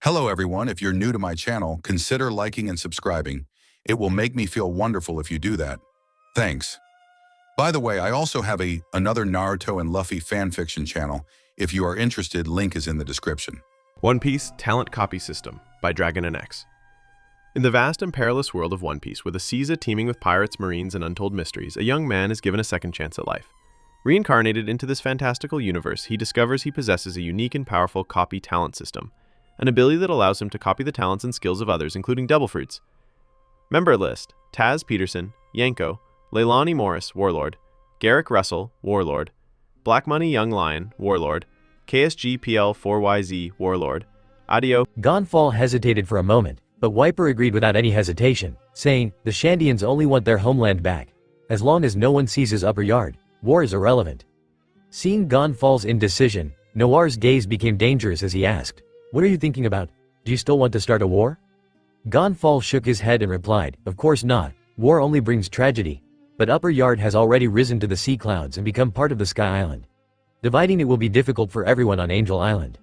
Hello everyone, if you're new to my channel, consider liking and subscribing. It will make me feel wonderful if you do that. Thanks. By the way, I also have another Naruto and Luffy fanfiction channel. If you are interested, link is in the description. One Piece Talent Copy System by dragonnx. In the vast and perilous world of One Piece, with a seas teeming with pirates, marines, and untold mysteries, a young man is given a second chance at life. Reincarnated into this fantastical universe, he discovers he possesses a unique and powerful copy talent system, an ability that allows him to copy the talents and skills of others, including Double Fruits. Member list: Taz Peterson, Yanko, Leilani Morris, Warlord, Garrick Russell, Warlord, Black Money Young Lion, Warlord, KSGPL 4YZ, Warlord, Adio. Gonfall hesitated for a moment, but Wiper agreed without any hesitation, saying, "The Shandians only want their homeland back. As long as no one seizes Upper Yard, war is irrelevant." Seeing Gonfall's indecision, Noir's gaze became dangerous as he asked, "What are you thinking about? Do you still want to start a war?" Gonfall shook his head and replied, "Of course not. War only brings tragedy. But Upper Yard has already risen to the sea clouds and become part of the Sky Island. Dividing it will be difficult for everyone on Angel Island."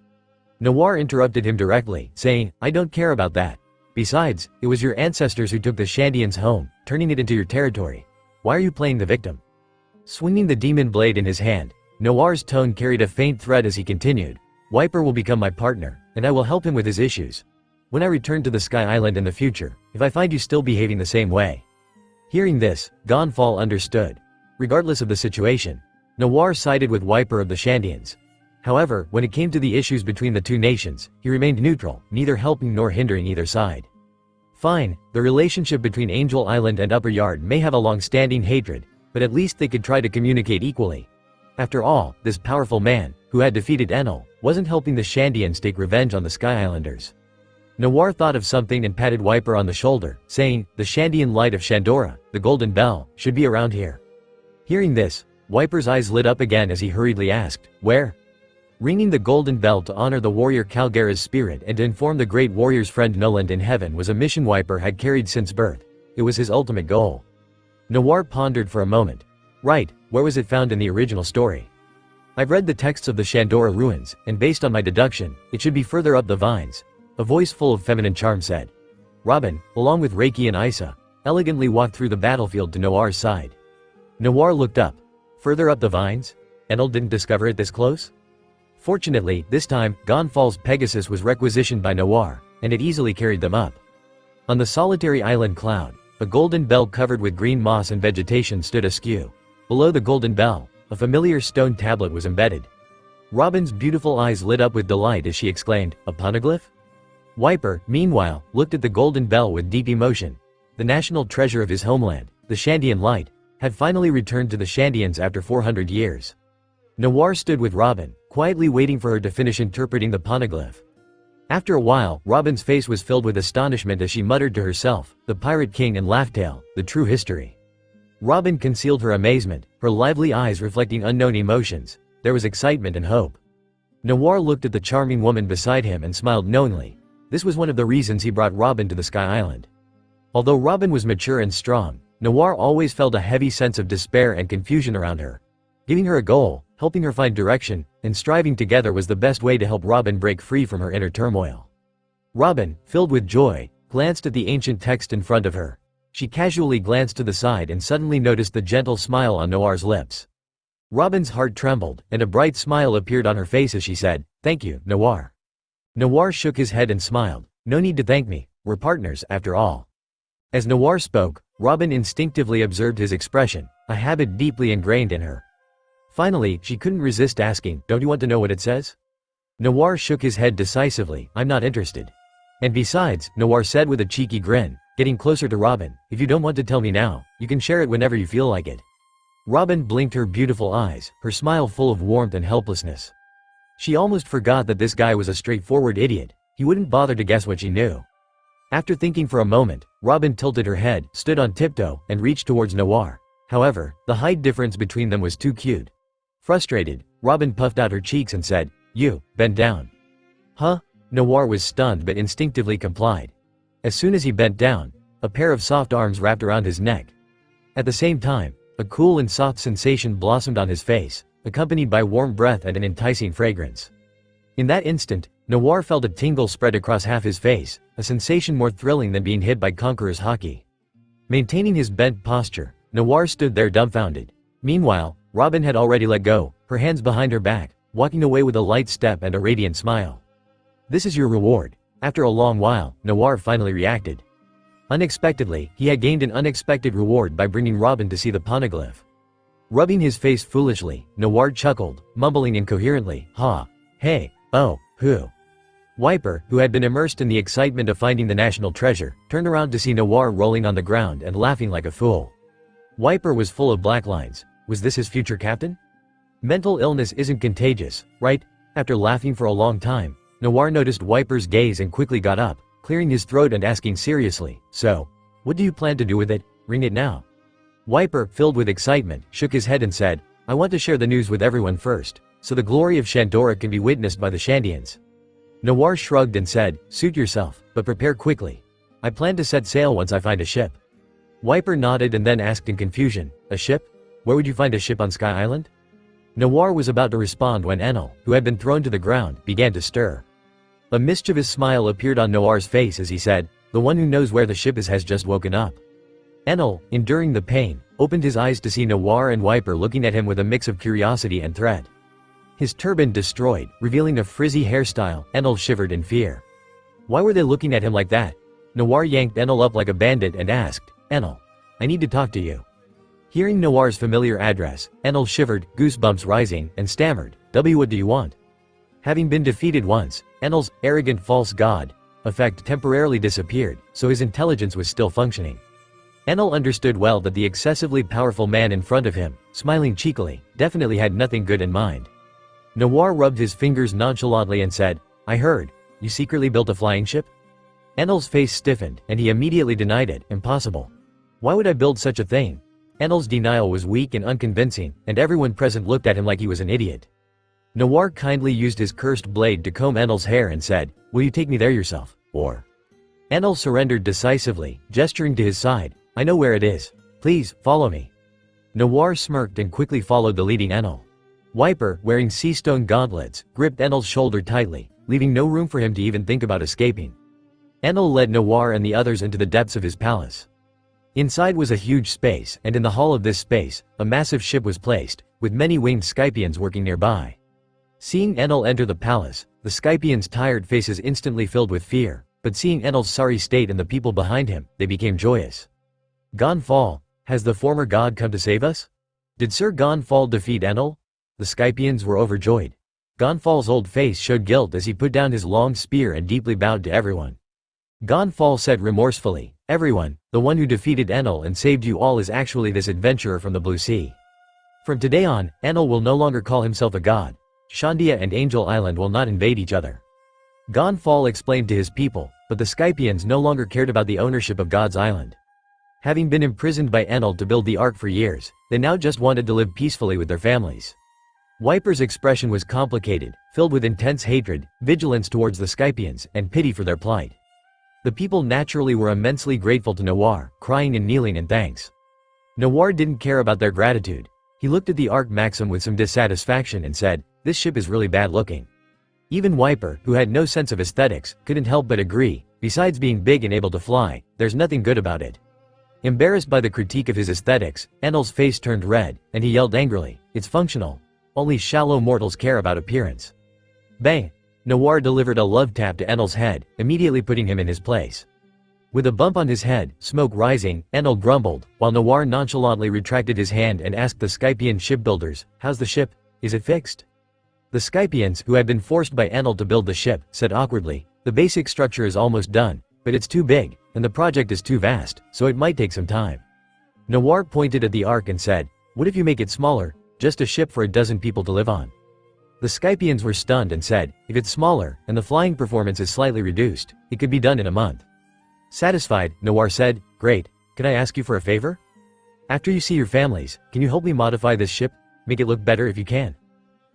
Noir interrupted him directly, saying, "I don't care about that. Besides, it was your ancestors who took the Shandians home, turning it into your territory. Why are you playing the victim?" Swinging the demon blade in his hand, Noir's tone carried a faint threat as he continued, "Wiper will become my partner, and I will help him with his issues. When I return to the Sky Island in the future, if I find you still behaving the same way." Hearing this, Gonfall understood. Regardless of the situation, Noir sided with Wiper of the Shandians. However, when it came to the issues between the two nations, he remained neutral, neither helping nor hindering either side. Fine, the relationship between Angel Island and Upper Yard may have a long-standing hatred, but at least they could try to communicate equally. After all, this powerful man, who had defeated Enel, wasn't helping the Shandians take revenge on the Sky Islanders. Noir thought of something and patted Wiper on the shoulder, saying, "The Shandian light of Shandora, the Golden Bell, should be around here." Hearing this, Wiper's eyes lit up again as he hurriedly asked, "Where?" Ringing the Golden Bell to honor the warrior Calgara's spirit and to inform the great warrior's friend Noland in heaven was a mission Wiper had carried since birth. It was his ultimate goal. Noir pondered for a moment. "Right, where was it found in the original story?" "I've read the texts of the Shandora ruins, and based on my deduction, it should be further up the vines," a voice full of feminine charm said. Robin, along with Reiki and Isa, elegantly walked through the battlefield to Noir's side. Noir looked up. Further up the vines? Enel didn't discover it this close? Fortunately, this time, Gonfall's Pegasus was requisitioned by Noir, and it easily carried them up. On the solitary island cloud, a golden bell covered with green moss and vegetation stood askew. Below the golden bell, a familiar stone tablet was embedded. Robin's beautiful eyes lit up with delight as she exclaimed, "A poneglyph?" Wiper, meanwhile, looked at the golden bell with deep emotion. The national treasure of his homeland, the Shandian light, had finally returned to the Shandians after 400 years. Noir stood with Robin, quietly waiting for her to finish interpreting the poneglyph. After a while, Robin's face was filled with astonishment as she muttered to herself, "The Pirate King and Laughtail, the true history." Robin concealed her amazement, her lively eyes reflecting unknown emotions. There was excitement and hope. Noir looked at the charming woman beside him and smiled knowingly. This was one of the reasons he brought Robin to the Sky Island. Although Robin was mature and strong, Noir always felt a heavy sense of despair and confusion around her. Giving her a goal, helping her find direction, and striving together was the best way to help Robin break free from her inner turmoil. Robin, filled with joy, glanced at the ancient text in front of her. She casually glanced to the side and suddenly noticed the gentle smile on Noir's lips. Robin's heart trembled, and a bright smile appeared on her face as she said, "Thank you, Noir." Noir shook his head and smiled. "No need to thank me, we're partners, after all." As Noir spoke, Robin instinctively observed his expression, a habit deeply ingrained in her. Finally, she couldn't resist asking, "Don't you want to know what it says?" Noir shook his head decisively, "I'm not interested." "And besides," Noir said with a cheeky grin, getting closer to Robin, "if you don't want to tell me now, you can share it whenever you feel like it." Robin blinked her beautiful eyes, her smile full of warmth and helplessness. She almost forgot that this guy was a straightforward idiot. He wouldn't bother to guess what she knew. After thinking for a moment, Robin tilted her head, stood on tiptoe, and reached towards Noir. However, the height difference between them was too cute. Frustrated, Robin puffed out her cheeks and said, "You, bend down." "Huh?" Noir was stunned but instinctively complied. As soon as he bent down, a pair of soft arms wrapped around his neck. At the same time, a cool and soft sensation blossomed on his face, accompanied by warm breath and an enticing fragrance. In that instant, Noir felt a tingle spread across half his face, a sensation more thrilling than being hit by Conqueror's hockey. Maintaining his bent posture, Noir stood there dumbfounded. Meanwhile, Robin had already let go, her hands behind her back, walking away with a light step and a radiant smile. "This is your reward." After a long while, Noir finally reacted. Unexpectedly, he had gained an unexpected reward by bringing Robin to see the poneglyph. Rubbing his face foolishly, Noir chuckled, mumbling incoherently, "Ha! Hey! Oh! Who?" Wiper, who had been immersed in the excitement of finding the national treasure, turned around to see Noir rolling on the ground and laughing like a fool. Wiper was full of black lines. Was this his future captain? Mental illness isn't contagious, right? After laughing for a long time, Noir noticed Wiper's gaze and quickly got up, clearing his throat and asking seriously, "So, what do you plan to do with it? Ring it now." Wiper, filled with excitement, shook his head and said, "I want to share the news with everyone first, so the glory of Shandora can be witnessed by the Shandians." Noir shrugged and said, "Suit yourself, but prepare quickly. I plan to set sail once I find a ship." Wiper nodded and then asked in confusion, "A ship? Where would you find a ship on Sky Island?" Noir was about to respond when Enel, who had been thrown to the ground, began to stir. A mischievous smile appeared on Noir's face as he said, "The one who knows where the ship is has just woken up." Enel, enduring the pain, opened his eyes to see Noir and Wiper looking at him with a mix of curiosity and dread. His turban destroyed, revealing a frizzy hairstyle, Enel shivered in fear. Why were they looking at him like that? Noir yanked Enel up like a bandit and asked, "Enel, I need to talk to you." Hearing Noir's familiar address, Enel shivered, goosebumps rising, and stammered, "What do you want?" Having been defeated once, Enel's arrogant false god effect temporarily disappeared, so his intelligence was still functioning. Enel understood well that the excessively powerful man in front of him, smiling cheekily, definitely had nothing good in mind. Noir rubbed his fingers nonchalantly and said, "I heard, you secretly built a flying ship?" Enel's face stiffened, and he immediately denied it, "Impossible. Why would I build such a thing?" Enel's denial was weak and unconvincing, and everyone present looked at him like he was an idiot. Noir kindly used his cursed blade to comb Enel's hair and said, "Will you take me there yourself, or?" Enel surrendered decisively, gesturing to his side, "I know where it is. Please, follow me." Noir smirked and quickly followed the leading Enel. Wiper, wearing sea stone gauntlets, gripped Enel's shoulder tightly, leaving no room for him to even think about escaping. Enel led Noir and the others into the depths of his palace. Inside was a huge space, and in the hall of this space, a massive ship was placed, with many winged Skypians working nearby. Seeing Enel enter the palace, the Skypians' tired faces instantly filled with fear, but seeing Enel's sorry state and the people behind him, they became joyous. "Gonfall, has the former god come to save us? Did Sir Gonfall defeat Enel?" The Skypians were overjoyed. Gonfall's old face showed guilt as he put down his long spear and deeply bowed to everyone. Gonfall said remorsefully, "Everyone, the one who defeated Enel and saved you all is actually this adventurer from the Blue Sea. From today on, Enel will no longer call himself a god. Shandia and Angel Island will not invade each other." Gonfall explained to his people, but the Skypians no longer cared about the ownership of God's Island. Having been imprisoned by Enel to build the Ark for years, they now just wanted to live peacefully with their families. Wiper's expression was complicated, filled with intense hatred, vigilance towards the Skypians, and pity for their plight. The people naturally were immensely grateful to Noir, crying and kneeling in thanks. Noir didn't care about their gratitude. He looked at the Ark Maxim with some dissatisfaction and said, "This ship is really bad looking." Even Wiper, who had no sense of aesthetics, couldn't help but agree, besides being big and able to fly, there's nothing good about it. Embarrassed by the critique of his aesthetics, Enel's face turned red, and he yelled angrily, "It's functional. Only shallow mortals care about appearance." Bang! Noir delivered a love tap to Enel's head, immediately putting him in his place. With a bump on his head, smoke rising, Enel grumbled, while Noir nonchalantly retracted his hand and asked the Skypian shipbuilders, "How's the ship? Is it fixed?" The Skypians, who had been forced by Enel to build the ship, said awkwardly, "The basic structure is almost done, but it's too big, and the project is too vast, so it might take some time." Noir pointed at the Ark and said, "What if you make it smaller, just a ship for a dozen people to live on?" The Skypians were stunned and said, "If it's smaller, and the flying performance is slightly reduced, it could be done in a month." Satisfied, Noir said, "Great, can I ask you for a favor? After you see your families, can you help me modify this ship, make it look better if you can?"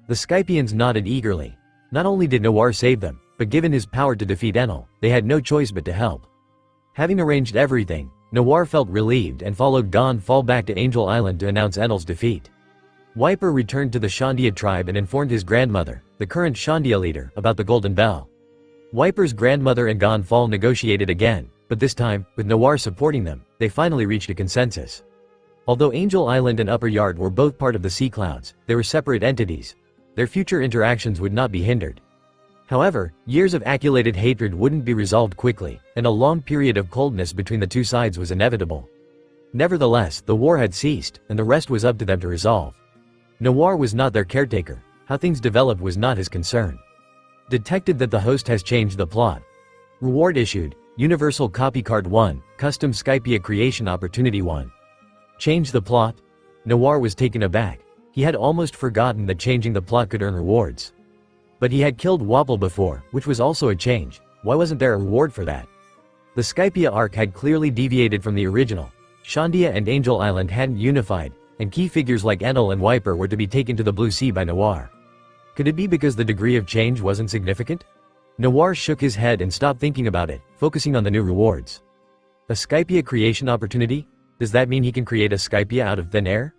The Skypians nodded eagerly. Not only did Noir save them, but given his power to defeat Enel, they had no choice but to help. Having arranged everything, Noir felt relieved and followed Gonfall back to Angel Island to announce Enel's defeat. Wiper returned to the Shandia tribe and informed his grandmother, the current Shandia leader, about the Golden Bell. Wiper's grandmother and Gonfall negotiated again, but this time, with Noir supporting them, they finally reached a consensus. Although Angel Island and Upper Yard were both part of the Sea Clouds, they were separate entities. Their future interactions would not be hindered. However, years of accumulated hatred wouldn't be resolved quickly, and a long period of coldness between the two sides was inevitable. Nevertheless, the war had ceased, and the rest was up to them to resolve. Noir was not their caretaker. How things developed was not his concern. Detected that the host has changed the plot. Reward issued, Universal Copy Card 1, Custom Skypia Creation Opportunity 1. Change the plot? Noir was taken aback. He had almost forgotten that changing the plot could earn rewards. But he had killed Wobble before, which was also a change. Why wasn't there a reward for that? The Skypia arc had clearly deviated from the original. Shandia and Angel Island hadn't unified, and key figures like Enel and Wiper were to be taken to the Blue Sea by Noir. Could it be because the degree of change wasn't significant? Noir shook his head and stopped thinking about it, focusing on the new rewards. A Skypia creation opportunity? Does that mean he can create a Skypia out of thin air?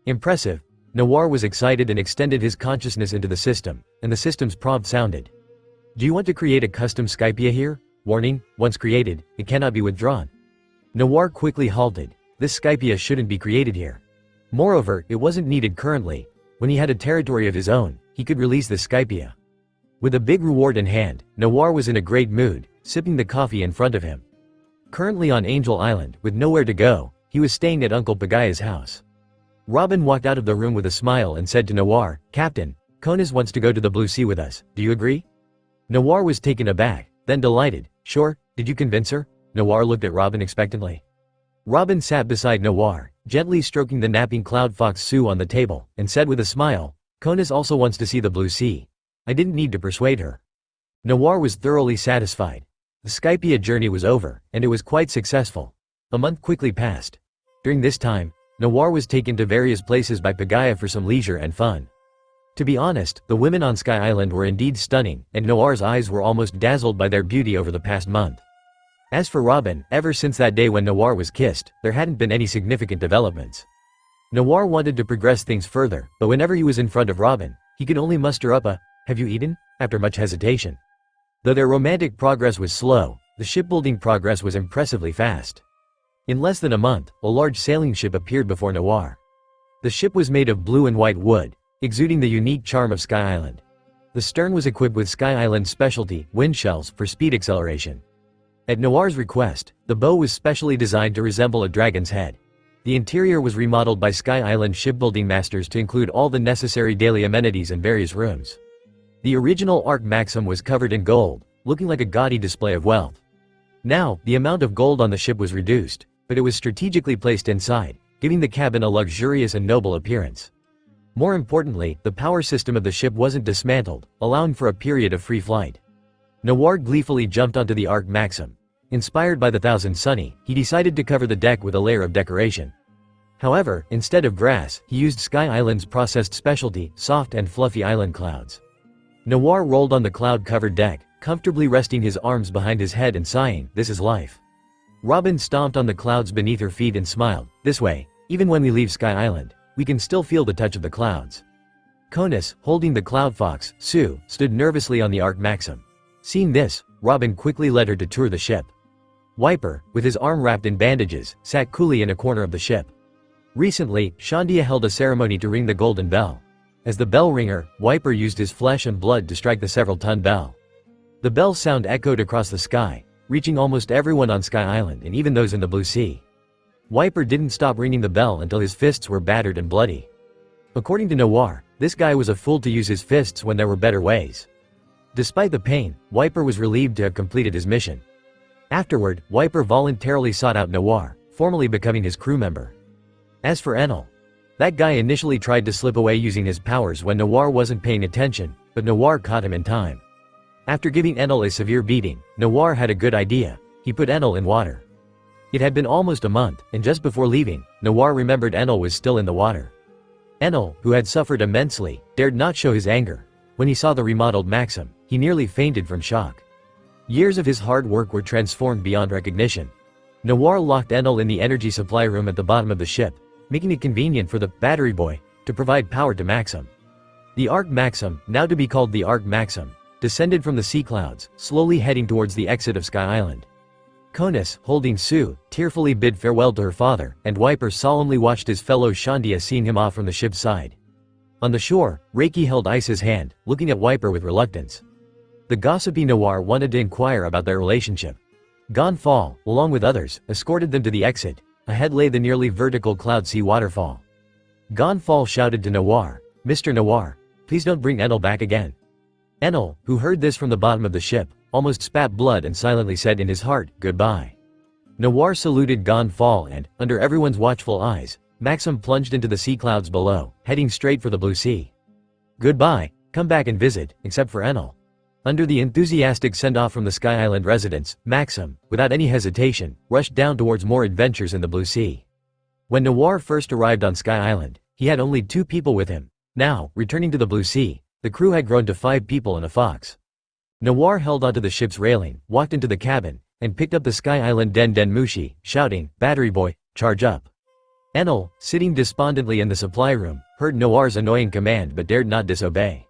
Impressive. Noir was excited and extended his consciousness into the system, and the system's prompt sounded. Do you want to create a custom Skypia here? Warning, once created, it cannot be withdrawn. Noir quickly halted. This Skypia shouldn't be created here. Moreover, it wasn't needed currently. When he had a territory of his own, he could release the Skypia. With a big reward in hand, Noir was in a great mood, sipping the coffee in front of him. Currently on Angel Island, with nowhere to go, he was staying at Uncle Pagaya's house. Robin walked out of the room with a smile and said to Noir, "Captain, Konas wants to go to the Blue Sea with us, do you agree?" Noir was taken aback, then delighted. "Sure, did you convince her?" Noir looked at Robin expectantly. Robin sat beside Noir, gently stroking the napping cloud fox Sue on the table, and said with a smile, "Konas also wants to see the Blue Sea. I didn't need to persuade her." Noir was thoroughly satisfied. The Skypia journey was over, and it was quite successful. A month quickly passed. During this time, Noir was taken to various places by Pagaya for some leisure and fun. To be honest, the women on Sky Island were indeed stunning, and Noir's eyes were almost dazzled by their beauty over the past month. As for Robin, ever since that day when Noir was kissed, there hadn't been any significant developments. Noir wanted to progress things further, but whenever he was in front of Robin, he could only muster up a, "Have you eaten?" after much hesitation. Though their romantic progress was slow, the shipbuilding progress was impressively fast. In less than a month, a large sailing ship appeared before Noir. The ship was made of blue and white wood, exuding the unique charm of Sky Island. The stern was equipped with Sky Island's specialty, wind shells, for speed acceleration. At Noir's request, the bow was specially designed to resemble a dragon's head. The interior was remodeled by Sky Island shipbuilding masters to include all the necessary daily amenities and various rooms. The original Arc Maxim was covered in gold, looking like a gaudy display of wealth. Now, the amount of gold on the ship was reduced, but it was strategically placed inside, giving the cabin a luxurious and noble appearance. More importantly, the power system of the ship wasn't dismantled, allowing for a period of free flight. Noir gleefully jumped onto the Arc Maxim. Inspired by the Thousand Sunny, he decided to cover the deck with a layer of decoration. However, instead of grass, he used Sky Island's processed specialty, soft and fluffy island clouds. Noir rolled on the cloud-covered deck, comfortably resting his arms behind his head and sighing, "This is life." Robin stomped on the clouds beneath her feet and smiled, "This way, even when we leave Sky Island, we can still feel the touch of the clouds." Konas, holding the cloud fox, Sue, stood nervously on the Arc Maxim. Seeing this, Robin quickly led her to tour the ship. Wiper, with his arm wrapped in bandages, sat coolly in a corner of the ship. Recently, Shandia held a ceremony to ring the golden bell. As the bell ringer, Wiper used his flesh and blood to strike the several-ton bell. The bell's sound echoed across the sky, reaching almost everyone on Sky Island and even those in the Blue Sea. Wiper didn't stop ringing the bell until his fists were battered and bloody. According to Noir, this guy was a fool to use his fists when there were better ways. Despite the pain, Wiper was relieved to have completed his mission. Afterward, Wiper voluntarily sought out Noir, formally becoming his crew member. As for Enel, that guy initially tried to slip away using his powers when Noir wasn't paying attention, but Noir caught him in time. After giving Enel a severe beating, Noir had a good idea. He put Enel in water. It had been almost a month, and just before leaving, Noir remembered Enel was still in the water. Enel, who had suffered immensely, dared not show his anger. When he saw the remodeled Maxim, he nearly fainted from shock. Years of his hard work were transformed beyond recognition. Noir locked Enel in the energy supply room at the bottom of the ship, making it convenient for the battery boy to provide power to Maxim. The Arc Maxim, now to be called the Arc Maxim, descended from the sea clouds, slowly heading towards the exit of Sky Island. Conus, holding Sue, tearfully bid farewell to her father, and Wiper solemnly watched his fellow Shandia seeing him off from the ship's side. On the shore, Reiki held Ice's hand, looking at Wiper with reluctance. The gossipy Noir wanted to inquire about their relationship. Gonfall, along with others, escorted them to the exit. Ahead lay the nearly vertical Cloud Sea waterfall. Gonfall shouted to Noir, "Mr. Noir, please don't bring Enel back again." Enel, who heard this from the bottom of the ship, almost spat blood and silently said in his heart, "Goodbye." Noir saluted Gonfall and, under everyone's watchful eyes, Maxim plunged into the sea clouds below, heading straight for the blue sea. "Goodbye, come back and visit," except for Enel. Under the enthusiastic send-off from the Sky Island residents, Maxim, without any hesitation, rushed down towards more adventures in the blue sea. When Noir first arrived on Sky Island, he had only 2 people with him. Now, returning to the blue sea, the crew had grown to 5 people and a fox. Noir held onto the ship's railing, walked into the cabin, and picked up the Sky Island Den Den Mushi, shouting, "Battery boy, charge up." Enel, sitting despondently in the supply room, heard Noir's annoying command but dared not disobey.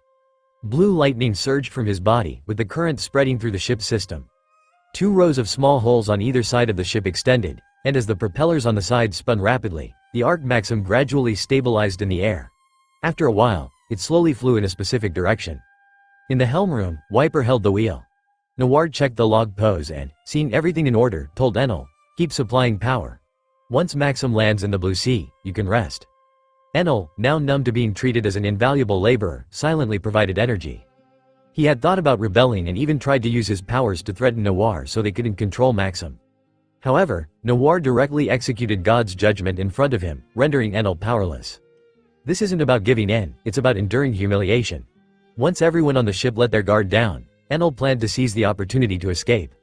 Blue lightning surged from his body, with the current spreading through the ship's system. 2 rows of small holes on either side of the ship extended, and as the propellers on the sides spun rapidly, the Arc Maxim gradually stabilized in the air. After a while, it slowly flew in a specific direction. In the helm room, Wiper held the wheel. Noir checked the log pose and, seeing everything in order, told Enel, "Keep supplying power. Once Maxim lands in the blue sea, you can rest." Enel, now numb to being treated as an invaluable laborer, silently provided energy. He had thought about rebelling and even tried to use his powers to threaten Noir so they couldn't control Maxim. However, Noir directly executed God's judgment in front of him, rendering Enel powerless. This isn't about giving in, it's about enduring humiliation. Once everyone on the ship let their guard down, Enel planned to seize the opportunity to escape.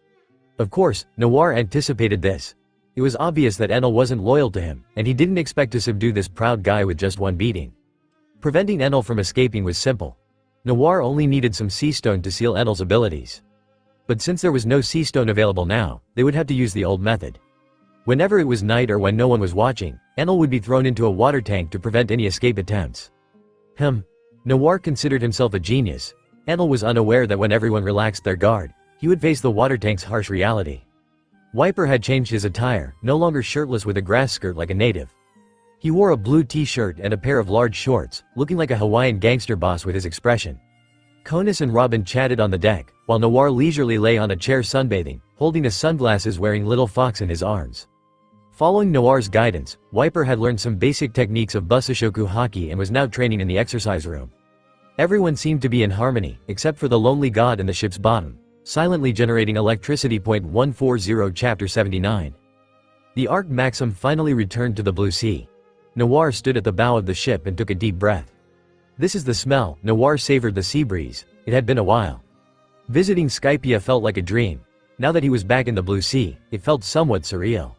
Of course, Noir anticipated this. It was obvious that Enel wasn't loyal to him, and he didn't expect to subdue this proud guy with just 1 beating. Preventing Enel from escaping was simple. Noir only needed some sea stone to seal Enel's abilities. But since there was no sea stone available now, they would have to use the old method. Whenever it was night or when no one was watching, Enel would be thrown into a water tank to prevent any escape attempts. Noir considered himself a genius. Enel was unaware that when everyone relaxed their guard, he would face the water tank's harsh reality. Wiper had changed his attire, no longer shirtless with a grass skirt like a native. He wore a blue t-shirt and a pair of large shorts, looking like a Hawaiian gangster boss with his expression. Conus and Robin chatted on the deck, while Noir leisurely lay on a chair sunbathing, holding a sunglasses-wearing little fox in his arms. Following Noir's guidance, Wiper had learned some basic techniques of Busashoku haki and was now training in the exercise room. Everyone seemed to be in harmony, except for the lonely god in the ship's bottom, silently generating electricity. 140 Chapter 79. The Arc Maxim finally returned to the blue sea. Noir stood at the bow of the ship and took a deep breath. "This is the smell." Noir savored the sea breeze. It had been a while. Visiting Skypia felt like a dream. Now that he was back in the blue sea, it felt somewhat surreal.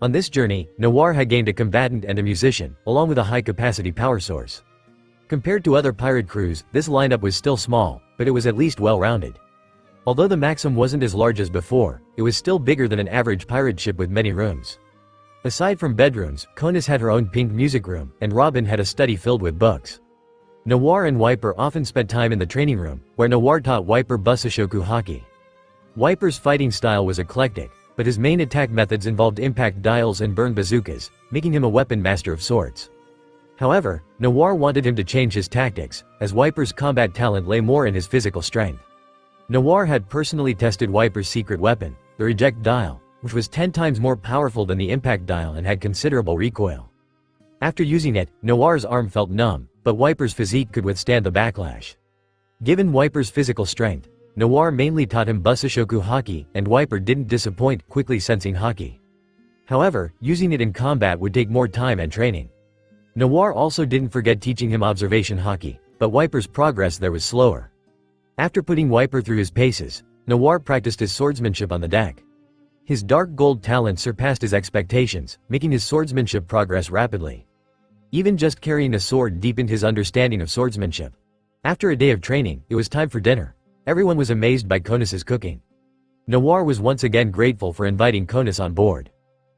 On this journey, Noir had gained a combatant and a musician, along with a high-capacity power source. Compared to other pirate crews, this lineup was still small, but it was at least well-rounded. Although the Maxim wasn't as large as before, it was still bigger than an average pirate ship with many rooms. Aside from bedrooms, Conus had her own pink music room, and Robin had a study filled with books. Noir and Wiper often spent time in the training room, where Noir taught Wiper Busashoku haki. Wiper's fighting style was eclectic, but his main attack methods involved impact dials and burn bazookas, making him a weapon master of sorts. However, Noir wanted him to change his tactics, as Wiper's combat talent lay more in his physical strength. Noir had personally tested Wiper's secret weapon, the reject dial, which was 10 times more powerful than the impact dial and had considerable recoil. After using it, Noir's arm felt numb, but Wiper's physique could withstand the backlash. Given Wiper's physical strength, Noir mainly taught him Busashoku haki, and Wiper didn't disappoint, quickly sensing haki. However, using it in combat would take more time and training. Noir also didn't forget teaching him observation haki, but Wiper's progress there was slower. After putting Wiper through his paces, Noir practiced his swordsmanship on the deck. His dark gold talent surpassed his expectations, making his swordsmanship progress rapidly. Even just carrying a sword deepened his understanding of swordsmanship. After a day of training, it was time for dinner. Everyone was amazed by Conus's cooking. Noir was once again grateful for inviting Conus on board.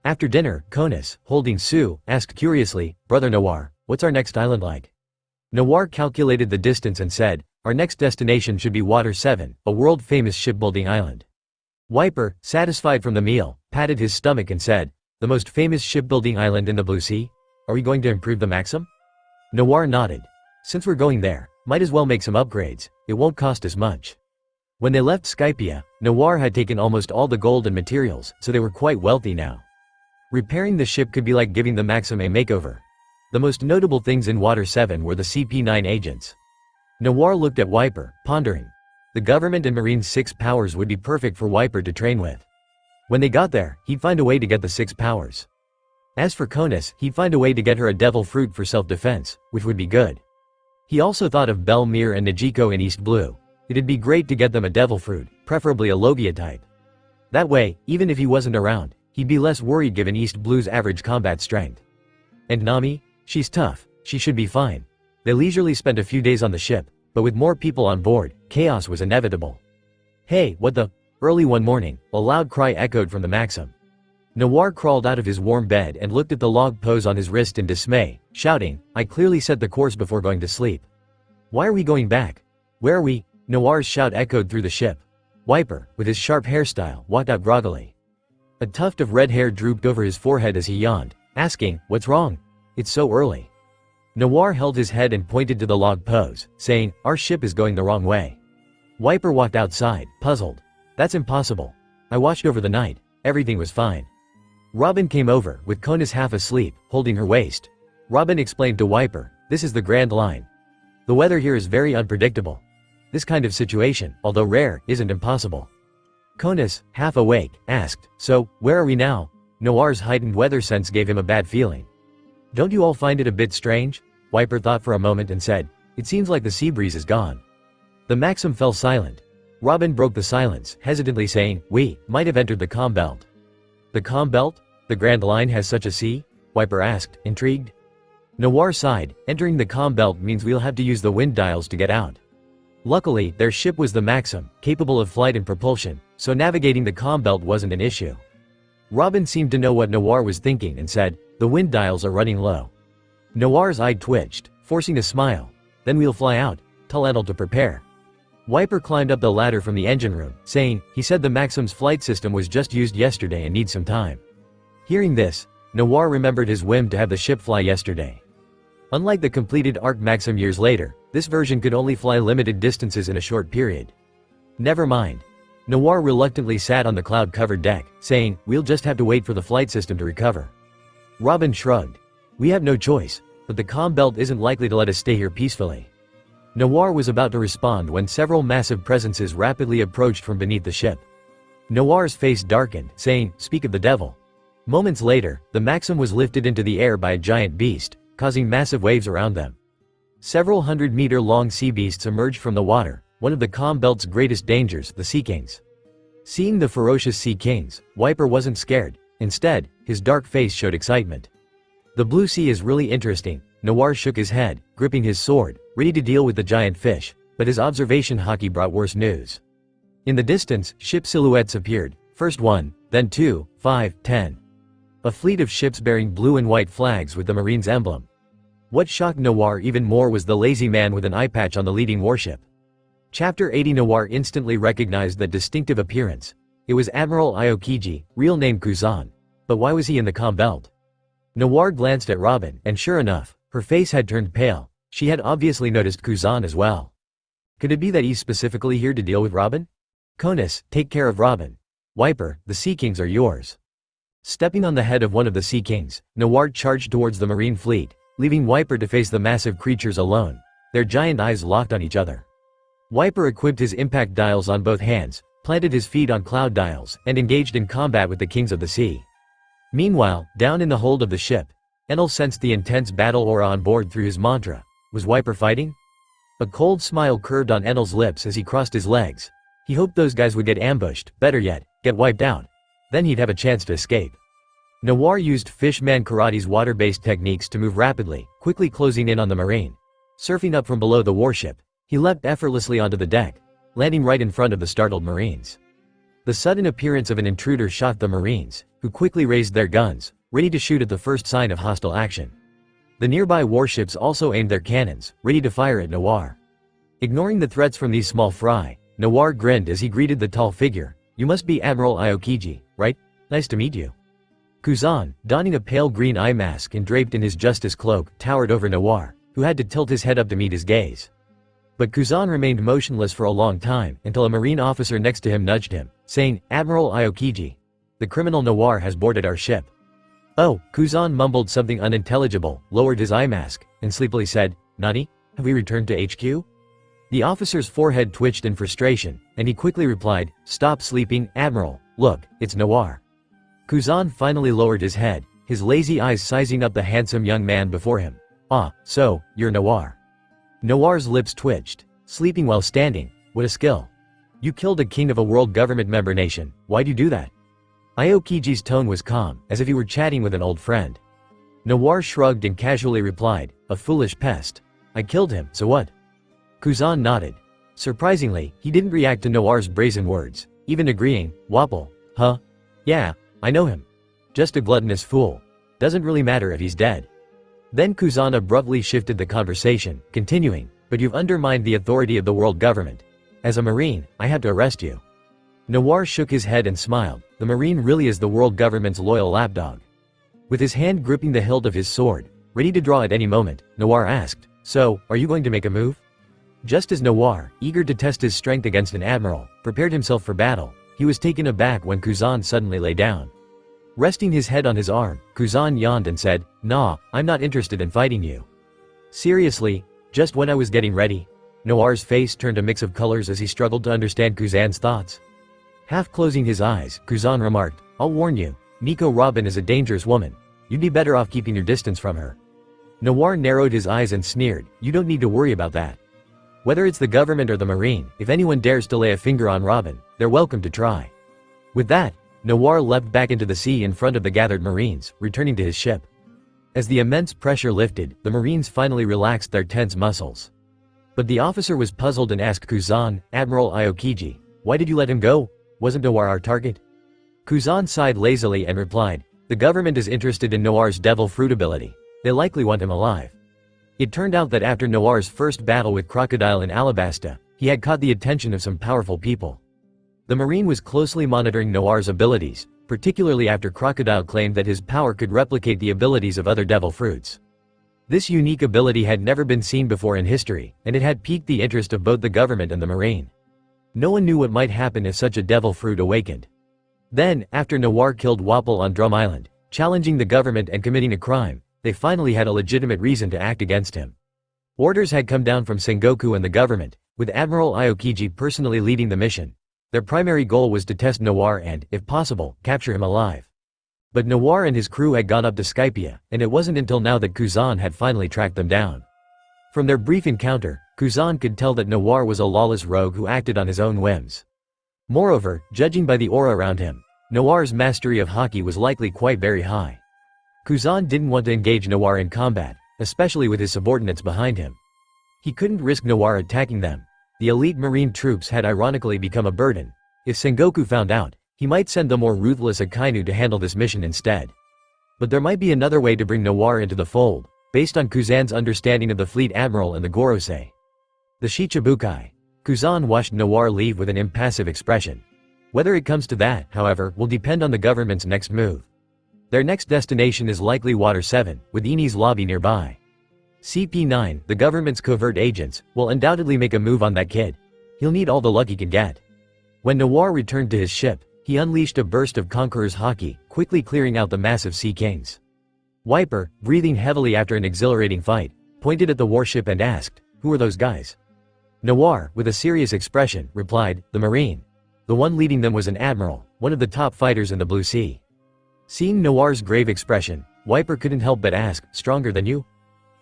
After dinner, Conus, holding Sue, asked curiously, "Brother Noir, what's our next island like?" Noir calculated the distance and said, "Our next destination should be Water 7, a world-famous shipbuilding island." Wiper, satisfied from the meal, patted his stomach and said, "The most famous shipbuilding island in the Blue Sea? Are we going to improve the Maxim?" Noir nodded. "Since we're going there, might as well make some upgrades, it won't cost us much." When they left Skypia, Noir had taken almost all the gold and materials, so they were quite wealthy now. Repairing the ship could be like giving the Maxim a makeover. The most notable things in Water 7 were the CP9 agents. Noir looked at Wiper, pondering. The government and Marine's 6 powers would be perfect for Wiper to train with. When they got there, he'd find a way to get the 6 powers. As for Conus, he'd find a way to get her a devil fruit for self-defense, which would be good. He also thought of Belmere and Najiko in East Blue. It'd be great to get them a devil fruit, preferably a logia type. That way, even if he wasn't around, he'd be less worried given East Blue's average combat strength. And Nami? She's tough, she should be fine. They leisurely spent a few days on the ship, but with more people on board, chaos was inevitable. "Hey, what the?" Early one morning, a loud cry echoed from the Maxim. Noir crawled out of his warm bed and looked at the log pose on his wrist in dismay, shouting, "I clearly set the course before going to sleep. Why are we going back? Where are we?" Noir's shout echoed through the ship. Wiper, with his sharp hairstyle, walked out groggily. A tuft of red hair drooped over his forehead as he yawned, asking, "What's wrong? It's so early." Noir held his head and pointed to the log pose, saying, "Our ship is going the wrong way." Wiper walked outside, puzzled. "That's impossible. I watched over the night, everything was fine." Robin came over, with Conus half asleep, holding her waist. Robin explained to Wiper, "This is the Grand Line. The weather here is very unpredictable. This kind of situation, although rare, isn't impossible." Conus, half awake, asked, "So, where are we now?" Noir's heightened weather sense gave him a bad feeling. "Don't you all find it a bit strange?" Wiper thought for a moment and said, "It seems like the sea breeze is gone." The Maxim fell silent. Robin broke the silence, hesitantly saying, "We might have entered the calm belt." "The calm belt? The Grand Line has such a sea?" Wiper asked, intrigued. Noir sighed. "Entering the calm belt means we'll have to use the wind dials to get out." Luckily, their ship was the Maxim, capable of flight and propulsion, so navigating the calm belt wasn't an issue. Robin seemed to know what Noir was thinking and said, "The wind dials are running low." Noir's eye twitched, forcing a smile. "Then we'll fly out. Tell Enel to prepare." Wiper climbed up the ladder from the engine room, saying, "He said the Maxim's flight system was just used yesterday and needs some time." Hearing this, Noir remembered his whim to have the ship fly yesterday. Unlike the completed Arc Maxim years later, this version could only fly limited distances in a short period. Never mind. Noir reluctantly sat on the cloud-covered deck, saying, "We'll just have to wait for the flight system to recover." Robin shrugged. "We have no choice, but the calm belt isn't likely to let us stay here peacefully." Noir was about to respond when several massive presences rapidly approached from beneath the ship. Noir's face darkened, saying, "Speak of the devil." Moments later, the Maxim was lifted into the air by a giant beast, causing massive waves around them. Several 100-meter-long sea beasts emerged from the water, one of the calm belt's greatest dangers, the Sea Kings. Seeing the ferocious Sea Kings, Wiper wasn't scared. Instead, his dark face showed excitement. "The Blue Sea is really interesting." Noir shook his head, gripping his sword, ready to deal with the giant fish, but his observation hockey brought worse news. In the distance, ship silhouettes appeared, first 1, then 2, 5, 10. A fleet of ships bearing blue and white flags with the Marine's emblem. What shocked Noir even more was the lazy man with an eye patch on the leading warship. Chapter 80. Noir instantly recognized that distinctive appearance. It was Admiral Aokiji, real name Kuzan. But why was he in the calm belt? Noir glanced at Robin, and sure enough, her face had turned pale. She had obviously noticed Kuzan as well. Could it be that he's specifically here to deal with Robin? Conus, take care of Robin. Wiper, the Sea Kings are yours. Stepping on the head of one of the Sea Kings, Noir charged towards the Marine fleet, leaving Wiper to face the massive creatures alone. Their giant eyes locked on each other. Wiper equipped his impact dials on both hands, planted his feet on cloud dials, and engaged in combat with the Kings of the Sea. Meanwhile, down in the hold of the ship, Enel sensed the intense battle aura on board through his mantra. Was Wiper fighting? A cold smile curved on Enel's lips as he crossed his legs. He hoped those guys would get ambushed, better yet, get wiped out. Then he'd have a chance to escape. Noir used Fishman Karate's water-based techniques to move rapidly, quickly closing in on the Marine. Surfing up from below the warship, he leapt effortlessly onto the deck, landing right in front of the startled Marines. The sudden appearance of an intruder shocked the Marines, who quickly raised their guns, ready to shoot at the first sign of hostile action. The nearby warships also aimed their cannons, ready to fire at Noir. Ignoring the threats from these small fry, Noir grinned as he greeted the tall figure. "You must be Admiral Aokiji, right? Nice to meet you." Kuzan, donning a pale green eye mask and draped in his justice cloak, towered over Noir, who had to tilt his head up to meet his gaze. But Kuzan remained motionless for a long time until a marine officer next to him nudged him, saying, "Admiral Aokiji, the criminal Noir has boarded our ship." "Oh," Kuzan mumbled something unintelligible, lowered his eye mask, and sleepily said, "Nani? Have we returned to HQ?" The officer's forehead twitched in frustration, and he quickly replied, "Stop sleeping, Admiral. Look, it's Noir." Kuzan finally lowered his head, his lazy eyes sizing up the handsome young man before him. "Ah, so, you're Noir." Noir's lips twitched. "Sleeping while standing, what a skill. You killed a king of a world government member nation, why'd you do that?" Aokiji's tone was calm, as if he were chatting with an old friend. Noir shrugged and casually replied, "A foolish pest. I killed him, so what?" Kuzan nodded. Surprisingly, he didn't react to Noir's brazen words, even agreeing, "Wapple, huh? Yeah, I know him. Just a gluttonous fool. Doesn't really matter if he's dead." Then Kuzan abruptly shifted the conversation, continuing, "But you've undermined the authority of the world government. As a marine, I had to arrest you." Noir shook his head and smiled. The marine really is the world government's loyal lapdog. With his hand gripping the hilt of his sword, ready to draw at any moment, Noir asked, "So, are you going to make a move?" Just as Noir, eager to test his strength against an admiral, prepared himself for battle, he was taken aback when Kuzan suddenly lay down. Resting his head on his arm, Kuzan yawned and said, "Nah, I'm not interested in fighting you." "Seriously? Just when I was getting ready?" Noir's face turned a mix of colors as he struggled to understand Kuzan's thoughts. Half closing his eyes, Kuzan remarked, "I'll warn you, Nico Robin is a dangerous woman. You'd be better off keeping your distance from her." Noir narrowed his eyes and sneered, "You don't need to worry about that. Whether it's the government or the marine, if anyone dares to lay a finger on Robin, they're welcome to try." With that, Noir leapt back into the sea in front of the gathered marines, returning to his ship. As the immense pressure lifted, the marines finally relaxed their tense muscles. But the officer was puzzled and asked Kuzan, "Admiral Aokiji, why did you let him go? Wasn't Noir our target?" Kuzan sighed lazily and replied, "The government is interested in Noir's devil fruit ability. They likely want him alive." It turned out that after Noir's first battle with Crocodile in Alabasta, he had caught the attention of some powerful people. The marine was closely monitoring Noir's abilities, particularly after Crocodile claimed that his power could replicate the abilities of other devil fruits. This unique ability had never been seen before in history, and it had piqued the interest of both the government and the marine. No one knew what might happen if such a devil fruit awakened. Then, after Noir killed Wapple on Drum Island, challenging the government and committing a crime, they finally had a legitimate reason to act against him. Orders had come down from Sengoku and the government, with Admiral Aokiji personally leading the mission. Their primary goal was to test Noir and, if possible, capture him alive. But Noir and his crew had gone up to Skypia, and it wasn't until now that Kuzan had finally tracked them down. From their brief encounter, Kuzan could tell that Noir was a lawless rogue who acted on his own whims. Moreover, judging by the aura around him, Noir's mastery of Haki was likely quite very high. Kuzan didn't want to engage Noir in combat, especially with his subordinates behind him. He couldn't risk Noir attacking them. The elite marine troops had ironically become a burden. If Sengoku found out, he might send the more ruthless Akainu to handle this mission instead. But there might be another way to bring Noir into the fold, based on Kuzan's understanding of the fleet admiral and the Gorosei. The Shichibukai. Kuzan watched Noir leave with an impassive expression. Whether it comes to that, however, will depend on the government's next move. Their next destination is likely Water 7, with Eni's lobby nearby. CP9, the government's covert agents, will undoubtedly make a move on that kid. He'll need all the luck he can get. When Noir returned to his ship, he unleashed a burst of Conqueror's Haki, quickly clearing out the massive Sea Kings. Wiper, breathing heavily after an exhilarating fight, pointed at the warship and asked, "Who are those guys?" Noir, with a serious expression, replied, "The Marine. The one leading them was an admiral, one of the top fighters in the Blue Sea." Seeing Noir's grave expression, Wiper couldn't help but ask, "Stronger than you?"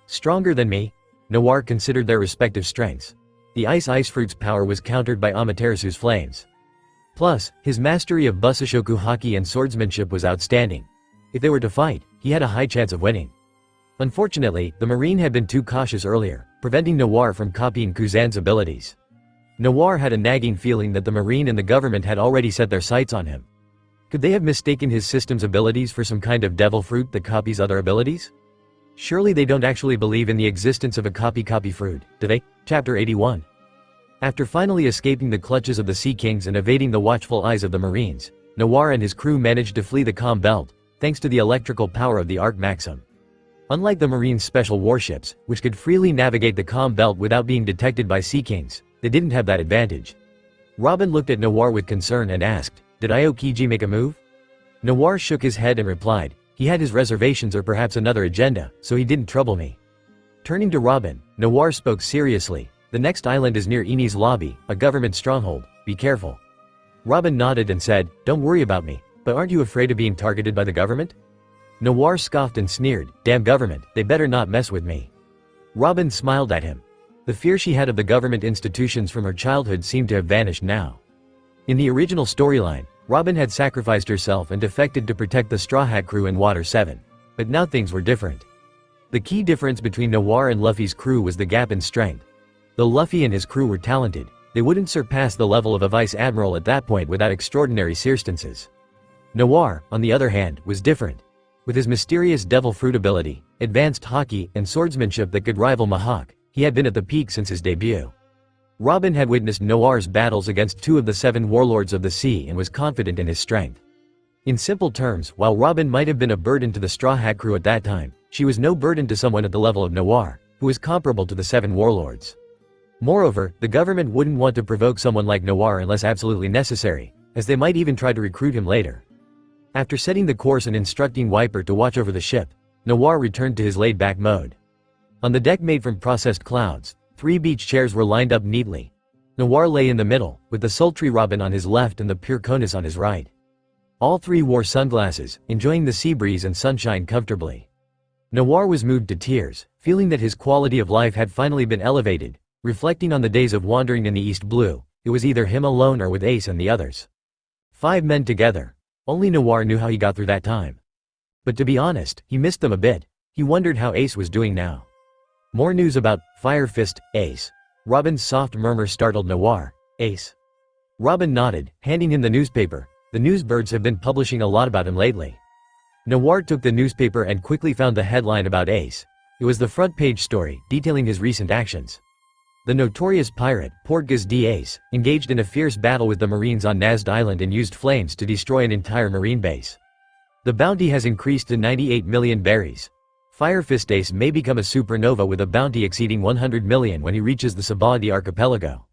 "Stronger than me?" Noir considered their respective strengths. The ice fruit's power was countered by Amaterasu's flames. Plus, his mastery of Busashoku Haki and swordsmanship was outstanding. If they were to fight, he had a high chance of winning. Unfortunately, the Marine had been too cautious earlier, preventing Noir from copying Kuzan's abilities. Noir had a nagging feeling that the Marine and the government had already set their sights on him. Could they have mistaken his system's abilities for some kind of devil fruit that copies other abilities? Surely they don't actually believe in the existence of a copy fruit, do they? Chapter 81. After finally escaping the clutches of the Sea Kings and evading the watchful eyes of the Marines, Noir and his crew managed to flee the calm belt, thanks to the electrical power of the Arc Maxim. Unlike the Marines' special warships, which could freely navigate the calm belt without being detected by Sea Kings, they didn't have that advantage. Robin looked at Noir with concern and asked, "Did Aokiji make a move?" Noir shook his head and replied, "He had his reservations or perhaps another agenda, so he didn't trouble me." Turning to Robin, Noir spoke seriously, "The next island is near Eni's lobby, a government stronghold, be careful." Robin nodded and said, "Don't worry about me, but aren't you afraid of being targeted by the government?" Noir scoffed and sneered, "Damn government, they better not mess with me." Robin smiled at him. The fear she had of the government institutions from her childhood seemed to have vanished now. In the original storyline, Robin had sacrificed herself and defected to protect the Straw Hat crew in Water 7. But now things were different. The key difference between Noir and Luffy's crew was the gap in strength. Though Luffy and his crew were talented, they wouldn't surpass the level of a vice admiral at that point without extraordinary circumstances. Noir, on the other hand, was different. With his mysterious devil fruit ability, advanced haki, and swordsmanship that could rival Mihawk, he had been at the peak since his debut. Robin had witnessed Noir's battles against 2 of the 7 warlords of the sea and was confident in his strength. In simple terms, while Robin might have been a burden to the Straw Hat crew at that time, she was no burden to someone at the level of Noir, who was comparable to the 7 warlords. Moreover, the government wouldn't want to provoke someone like Noir unless absolutely necessary, as they might even try to recruit him later. After setting the course and instructing Wiper to watch over the ship, Noir returned to his laid-back mode. On the deck made from processed clouds, 3 beach chairs were lined up neatly. Noir lay in the middle, with the sultry Robin on his left and the pure Conus on his right. All 3 wore sunglasses, enjoying the sea breeze and sunshine comfortably. Noir was moved to tears, feeling that his quality of life had finally been elevated. Reflecting on the days of wandering in the East Blue, it was either him alone or with Ace and the others. 5 men together. Only Noir knew how he got through that time. But to be honest, he missed them a bit. He wondered how Ace was doing now. More news about Fire Fist, Ace. Robin's soft murmur startled Noir. "Ace?" Robin nodded, handing him the newspaper. The newsbirds have been publishing a lot about him lately. Noir took the newspaper and quickly found the headline about Ace. It was the front page story, detailing his recent actions. The notorious pirate, Portgas D. Ace, engaged in a fierce battle with the Marines on Nazd Island and used flames to destroy an entire Marine base. The bounty has increased to 98 million berries. Fire Fist Ace may become a supernova with a bounty exceeding 100 million when he reaches the Sabaody archipelago.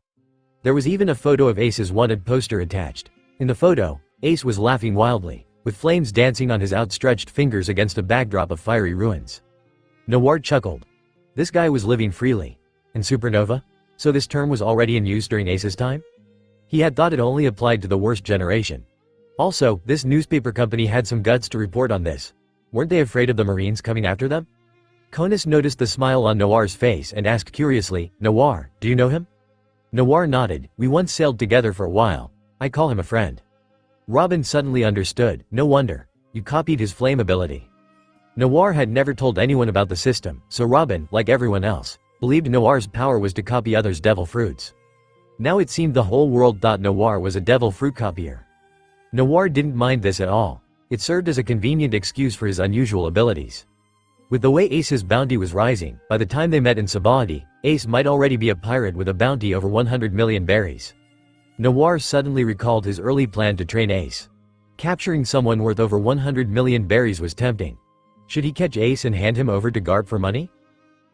There was even a photo of Ace's wanted poster attached. In the photo, Ace was laughing wildly, with flames dancing on his outstretched fingers against a backdrop of fiery ruins. Noir chuckled. This guy was living freely. And supernova? So this term was already in use during Ace's time? He had thought it only applied to the worst generation. Also, this newspaper company had some guts to report on this. Weren't they afraid of the Marines coming after them? Conus noticed the smile on Noir's face and asked curiously, "Noir, do you know him?" Noir nodded. "We once sailed together for a while. I call him a friend." Robin suddenly understood. No wonder. You copied his flame ability. Noir had never told anyone about the system, so Robin, like everyone else, believed Noir's power was to copy others' devil fruits. Now it seemed the whole world thought Noir was a devil fruit copier. Noir didn't mind this at all. It served as a convenient excuse for his unusual abilities. With the way Ace's bounty was rising, by the time they met in Sabaody, Ace might already be a pirate with a bounty over 100 million berries. Noir suddenly recalled his early plan to train Ace. Capturing someone worth over 100 million berries was tempting. Should he catch Ace and hand him over to Garp for money?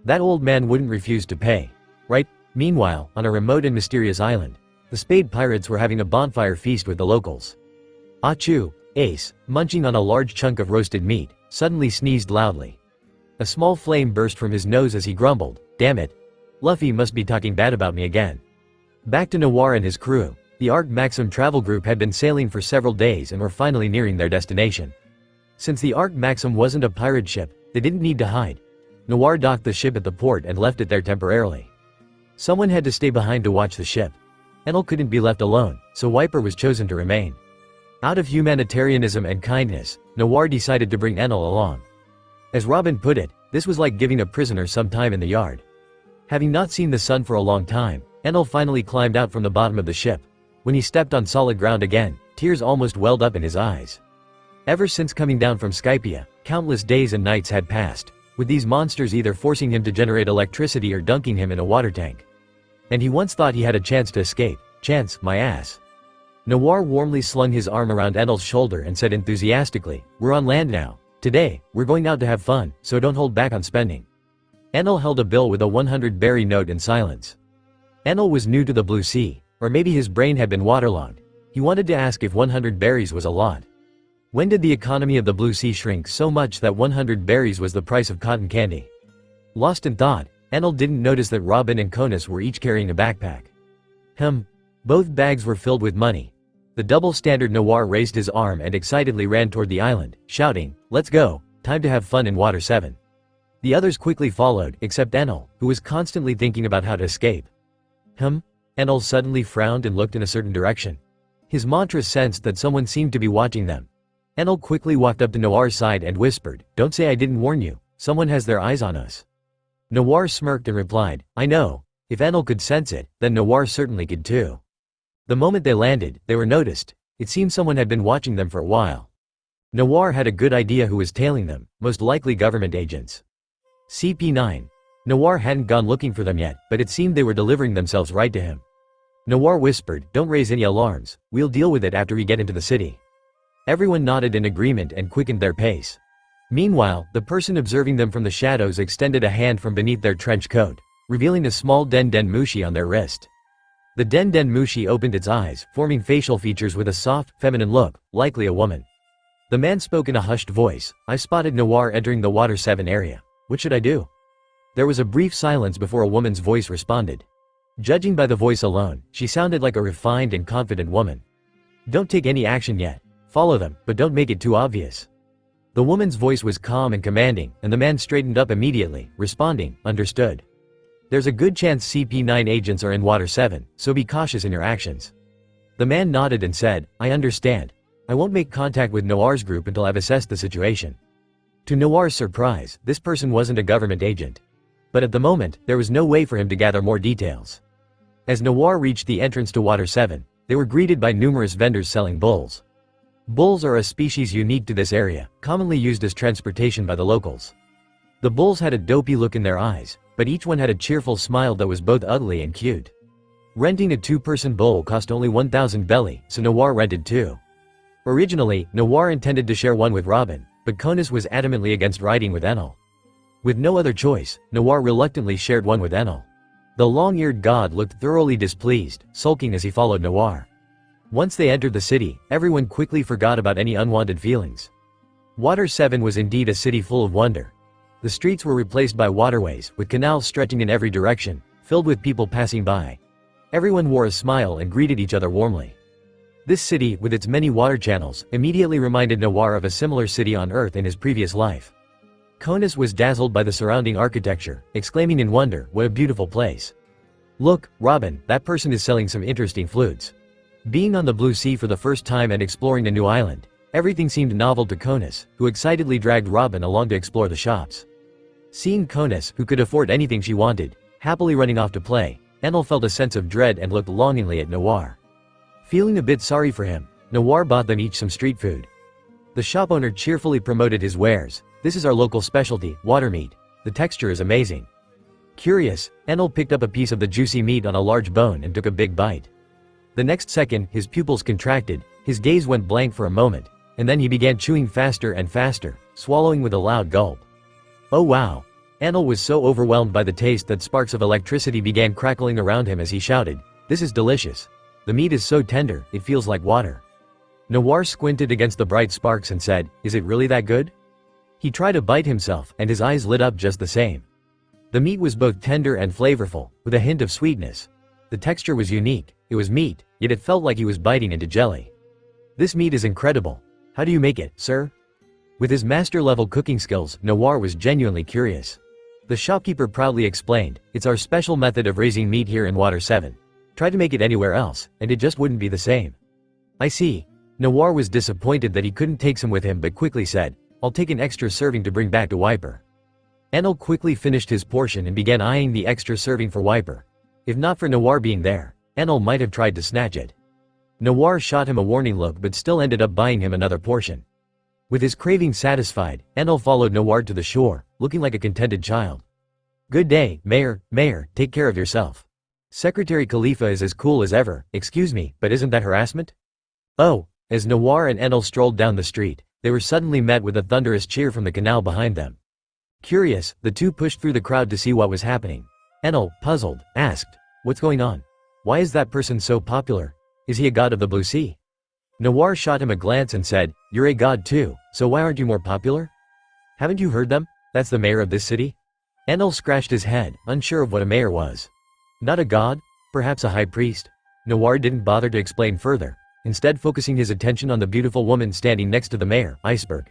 That old man wouldn't refuse to pay, right? Meanwhile, on a remote and mysterious island, the Spade Pirates were having a bonfire feast with the locals. Achoo! Ace, munching on a large chunk of roasted meat, suddenly sneezed loudly. A small flame burst from his nose as he grumbled, "Damn it! Luffy must be talking bad about me again." Back to Noir and his crew, the Arc Maxim travel group had been sailing for several days and were finally nearing their destination. Since the Arc Maxim wasn't a pirate ship, they didn't need to hide. Noir docked the ship at the port and left it there temporarily. Someone had to stay behind to watch the ship. Enel couldn't be left alone, so Wiper was chosen to remain. Out of humanitarianism and kindness, Noir decided to bring Enel along. As Robin put it, this was like giving a prisoner some time in the yard. Having not seen the sun for a long time, Enel finally climbed out from the bottom of the ship. When he stepped on solid ground again, tears almost welled up in his eyes. Ever since coming down from Skypia, countless days and nights had passed. with these monsters either forcing him to generate electricity or dunking him in a water tank. And he once thought he had a chance to escape. Chance, my ass. Noir warmly slung his arm around Enel's shoulder and said enthusiastically, "We're on land now. Today, we're going out to have fun, so don't hold back on spending." Enel held a bill with a 100-berry note in silence. Enel was new to the Blue Sea, or maybe his brain had been waterlogged. He wanted to ask if 100 berries was a lot. When did the economy of the Blue Sea shrink so much that 100 berries was the price of cotton candy? Lost in thought, Enel didn't notice that Robin and Conus were each carrying a backpack. Both bags were filled with money. The double standard Noir raised his arm and excitedly ran toward the island, shouting, "Let's go, time to have fun in Water 7. The others quickly followed, except Enel, who was constantly thinking about how to escape. Enel suddenly frowned and looked in a certain direction. His mantra sensed that someone seemed to be watching them. Enel quickly walked up to Noir's side and whispered, "Don't say I didn't warn you, someone has their eyes on us." Noir smirked and replied, "I know. If Enel could sense it, then Noir certainly could too." The moment they landed, they were noticed. It seemed someone had been watching them for a while. Noir had a good idea who was tailing them, most likely government agents. CP9. Noir hadn't gone looking for them yet, but it seemed they were delivering themselves right to him. Noir whispered, "Don't raise any alarms, we'll deal with it after we get into the city." Everyone nodded in agreement and quickened their pace. Meanwhile, the person observing them from the shadows extended a hand from beneath their trench coat, revealing a small Den Den Mushi on their wrist. The Den Den Mushi opened its eyes, forming facial features with a soft, feminine look, likely a woman. The man spoke in a hushed voice, "I spotted Noir entering the Water 7 area. What should I do?" There was a brief silence before a woman's voice responded. Judging by the voice alone, she sounded like a refined and confident woman. "Don't take any action yet. Follow them, but don't make it too obvious." The woman's voice was calm and commanding, and the man straightened up immediately, responding, "Understood. There's a good chance CP9 agents are in Water 7, so be cautious in your actions." The man nodded and said, "I understand. I won't make contact with Noir's group until I've assessed the situation." To Noir's surprise, this person wasn't a government agent. But at the moment, there was no way for him to gather more details. As Noir reached the entrance to Water 7, they were greeted by numerous vendors selling bulls. Bulls are a species unique to this area, commonly used as transportation by the locals. The bulls had a dopey look in their eyes, but each one had a cheerful smile that was both ugly and cute. Renting a two-person bull cost only 1,000 belly, so Noir rented two. Originally, Noir intended to share one with Robin, but Conus was adamantly against riding with Enel. With no other choice, Noir reluctantly shared one with Enel. The long-eared god looked thoroughly displeased, sulking as he followed Noir. Once they entered the city, everyone quickly forgot about any unwanted feelings. Water 7 was indeed a city full of wonder. The streets were replaced by waterways, with canals stretching in every direction, filled with people passing by. Everyone wore a smile and greeted each other warmly. This city, with its many water channels, immediately reminded Noir of a similar city on Earth in his previous life. Conus was dazzled by the surrounding architecture, exclaiming in wonder, "What a beautiful place. Look, Robin, that person is selling some interesting flutes." Being on the Blue Sea for the first time and exploring a new island, everything seemed novel to Conus, who excitedly dragged Robin along to explore the shops. Seeing Conus, who could afford anything she wanted, happily running off to play, Enel felt a sense of dread and looked longingly at Noir. Feeling a bit sorry for him, Noir bought them each some street food. The shop owner cheerfully promoted his wares. "This is our local specialty, water meat. The texture is amazing." Curious, Enel picked up a piece of the juicy meat on a large bone and took a big bite. The next second, his pupils contracted, his gaze went blank for a moment, and then he began chewing faster and faster, swallowing with a loud gulp. Oh wow! Enel was so overwhelmed by the taste that sparks of electricity began crackling around him as he shouted, "This is delicious. The meat is so tender, it feels like water." Noir squinted against the bright sparks and said, "Is it really that good?" He tried to bite himself, and his eyes lit up just the same. The meat was both tender and flavorful, with a hint of sweetness. The texture was unique. It was meat, yet it felt like he was biting into jelly. "This meat is incredible. How do you make it, sir?" With his master-level cooking skills, Noir was genuinely curious. The shopkeeper proudly explained, "It's our special method of raising meat here in Water 7. Try to make it anywhere else, and it just wouldn't be the same." "I see." Noir was disappointed that he couldn't take some with him but quickly said, "I'll take an extra serving to bring back to Wiper." Enel quickly finished his portion and began eyeing the extra serving for Wiper. If not for Noir being there, Enel might have tried to snatch it. Noir shot him a warning look but still ended up buying him another portion. With his craving satisfied, Enel followed Noir to the shore, looking like a contented child. "Good day, Mayor, take care of yourself. Secretary Khalifa is as cool as ever, excuse me, but isn't that harassment?" "Oh." As Noir and Enel strolled down the street, they were suddenly met with a thunderous cheer from the canal behind them. Curious, the two pushed through the crowd to see what was happening. Enel, puzzled, asked, "What's going on? Why is that person so popular? Is he a god of the blue sea?" Noir shot him a glance and said, "You're a god too, so why aren't you more popular? Haven't you heard them? That's the mayor of this city?" Enel scratched his head, unsure of what a mayor was. Not a god? Perhaps a high priest? Noir didn't bother to explain further, instead focusing his attention on the beautiful woman standing next to the mayor, Iceberg.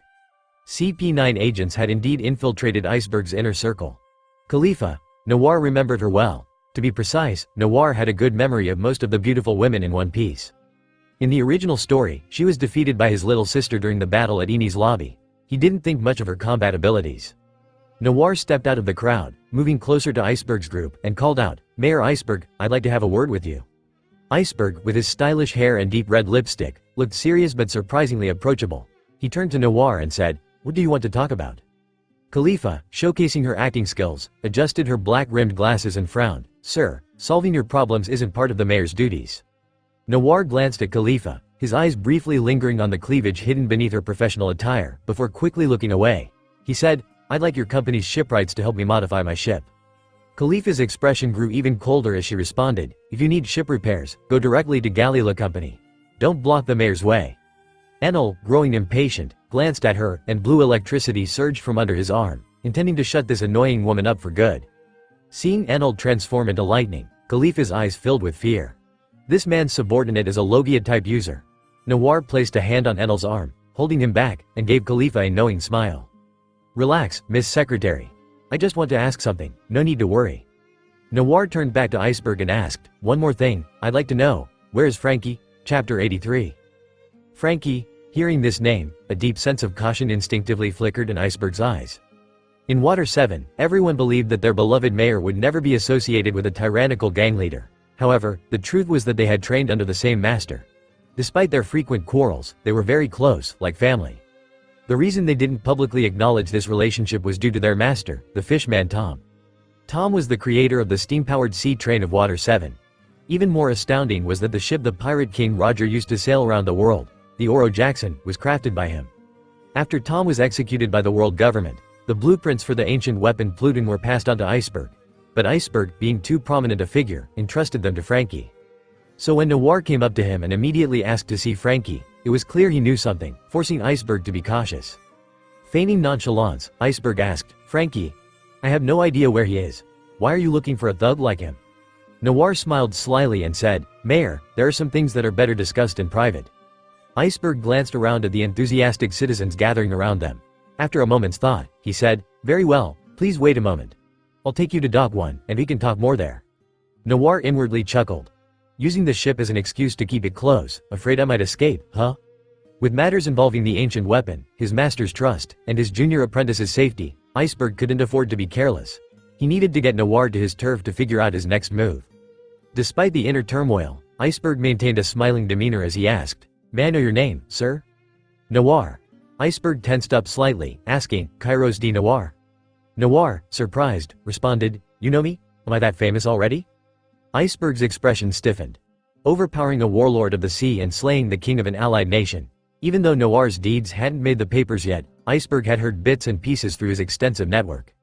CP9 agents had indeed infiltrated Iceberg's inner circle. Khalifa. Noir remembered her well. To be precise, Noir had a good memory of most of the beautiful women in One Piece. In the original story, she was defeated by his little sister during the battle at Eni's lobby. He didn't think much of her combat abilities. Noir stepped out of the crowd, moving closer to Iceberg's group, and called out, "Mayor Iceberg, I'd like to have a word with you." Iceberg, with his stylish hair and deep red lipstick, looked serious but surprisingly approachable. He turned to Noir and said, "What do you want to talk about?" Khalifa, showcasing her acting skills, adjusted her black-rimmed glasses and frowned. "Sir, solving your problems isn't part of the mayor's duties." Noir glanced at Khalifa, his eyes briefly lingering on the cleavage hidden beneath her professional attire, before quickly looking away. He said, "I'd like your company's shipwrights to help me modify my ship." Khalifa's expression grew even colder as she responded, "If you need ship repairs, go directly to Galila Company. Don't block the mayor's way." Enel, growing impatient, glanced at her, and blue electricity surged from under his arm, intending to shut this annoying woman up for good. Seeing Enel transform into lightning, Khalifa's eyes filled with fear. This man's subordinate is a logia-type user. Noir placed a hand on Enel's arm, holding him back, and gave Khalifa a knowing smile. "Relax, Miss Secretary. I just want to ask something, no need to worry." Noir turned back to Iceberg and asked, "One more thing, I'd like to know, where is Frankie?" Chapter 83. Frankie. Hearing this name, a deep sense of caution instinctively flickered in Iceberg's eyes. In Water 7, everyone believed that their beloved mayor would never be associated with a tyrannical gang leader. However, the truth was that they had trained under the same master. Despite their frequent quarrels, they were very close, like family. The reason they didn't publicly acknowledge this relationship was due to their master, the fishman Tom. Tom was the creator of the steam-powered sea train of Water 7. Even more astounding was that the ship the Pirate King Roger used to sail around the world, the Oro Jackson, was crafted by him. After Tom was executed by the world government, the blueprints for the ancient weapon Pluton were passed on to Iceberg. But Iceberg, being too prominent a figure, entrusted them to Frankie. So when Noir came up to him and immediately asked to see Frankie, it was clear he knew something, forcing Iceberg to be cautious. Feigning nonchalance, Iceberg asked, "Frankie? I have no idea where he is. Why are you looking for a thug like him?" Noir smiled slyly and said, "Mayor, there are some things that are better discussed in private." Iceberg glanced around at the enthusiastic citizens gathering around them. After a moment's thought, he said, "Very well, please wait a moment. I'll take you to Dock 1, and we can talk more there." Noir inwardly chuckled. Using the ship as an excuse to keep it close, afraid I might escape, huh? With matters involving the ancient weapon, his master's trust, and his junior apprentice's safety, Iceberg couldn't afford to be careless. He needed to get Noir to his turf to figure out his next move. Despite the inner turmoil, Iceberg maintained a smiling demeanor as he asked, "May I know your name, sir?" "Noir." Iceberg tensed up slightly, asking, "Kairos D. Noir?" Noir, surprised, responded, "You know me? Am I that famous already?" Iceberg's expression stiffened. Overpowering a warlord of the sea and slaying the king of an allied nation. Even though Noir's deeds hadn't made the papers yet, Iceberg had heard bits and pieces through his extensive network.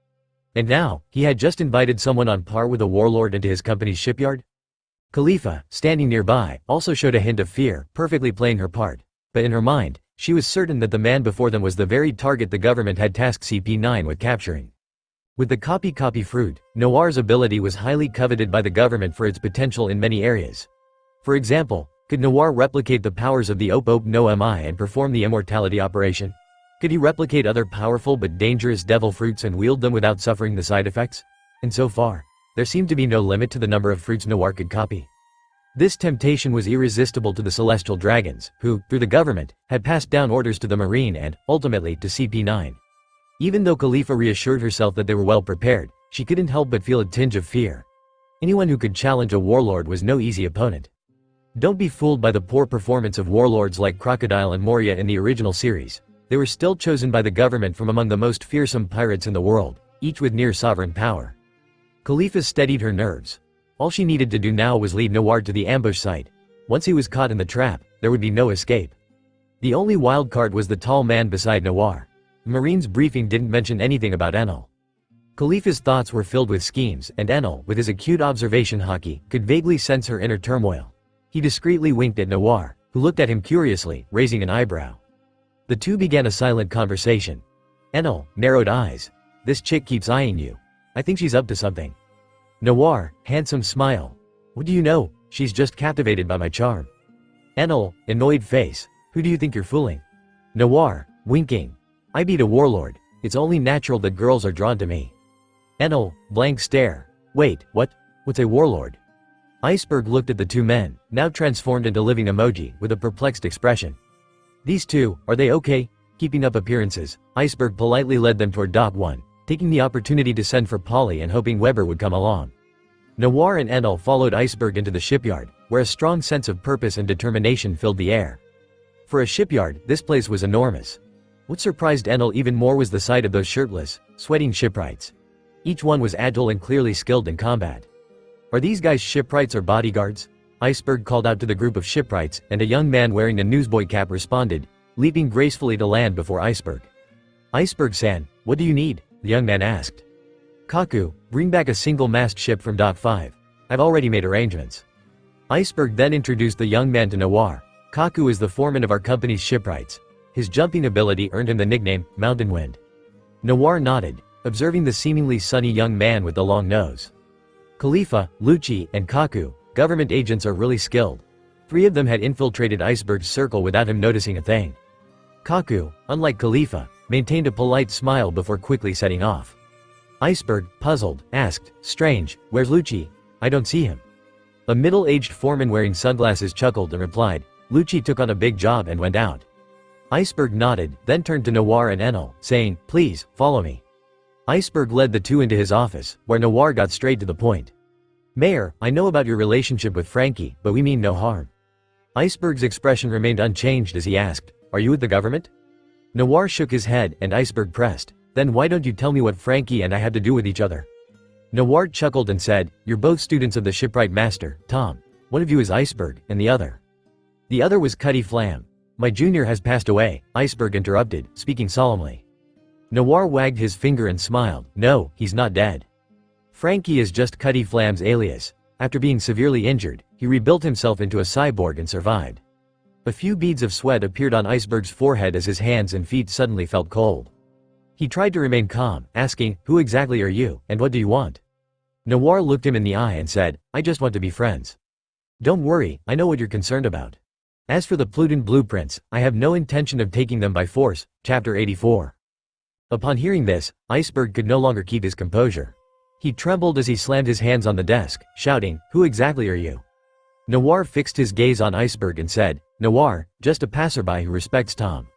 And now, he had just invited someone on par with a warlord into his company's shipyard? Khalifa, standing nearby, also showed a hint of fear, perfectly playing her part. But in her mind, she was certain that the man before them was the very target the government had tasked CP9 with capturing. With the copy fruit, Noir's ability was highly coveted by the government for its potential in many areas. For example, could Noir replicate the powers of the Op no Mi and perform the immortality operation? Could he replicate other powerful but dangerous devil fruits and wield them without suffering the side effects? And so far, there seemed to be no limit to the number of fruits Noir could copy. This temptation was irresistible to the celestial dragons, who, through the government, had passed down orders to the Marine and, ultimately, to CP9. Even though Khalifa reassured herself that they were well prepared, she couldn't help but feel a tinge of fear. Anyone who could challenge a warlord was no easy opponent. Don't be fooled by the poor performance of warlords like Crocodile and Moria in the original series. They were still chosen by the government from among the most fearsome pirates in the world, each with near sovereign power. Khalifa steadied her nerves. All she needed to do now was lead Noir to the ambush site. Once he was caught in the trap, there would be no escape. The only wild card was the tall man beside Noir. The Marine's briefing didn't mention anything about Enel. Khalifa's thoughts were filled with schemes, and Enel, with his acute observation haki, could vaguely sense her inner turmoil. He discreetly winked at Noir, who looked at him curiously, raising an eyebrow. The two began a silent conversation. Enel narrowed eyes. "This chick keeps eyeing you. I think she's up to something." Noir, handsome smile. "What do you know? She's just captivated by my charm." Enel, annoyed face. "Who do you think you're fooling?" Noir, winking. "I beat a warlord. It's only natural that girls are drawn to me." Enel, blank stare. "Wait, what? What's a warlord?" Iceberg looked at the two men, now transformed into living emoji, with a perplexed expression. "These two, are they okay?" Keeping up appearances, Iceberg politely led them toward Dock 1, taking the opportunity to send for Polly and hoping Weber would come along. Noir and Enel followed Iceberg into the shipyard, where a strong sense of purpose and determination filled the air. For a shipyard, this place was enormous. What surprised Enel even more was the sight of those shirtless, sweating shipwrights. Each one was agile and clearly skilled in combat. "Are these guys shipwrights or bodyguards?" Iceberg called out to the group of shipwrights, and a young man wearing a newsboy cap responded, leaping gracefully to land before Iceberg. "Iceberg-san, what do you need?" the young man asked. "Kaku, bring back a single-mast ship from Dock 5. I've already made arrangements." Iceberg then introduced the young man to Noir. "Kaku is the foreman of our company's shipwrights. His jumping ability earned him the nickname, Mountain Wind." Noir nodded, observing the seemingly sunny young man with the long nose. Khalifa, Lucci, and Kaku, government agents, are really skilled. 3 of them had infiltrated Iceberg's circle without him noticing a thing. Kaku, unlike Khalifa, maintained a polite smile before quickly setting off. Iceberg, puzzled, asked, "Strange, where's Lucci? I don't see him." A middle-aged foreman wearing sunglasses chuckled and replied, "Lucci took on a big job and went out." Iceberg nodded, then turned to Noir and Enel, saying, "Please, follow me." Iceberg led the two into his office, where Noir got straight to the point. "Mayor, I know about your relationship with Frankie, but we mean no harm." Iceberg's expression remained unchanged as he asked, "Are you with the government?" Noir shook his head, and Iceberg pressed, "Then why don't you tell me what Frankie and I have to do with each other?" Noir chuckled and said, "You're both students of the shipwright master, Tom. One of you is Iceberg, and the other." "The other was Cutty Flam. My junior has passed away," Iceberg interrupted, speaking solemnly. Noir wagged his finger and smiled. "No, he's not dead. Frankie is just Cutty Flam's alias. After being severely injured, he rebuilt himself into a cyborg and survived." A few beads of sweat appeared on Iceberg's forehead as his hands and feet suddenly felt cold. He tried to remain calm, asking, "Who exactly are you, and what do you want?" Noir looked him in the eye and said, "I just want to be friends." "Don't worry, I know what you're concerned about. As for the Pluton blueprints, I have no intention of taking them by force." Chapter 84. Upon hearing this, Iceberg could no longer keep his composure. He trembled as he slammed his hands on the desk, shouting, "Who exactly are you?" Noir fixed his gaze on Iceberg and said, "Noir, just a passerby who respects Tom."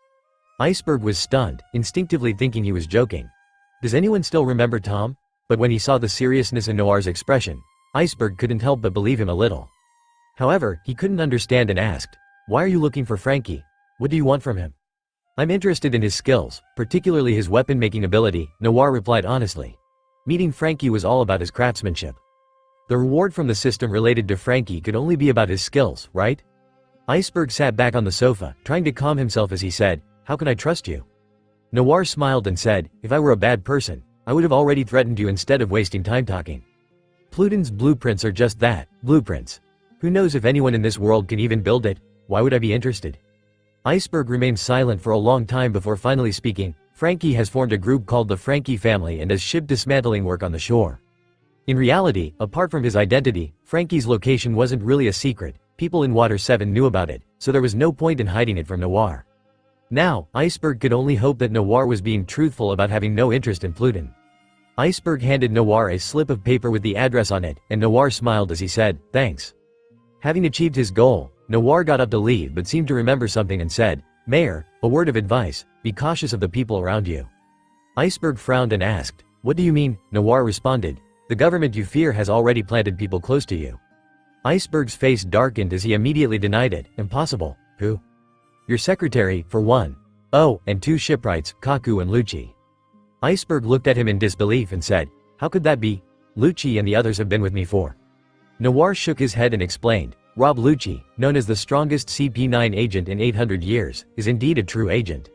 Iceberg was stunned, instinctively thinking he was joking. Does anyone still remember Tom? But when he saw the seriousness in Noir's expression, Iceberg couldn't help but believe him a little. However, he couldn't understand and asked, "Why are you looking for Frankie? What do you want from him?" "I'm interested in his skills, particularly his weapon-making ability," Noir replied honestly. Meeting Frankie was all about his craftsmanship. The reward from the system related to Frankie could only be about his skills, right? Iceberg sat back on the sofa, trying to calm himself as he said, "How can I trust you?" Noir smiled and said, "If I were a bad person, I would have already threatened you instead of wasting time talking. Pluton's blueprints are just that, blueprints. Who knows if anyone in this world can even build it? Why would I be interested?" Iceberg remained silent for a long time before finally speaking. "Frankie has formed a group called the Frankie family and does ship dismantling work on the shore." In reality, apart from his identity, Frankie's location wasn't really a secret. People in Water 7 knew about it, so there was no point in hiding it from Noir. Now, Iceberg could only hope that Noir was being truthful about having no interest in Pluton. Iceberg handed Noir a slip of paper with the address on it, and Noir smiled as he said, "Thanks." Having achieved his goal, Noir got up to leave but seemed to remember something and said, "Mayor, a word of advice, be cautious of the people around you." Iceberg frowned and asked, "What do you mean?" Noir responded, "The government you fear has already planted people close to you." Iceberg's face darkened as he immediately denied it. "Impossible. Who?" "Your secretary, for one." Oh, and 2 shipwrights, Kaku and Lucci. Iceberg looked at him in disbelief and said, "How could that be? Lucci and the others have been with me for." Noir shook his head and explained, "Rob Lucci, known as the strongest CP9 agent in 800 years, is indeed a true agent."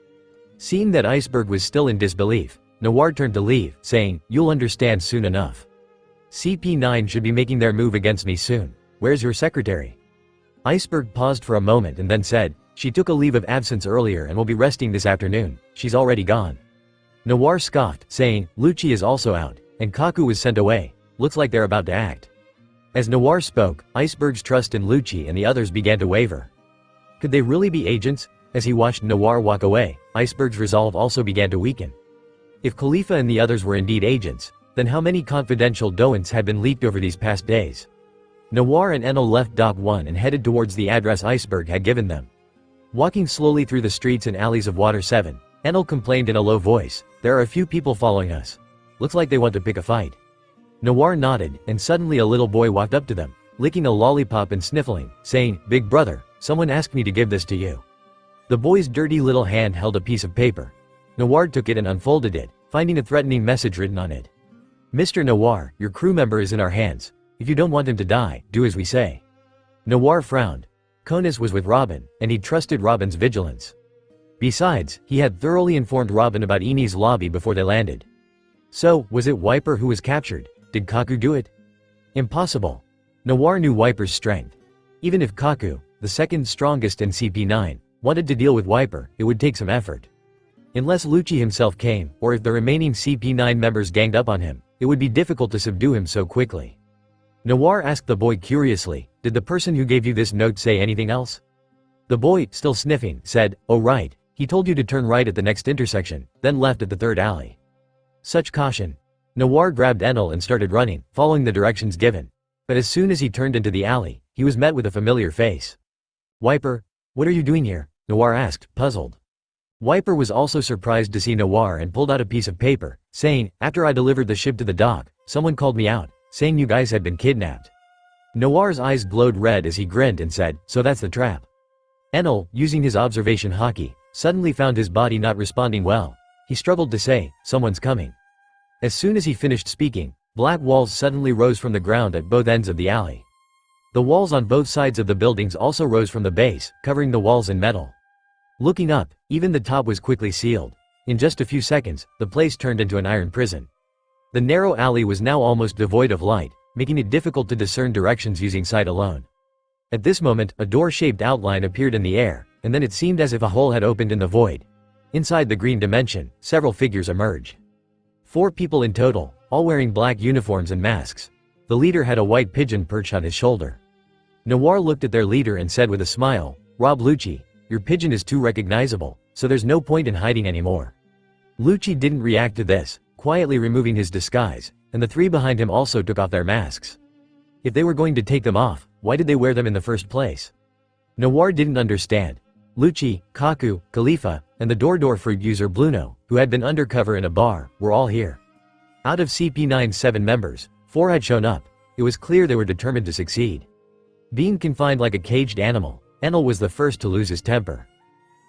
Seeing that Iceberg was still in disbelief, Noir turned to leave, saying, "You'll understand soon enough. CP9 should be making their move against me soon. Where's your secretary?" Iceberg paused for a moment and then said, "She took a leave of absence earlier and will be resting this afternoon. She's already gone." Noir scoffed, saying, "Lucci is also out, and Kaku was sent away. Looks like they're about to act." As Noir spoke, Iceberg's trust in Lucci and the others began to waver. Could they really be agents? As he watched Noir walk away, Iceberg's resolve also began to weaken. If Khalifa and the others were indeed agents, then how many confidential documents had been leaked over these past days? Noir and Enel left Dock 1 and headed towards the address Iceberg had given them. Walking slowly through the streets and alleys of Water 7, Enel complained in a low voice, "There are a few people following us. Looks like they want to pick a fight." Noir nodded, and suddenly a little boy walked up to them, licking a lollipop and sniffling, saying, "Big brother, someone asked me to give this to you." The boy's dirty little hand held a piece of paper. Noir took it and unfolded it, finding a threatening message written on it. "Mr. Noir, your crew member is in our hands. If you don't want him to die, do as we say." Noir frowned. Conis was with Robin, and he trusted Robin's vigilance. Besides, he had thoroughly informed Robin about Eni's lobby before they landed. So, was it Wiper who was captured? Did Kaku do it? Impossible. Noir knew Wiper's strength. Even if Kaku, the second strongest in CP9, wanted to deal with Wiper, it would take some effort. Unless Lucci himself came, or if the remaining CP9 members ganged up on him, it would be difficult to subdue him so quickly. Noir asked the boy curiously, "Did the person who gave you this note say anything else?" The boy, still sniffing, said, "Oh right, he told you to turn right at the next intersection, then left at the third alley." Such caution. Noir grabbed Enel and started running, following the directions given. But as soon as he turned into the alley, he was met with a familiar face. "Wiper, what are you doing here?" Noir asked, puzzled. Wiper was also surprised to see Noir and pulled out a piece of paper, saying, "After I delivered the ship to the dock, someone called me out, saying you guys had been kidnapped." Noir's eyes glowed red as he grinned and said, "So that's the trap." Enel, using his observation hockey, suddenly found his body not responding well. He struggled to say, "Someone's coming." As soon as he finished speaking, black walls suddenly rose from the ground at both ends of the alley. The walls on both sides of the buildings also rose from the base, covering the walls in metal. Looking up, even the top was quickly sealed. In just a few seconds, the place turned into an iron prison. The narrow alley was now almost devoid of light, making it difficult to discern directions using sight alone. At this moment, a door-shaped outline appeared in the air, and then it seemed as if a hole had opened in the void. Inside the green dimension, several figures emerged. 4 people in total, all wearing black uniforms and masks. The leader had a white pigeon perched on his shoulder. Noir looked at their leader and said with a smile, "Rob Lucci, your pigeon is too recognizable, so there's no point in hiding anymore." Lucci didn't react to this, quietly removing his disguise, and the 3 behind him also took off their masks. If they were going to take them off, why did they wear them in the first place? Noir didn't understand. Lucci, Kaku, Khalifa, and the door fruit user Bluno, who had been undercover in a bar, were all here. Out of CP9's 7 members, 4 had shown up. It was clear they were determined to succeed. Being confined like a caged animal, Enel was the first to lose his temper.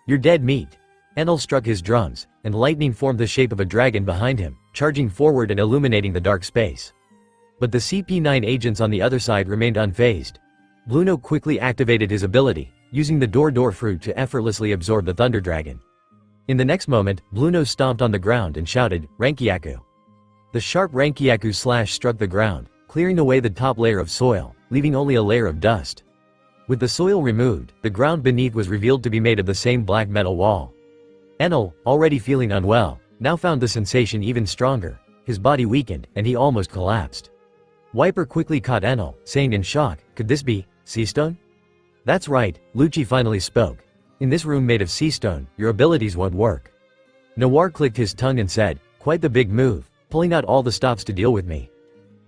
"You're dead meat." Enel struck his drums, and lightning formed the shape of a dragon behind him, charging forward and illuminating the dark space. But the CP9 agents on the other side remained unfazed. Bluno quickly activated his ability, using the door fruit to effortlessly absorb the Thunder Dragon. In the next moment, Bluno stomped on the ground and shouted, "Rankyaku." The sharp Rankyaku slash struck the ground, clearing away the top layer of soil, leaving only a layer of dust. With the soil removed, the ground beneath was revealed to be made of the same black metal wall. Enel, already feeling unwell, now found the sensation even stronger. His body weakened, and he almost collapsed. Wiper quickly caught Enel, saying in shock, "Could this be Seastone?" "That's right," Lucci finally spoke. "In this room made of seastone, your abilities won't work." Noir clicked his tongue and said, "Quite the big move, pulling out all the stops to deal with me."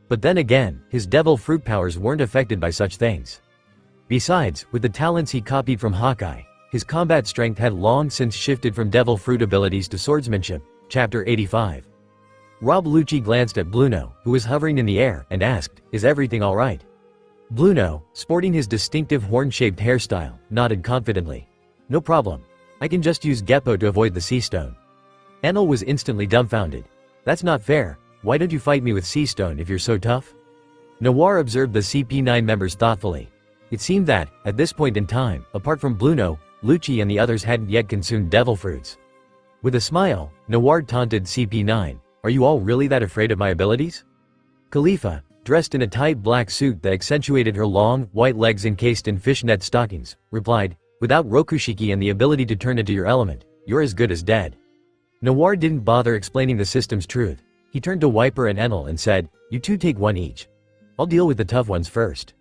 But then again, his devil fruit powers weren't affected by such things. Besides, with the talents he copied from Hawkeye, his combat strength had long since shifted from devil fruit abilities to swordsmanship. Chapter 85. Rob Lucci glanced at Bluno, who was hovering in the air, and asked, "Is everything alright?" Bluno, sporting his distinctive horn-shaped hairstyle, nodded confidently. "No problem. I can just use Geppo to avoid the sea stone. Enel was instantly dumbfounded. That's not fair. Why don't you fight me with sea stone if you're so tough? Noir observed the CP9 members thoughtfully. It seemed that, at this point in time, apart from Bluno, Lucci and the others hadn't yet consumed devil fruits. With a smile, Noir taunted CP9, "Are you all really that afraid of my abilities?" Khalifa, dressed in a tight black suit that accentuated her long, white legs encased in fishnet stockings, replied, "Without Rokushiki and the ability to turn into your element, you're as good as dead." Noir didn't bother explaining the system's truth. He turned to Wiper and Enel and said, "You two take one each. I'll deal with the tough ones first."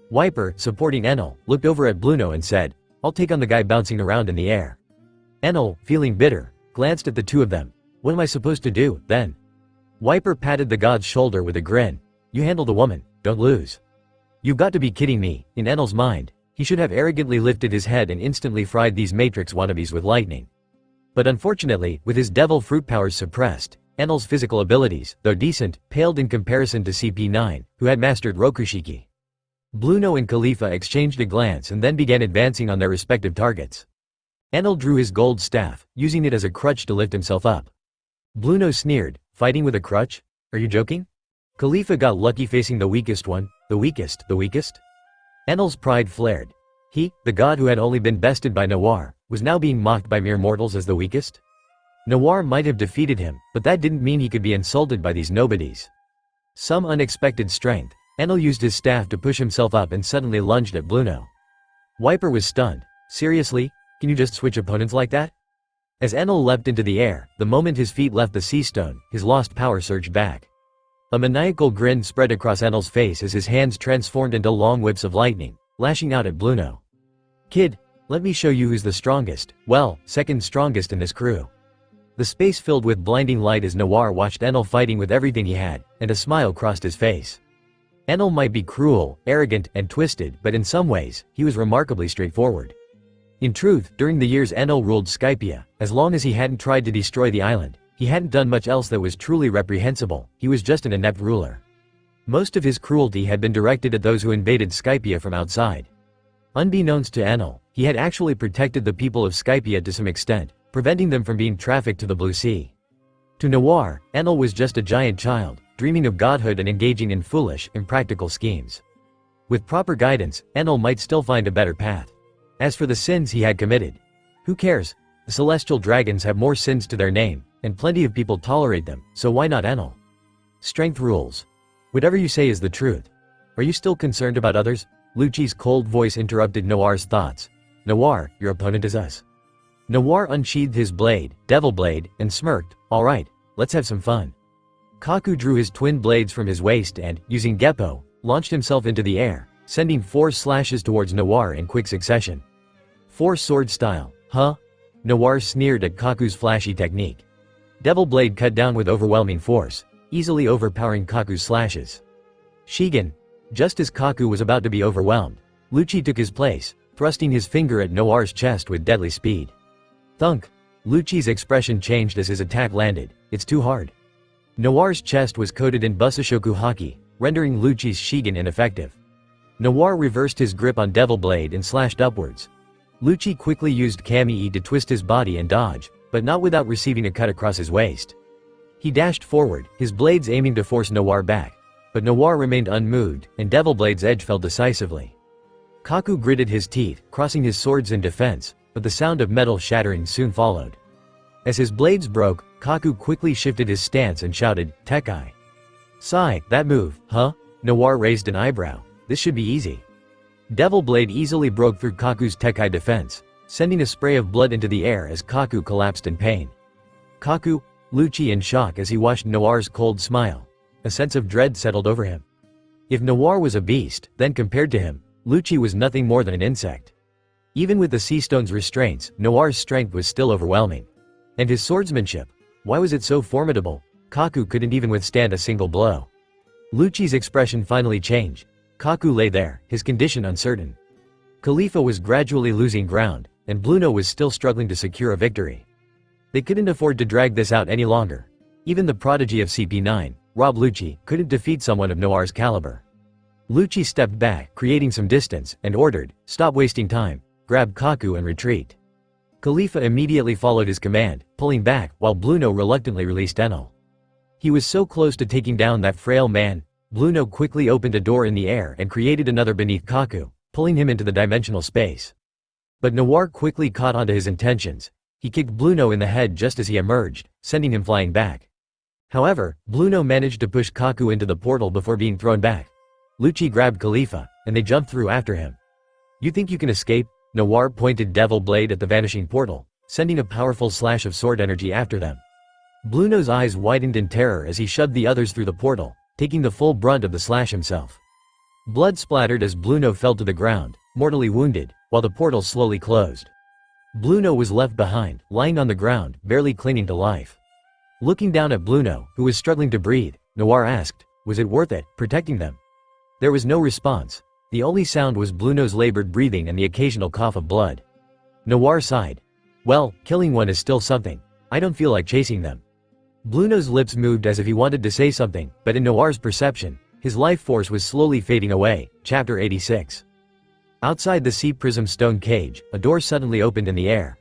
Wiper, supporting Enel, looked over at Bluno and said, "I'll take on the guy bouncing around in the air." Enel, feeling bitter, glanced at the two of them. "What am I supposed to do, then?" Wiper patted the god's shoulder with a grin. "You handle the woman, don't lose." "You've got to be kidding me." In Enel's mind, he should have arrogantly lifted his head and instantly fried these Matrix wannabes with lightning. But unfortunately, with his devil fruit powers suppressed, Enel's physical abilities, though decent, paled in comparison to CP9, who had mastered Rokushiki. Bluno and Khalifa exchanged a glance and then began advancing on their respective targets. Enel drew his gold staff, using it as a crutch to lift himself up. Bluno sneered, "Fighting with a crutch? Are you joking?" Khalifa got lucky facing the weakest one. The weakest? Enel's pride flared. He, the god who had only been bested by Noir, was now being mocked by mere mortals as the weakest? Noir might have defeated him, but that didn't mean he could be insulted by these nobodies. Some unexpected strength, Enel used his staff to push himself up and suddenly lunged at Bluno. Wiper was stunned. "Seriously? Can you just switch opponents like that?" As Enel leapt into the air, the moment his feet left the sea stone, his lost power surged back. A maniacal grin spread across Enel's face as his hands transformed into long whips of lightning, lashing out at Bluno. "Kid, let me show you who's the strongest, well, second strongest in this crew." The space filled with blinding light as Noir watched Enel fighting with everything he had, and a smile crossed his face. Enel might be cruel, arrogant, and twisted, but in some ways, he was remarkably straightforward. In truth, during the years Enel ruled Skypia, as long as he hadn't tried to destroy the island, he hadn't done much else that was truly reprehensible. He was just an inept ruler. Most of his cruelty had been directed at those who invaded Skypia from outside. Unbeknownst to Enel, he had actually protected the people of Skypia to some extent, preventing them from being trafficked to the Blue Sea. To Noir, Enel was just a giant child, dreaming of godhood and engaging in foolish, impractical schemes. With proper guidance, Enel might still find a better path. As for the sins he had committed, who cares? The celestial dragons have more sins to their name, and plenty of people tolerate them, so why not Enel? Strength rules. Whatever you say is the truth. Are you still concerned about others? Lucci's cold voice interrupted Noir's thoughts. Noir, your opponent is us. Noir unsheathed his blade, Devil Blade, and smirked. All right, let's have some fun. Kaku drew his twin blades from his waist and, using Geppo, launched himself into the air, sending 4 slashes towards Noir in quick succession. 4 sword style, huh? Noir sneered at Kaku's flashy technique. Devil Blade cut down with overwhelming force, easily overpowering Kaku's slashes. Shigen. Just as Kaku was about to be overwhelmed, Lucci took his place, thrusting his finger at Noir's chest with deadly speed. Thunk. Lucci's expression changed as his attack landed. It's too hard. Noir's chest was coated in Busashoku Haki, rendering Lucci's Shigen ineffective. Noir reversed his grip on Devil Blade and slashed upwards. Lucci quickly used Kami-e to twist his body and dodge, but not without receiving a cut across his waist. He dashed forward, his blades aiming to force Noir back. But Noir remained unmoved, and Devil Blade's edge fell decisively. Kaku gritted his teeth, crossing his swords in defense, but the sound of metal shattering soon followed. As his blades broke, Kaku quickly shifted his stance and shouted, Tekai. Sigh, that move, huh? Noir raised an eyebrow. This should be easy. Devil Blade easily broke through Kaku's Tekai defense, sending a spray of blood into the air as Kaku collapsed in pain. Kaku, Lucci in shock as he watched Noir's cold smile. A sense of dread settled over him. If Noir was a beast, then compared to him, Lucci was nothing more than an insect. Even with the sea stone's restraints, Noir's strength was still overwhelming. And his swordsmanship, why was it so formidable? Kaku couldn't even withstand a single blow. Lucci's expression finally changed. Kaku lay there, his condition uncertain. Khalifa was gradually losing ground, and Bluno was still struggling to secure a victory. They couldn't afford to drag this out any longer. Even the prodigy of CP9, Rob Lucci, couldn't defeat someone of Noir's caliber. Lucci stepped back, creating some distance, and ordered, stop wasting time, grab Kaku and retreat. Khalifa immediately followed his command, pulling back, while Bluno reluctantly released Enel. He was so close to taking down that frail man. Bluno quickly opened a door in the air and created another beneath Kaku, pulling him into the dimensional space. But Noir quickly caught onto his intentions. He kicked Bluno in the head just as he emerged, sending him flying back. However, Bluno managed to push Kaku into the portal before being thrown back. Lucci grabbed Khalifa, and they jumped through after him. "You think you can escape?" Noir pointed Devil Blade at the vanishing portal, sending a powerful slash of sword energy after them. Bluno's eyes widened in terror as he shoved the others through the portal, taking the full brunt of the slash himself. Blood splattered as Bluno fell to the ground, mortally wounded, while the portal slowly closed. Bluno was left behind, lying on the ground, barely clinging to life. Looking down at Bluno, who was struggling to breathe, Noir asked, "Was it worth it, protecting them?" There was no response. The only sound was Bluno's labored breathing and the occasional cough of blood. Noir sighed. "Well, killing one is still something. I don't feel like chasing them." Bluno's lips moved as if he wanted to say something, but in Noir's perception, his life force was slowly fading away. Chapter 86. Outside the sea prism stone cage, a door suddenly opened in the air.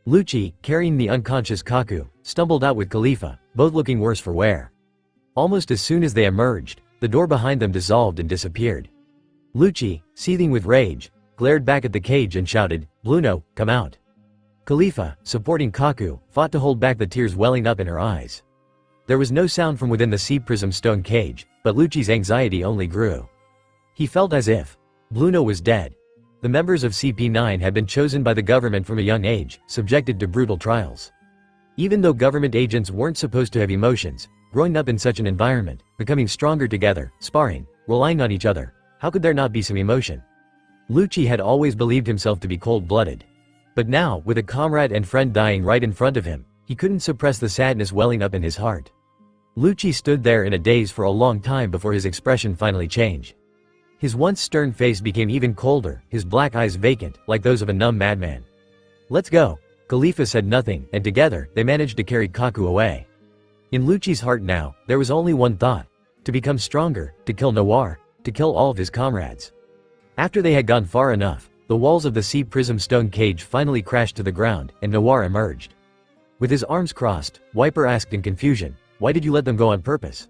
Lucci, carrying the unconscious Kaku, stumbled out with Khalifa, both looking worse for wear. Almost as soon as they emerged, the door behind them dissolved and disappeared. Lucci, seething with rage, glared back at the cage and shouted, "Bluno, come out." Khalifa, supporting Kaku, fought to hold back the tears welling up in her eyes. There was no sound from within the sea prism stone cage, but Lucci's anxiety only grew. He felt as if Bluno was dead. The members of CP9 had been chosen by the government from a young age, subjected to brutal trials. Even though government agents weren't supposed to have emotions, growing up in such an environment, becoming stronger together, sparring, relying on each other, how could there not be some emotion? Lucci had always believed himself to be cold-blooded. But now, with a comrade and friend dying right in front of him, he couldn't suppress the sadness welling up in his heart. Lucci stood there in a daze for a long time before his expression finally changed. His once stern face became even colder, his black eyes vacant, like those of a numb madman. "Let's go." Khalifa said nothing, and together, they managed to carry Kaku away. In Lucci's heart now, there was only one thought: to become stronger, to kill Noir, to kill all of his comrades. After they had gone far enough, the walls of the sea prism stone cage finally crashed to the ground, and Noir emerged. With his arms crossed, Wiper asked in confusion, "Why did you let them go on purpose?"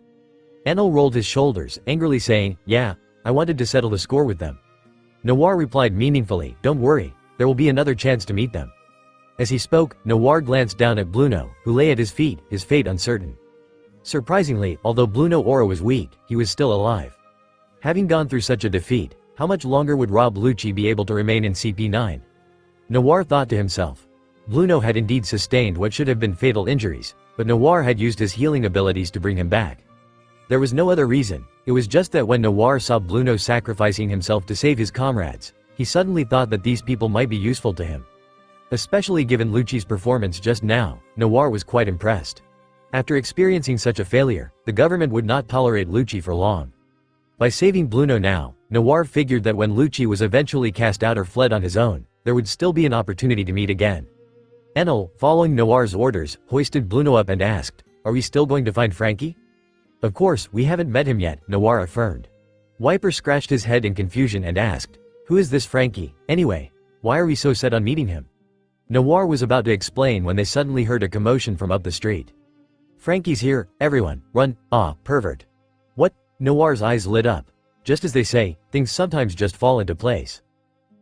Enel rolled his shoulders, angrily saying, "Yeah, I wanted to settle the score with them." Noir replied meaningfully, "Don't worry, there will be another chance to meet them." As he spoke, Noir glanced down at Bluno, who lay at his feet, his fate uncertain. Surprisingly, although Bluno aura was weak, he was still alive. Having gone through such a defeat, how much longer would Rob Lucci be able to remain in CP9? Noir thought to himself. Bluno had indeed sustained what should have been fatal injuries, but Noir had used his healing abilities to bring him back. There was no other reason, it was just that when Noir saw Bluno sacrificing himself to save his comrades, he suddenly thought that these people might be useful to him. Especially given Lucci's performance just now, Noir was quite impressed. After experiencing such a failure, the government would not tolerate Lucci for long. By saving Bluno now, Noir figured that when Lucci was eventually cast out or fled on his own, there would still be an opportunity to meet again. Enel, following Noir's orders, hoisted Bluno up and asked, "Are we still going to find Frankie?" "Of course, we haven't met him yet," Noir affirmed. Wiper scratched his head in confusion and asked, "Who is this Frankie, anyway? Why are we so set on meeting him?" Noir was about to explain when they suddenly heard a commotion from up the street. "Frankie's here, everyone, run, pervert." "What?" Noir's eyes lit up. Just as they say, things sometimes just fall into place.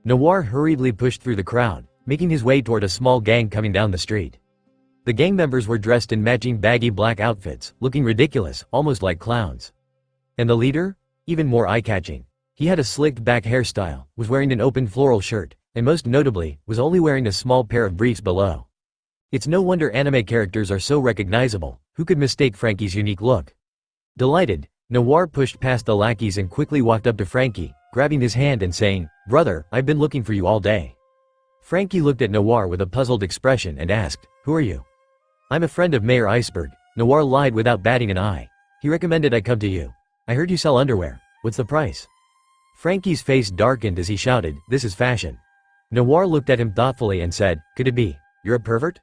Noir hurriedly pushed through the crowd, making his way toward a small gang coming down the street. The gang members were dressed in matching baggy black outfits, looking ridiculous, almost like clowns. And the leader? Even more eye-catching. He had a slicked back hairstyle, was wearing an open floral shirt, and most notably, was only wearing a small pair of briefs below. It's no wonder anime characters are so recognizable. Who could mistake Frankie's unique look? Delighted, Noir pushed past the lackeys and quickly walked up to Frankie, grabbing his hand and saying, "Brother, I've been looking for you all day." Frankie looked at Noir with a puzzled expression and asked, "Who are you?" "I'm a friend of Mayor Iceberg." Noir lied without batting an eye. "He recommended I come to you. I heard you sell underwear. What's the price?" Frankie's face darkened as he shouted, "This is fashion." Noir looked at him thoughtfully and said, "Could it be you're a pervert?"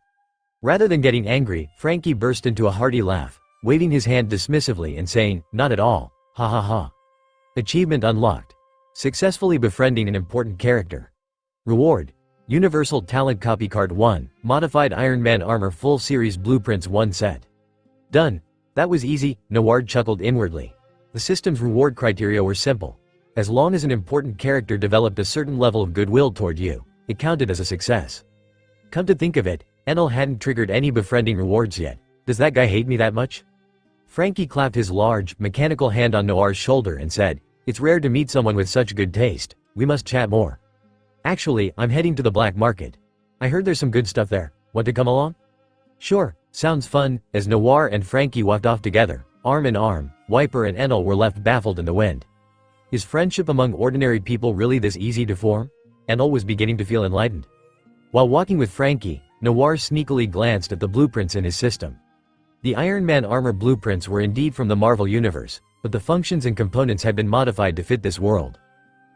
Rather than getting angry, Frankie burst into a hearty laugh, waving his hand dismissively and saying, "Not at all. Ha ha ha. Achievement unlocked. Successfully befriending an important character. Reward. Universal Talent Copy Card 1, Modified Iron Man Armor Full Series Blueprints 1 set. Done. That was easy, Noir chuckled inwardly. The system's reward criteria were simple. As long as an important character developed a certain level of goodwill toward you, it counted as a success. Come to think of it, Enel hadn't triggered any befriending rewards yet. Does that guy hate me that much? Frankie clapped his large, mechanical hand on Noir's shoulder and said, "It's rare to meet someone with such good taste. We must chat more. Actually, I'm heading to the black market. I heard there's some good stuff there. Want to come along?" "Sure, sounds fun." As Noir and Frankie walked off together, arm in arm, Wiper and Enel were left baffled in the wind. Is friendship among ordinary people really this easy to form? Enel was beginning to feel enlightened. While walking with Frankie, Noir sneakily glanced at the blueprints in his system. The Iron Man armor blueprints were indeed from the Marvel Universe, but the functions and components had been modified to fit this world.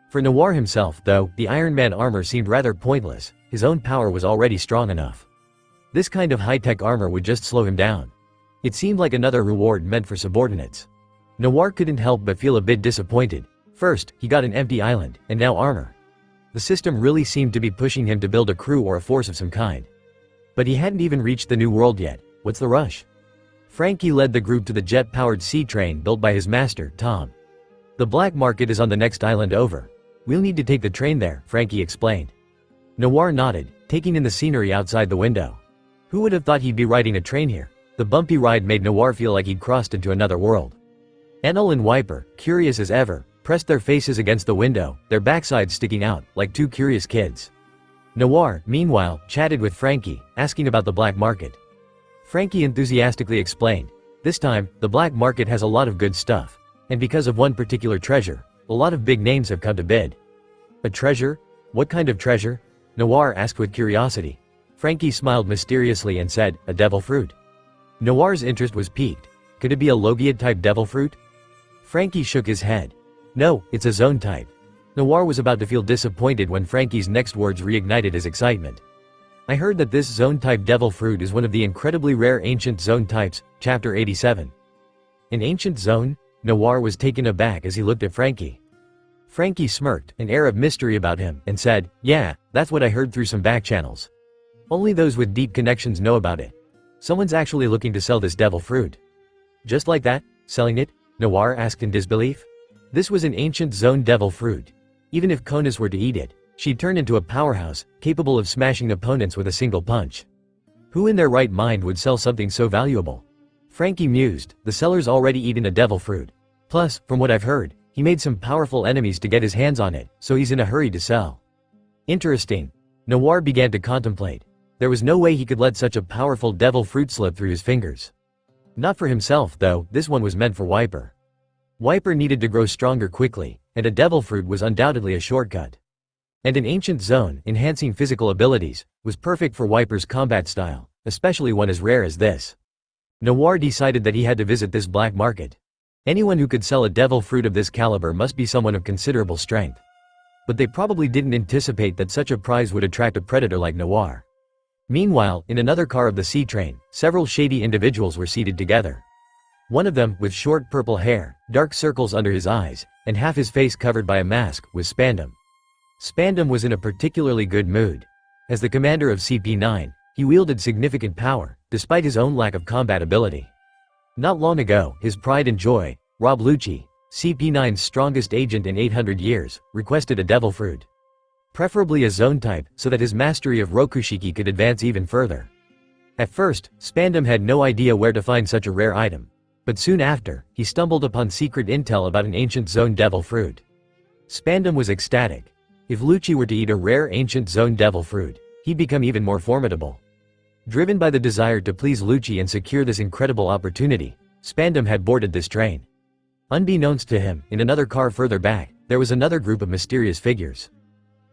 For Noir himself, though, the Iron Man armor seemed rather pointless. His own power was already strong enough. This kind of high-tech armor would just slow him down. It seemed like another reward meant for subordinates. Noir couldn't help but feel a bit disappointed. First, he got an empty island, and now armor. The system really seemed to be pushing him to build a crew or a force of some kind. But he hadn't even reached the new world yet. What's the rush? Frankie led the group to the jet-powered sea train built by his master, Tom. "The black market is on the next island over. We'll need to take the train there," Frankie explained. Noir nodded, taking in the scenery outside the window. Who would have thought he'd be riding a train here? The bumpy ride made Noir feel like he'd crossed into another world. Enel and Wiper, curious as ever, pressed their faces against the window, their backsides sticking out, like two curious kids. Noir, meanwhile, chatted with Frankie, asking about the black market. Frankie enthusiastically explained, "This time, the black market has a lot of good stuff. And because of one particular treasure, a lot of big names have come to bid." "A treasure? What kind of treasure?" Noir asked with curiosity. Frankie smiled mysteriously and said, "A devil fruit." Noir's interest was piqued. Could it be a logia-type devil fruit? Frankie shook his head. "No, it's a zone type." Noir was about to feel disappointed when Frankie's next words reignited his excitement. "I heard that this zone-type devil fruit is one of the incredibly rare ancient zone types." Chapter 87. An ancient zone? Noir was taken aback as he looked at Frankie. Frankie smirked, an air of mystery about him, and said, "Yeah, that's what I heard through some back channels. Only those with deep connections know about it. Someone's actually looking to sell this devil fruit." "Just like that? Selling it?" Noir asked in disbelief. This was an ancient zone devil fruit. Even if Konas were to eat it, she'd turn into a powerhouse, capable of smashing opponents with a single punch. Who in their right mind would sell something so valuable? Frankie mused, the seller's already eaten a devil fruit. Plus, from what I've heard, he made some powerful enemies to get his hands on it, so he's in a hurry to sell. Interesting. Noir began to contemplate. There was no way he could let such a powerful devil fruit slip through his fingers. Not for himself, though, this one was meant for Wiper. Wiper needed to grow stronger quickly, and a devil fruit was undoubtedly a shortcut. And an ancient zone, enhancing physical abilities, was perfect for Wiper's combat style, especially one as rare as this. Noir decided that he had to visit this black market. Anyone who could sell a devil fruit of this caliber must be someone of considerable strength. But they probably didn't anticipate that such a prize would attract a predator like Noir. Meanwhile, in another car of the sea train, several shady individuals were seated together. One of them, with short purple hair, dark circles under his eyes, and half his face covered by a mask, was Spandam. Spandam was in a particularly good mood. As the commander of CP9, he wielded significant power, despite his own lack of combat ability. Not long ago, his pride and joy, Rob Lucci, CP9's strongest agent in 800 years, requested a devil fruit. Preferably a zone type, so that his mastery of Rokushiki could advance even further. At first, Spandam had no idea where to find such a rare item. But soon after, he stumbled upon secret intel about an ancient zone devil fruit. Spandam was ecstatic. If Lucci were to eat a rare ancient zone devil fruit, he'd become even more formidable. Driven by the desire to please Lucci and secure this incredible opportunity, Spandam had boarded this train. Unbeknownst to him, in another car further back, there was another group of mysterious figures.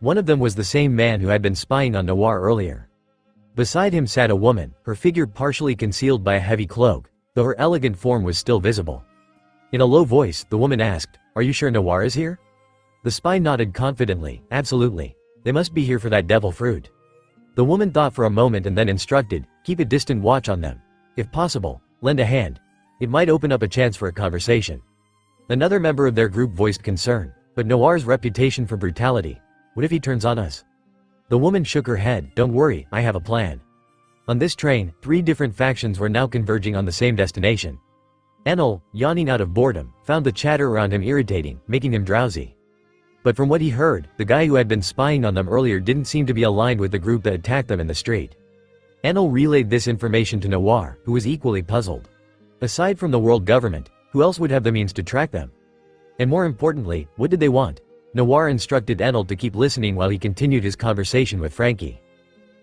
One of them was the same man who had been spying on Noir earlier. Beside him sat a woman, her figure partially concealed by a heavy cloak, though her elegant form was still visible. In a low voice, the woman asked, "Are you sure Noir is here?" The spy nodded confidently, "Absolutely. They must be here for that devil fruit." The woman thought for a moment and then instructed, "Keep a distant watch on them. If possible, lend a hand. It might open up a chance for a conversation." Another member of their group voiced concern, "But Noir's reputation for brutality. What if he turns on us?" The woman shook her head. Don't worry, I have a plan. On this train, 3 different factions were now converging on the same destination. Enel, yawning out of boredom, found the chatter around him irritating, making him drowsy. But from what he heard, the guy who had been spying on them earlier didn't seem to be aligned with the group that attacked them in the street. Enel relayed this information to Noir, who was equally puzzled. Aside from the world government, who else would have the means to track them? And more importantly, what did they want? Noir instructed Enel to keep listening while he continued his conversation with Frankie.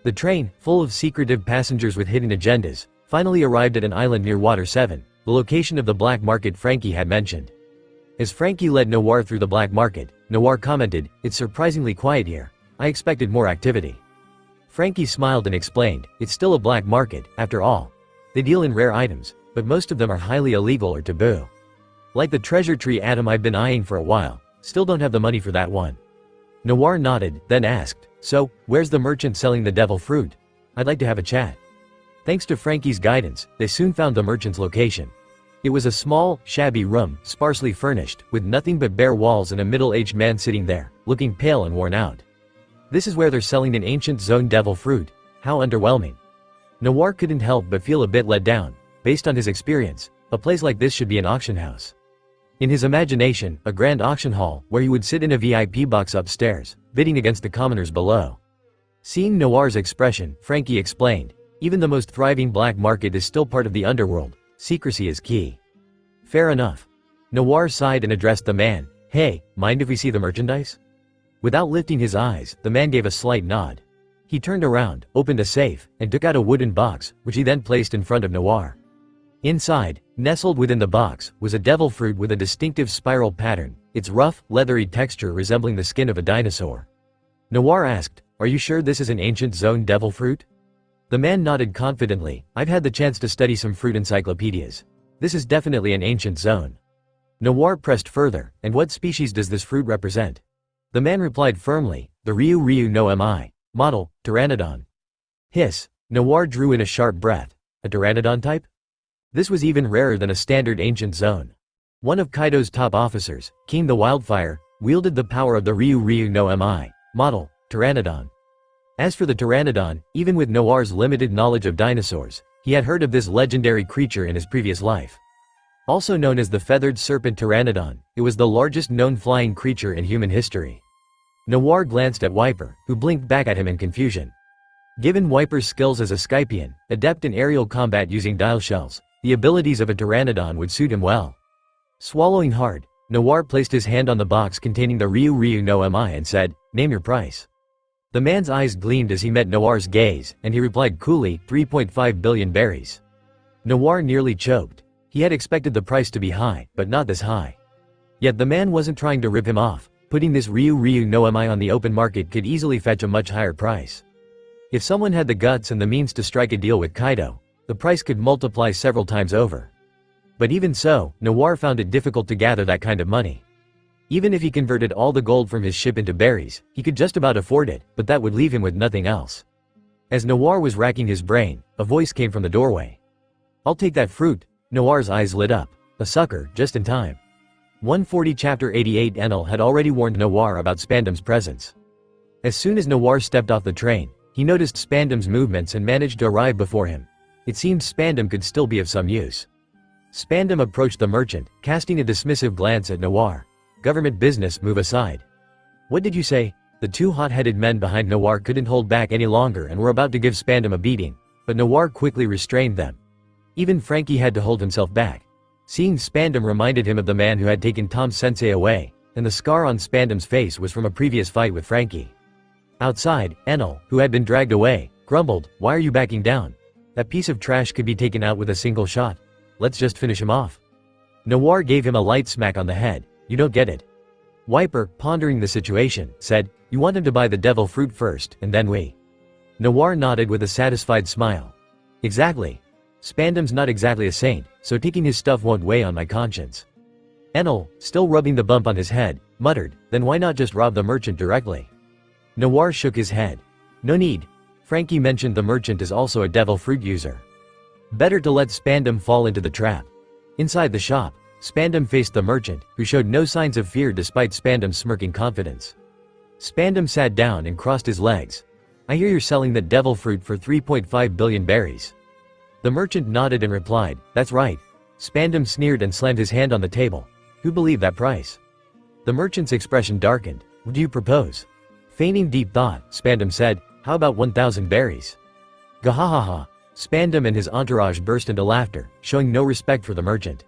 The train, full of secretive passengers with hidden agendas, finally arrived at an island near Water 7, the location of the black market Frankie had mentioned. As Frankie led Noir through the black market, Noir commented, "It's surprisingly quiet here. I expected more activity." Frankie smiled and explained, "It's still a black market, after all. They deal in rare items, but most of them are highly illegal or taboo. Like the treasure tree atom I've been eyeing for a while, still don't have the money for that one." Noir nodded, then asked, "So, where's the merchant selling the devil fruit? I'd like to have a chat." Thanks to Frankie's guidance, they soon found the merchant's location. It was a small, shabby room, sparsely furnished, with nothing but bare walls and a middle-aged man sitting there, looking pale and worn out. This is where they're selling an ancient zone devil fruit. How underwhelming. Noir couldn't help but feel a bit let down. Based on his experience, a place like this should be an auction house. In his imagination, a grand auction hall, where he would sit in a VIP box upstairs, bidding against the commoners below. Seeing Noir's expression, Frankie explained, "Even the most thriving black market is still part of the underworld. Secrecy is key." "Fair enough." Noir sighed and addressed the man, "Hey, mind if we see the merchandise?" Without lifting his eyes, the man gave a slight nod. He turned around, opened a safe, and took out a wooden box, which he then placed in front of Noir. Inside, nestled within the box, was a devil fruit with a distinctive spiral pattern, its rough, leathery texture resembling the skin of a dinosaur. Noir asked, "Are you sure this is an ancient zone devil fruit?" The man nodded confidently, "I've had the chance to study some fruit encyclopedias. This is definitely an ancient zone." Noir pressed further, "And what species does this fruit represent?" The man replied firmly, "The Ryu no Mi. Model, Pteranodon." Hiss. Noir drew in a sharp breath. A Pteranodon type? This was even rarer than a standard ancient zone. One of Kaido's top officers, King the Wildfire, wielded the power of the Ryu no Mi. Model, Pteranodon. As for the Pteranodon, even with Noir's limited knowledge of dinosaurs, he had heard of this legendary creature in his previous life. Also known as the feathered serpent Pteranodon, it was the largest known flying creature in human history. Noir glanced at Wiper, who blinked back at him in confusion. Given Wiper's skills as a Skypian, adept in aerial combat using dial shells, the abilities of a Pteranodon would suit him well. Swallowing hard, Noir placed his hand on the box containing the Ryu no Mi and said, "Name your price." The man's eyes gleamed as he met Noir's gaze, and he replied coolly, 3.5 billion berries. Noir nearly choked. He had expected the price to be high, but not this high. Yet the man wasn't trying to rip him off. Putting this Ryu no Mi on the open market could easily fetch a much higher price. If someone had the guts and the means to strike a deal with Kaido, the price could multiply several times over. But even so, Noir found it difficult to gather that kind of money. Even if he converted all the gold from his ship into berries, he could just about afford it, but that would leave him with nothing else. As Noir was racking his brain, a voice came from the doorway. "I'll take that fruit." Noir's eyes lit up. A sucker, just in time. 140 Chapter 88 Enel had already warned Noir about Spandam's presence. As soon as Noir stepped off the train, he noticed Spandam's movements and managed to arrive before him. It seemed Spandam could still be of some use. Spandam approached the merchant, casting a dismissive glance at Noir. "Government business, move aside." "What did you say?" The 2 hot-headed men behind Noir couldn't hold back any longer and were about to give Spandam a beating, but Noir quickly restrained them. Even Frankie had to hold himself back. Seeing Spandam reminded him of the man who had taken Tom Sensei away, and the scar on Spandam's face was from a previous fight with Frankie. Outside, Enel, who had been dragged away, grumbled, "Why are you backing down? That piece of trash could be taken out with a single shot. Let's just finish him off." Noir gave him a light smack on the head. "You don't get it." Wiper, pondering the situation, said, "You want him to buy the devil fruit first, and then we." Noir nodded with a satisfied smile. "Exactly. Spandam's not exactly a saint, so taking his stuff won't weigh on my conscience." Enel, still rubbing the bump on his head, muttered, "Then why not just rob the merchant directly?" Noir shook his head. "No need. Frankie mentioned the merchant is also a devil fruit user. Better to let Spandam fall into the trap." Inside the shop, Spandam faced the merchant, who showed no signs of fear despite Spandam's smirking confidence. Spandam sat down and crossed his legs. I hear you're selling that devil fruit for 3.5 billion berries. The merchant nodded and replied, that's right. Spandam sneered and slammed his hand on the table. Who'd believe that price? The merchant's expression darkened. What do you propose? Feigning deep thought, Spandam said, how about 1,000 berries? Gahahaha. Spandam and his entourage burst into laughter, showing no respect for the merchant.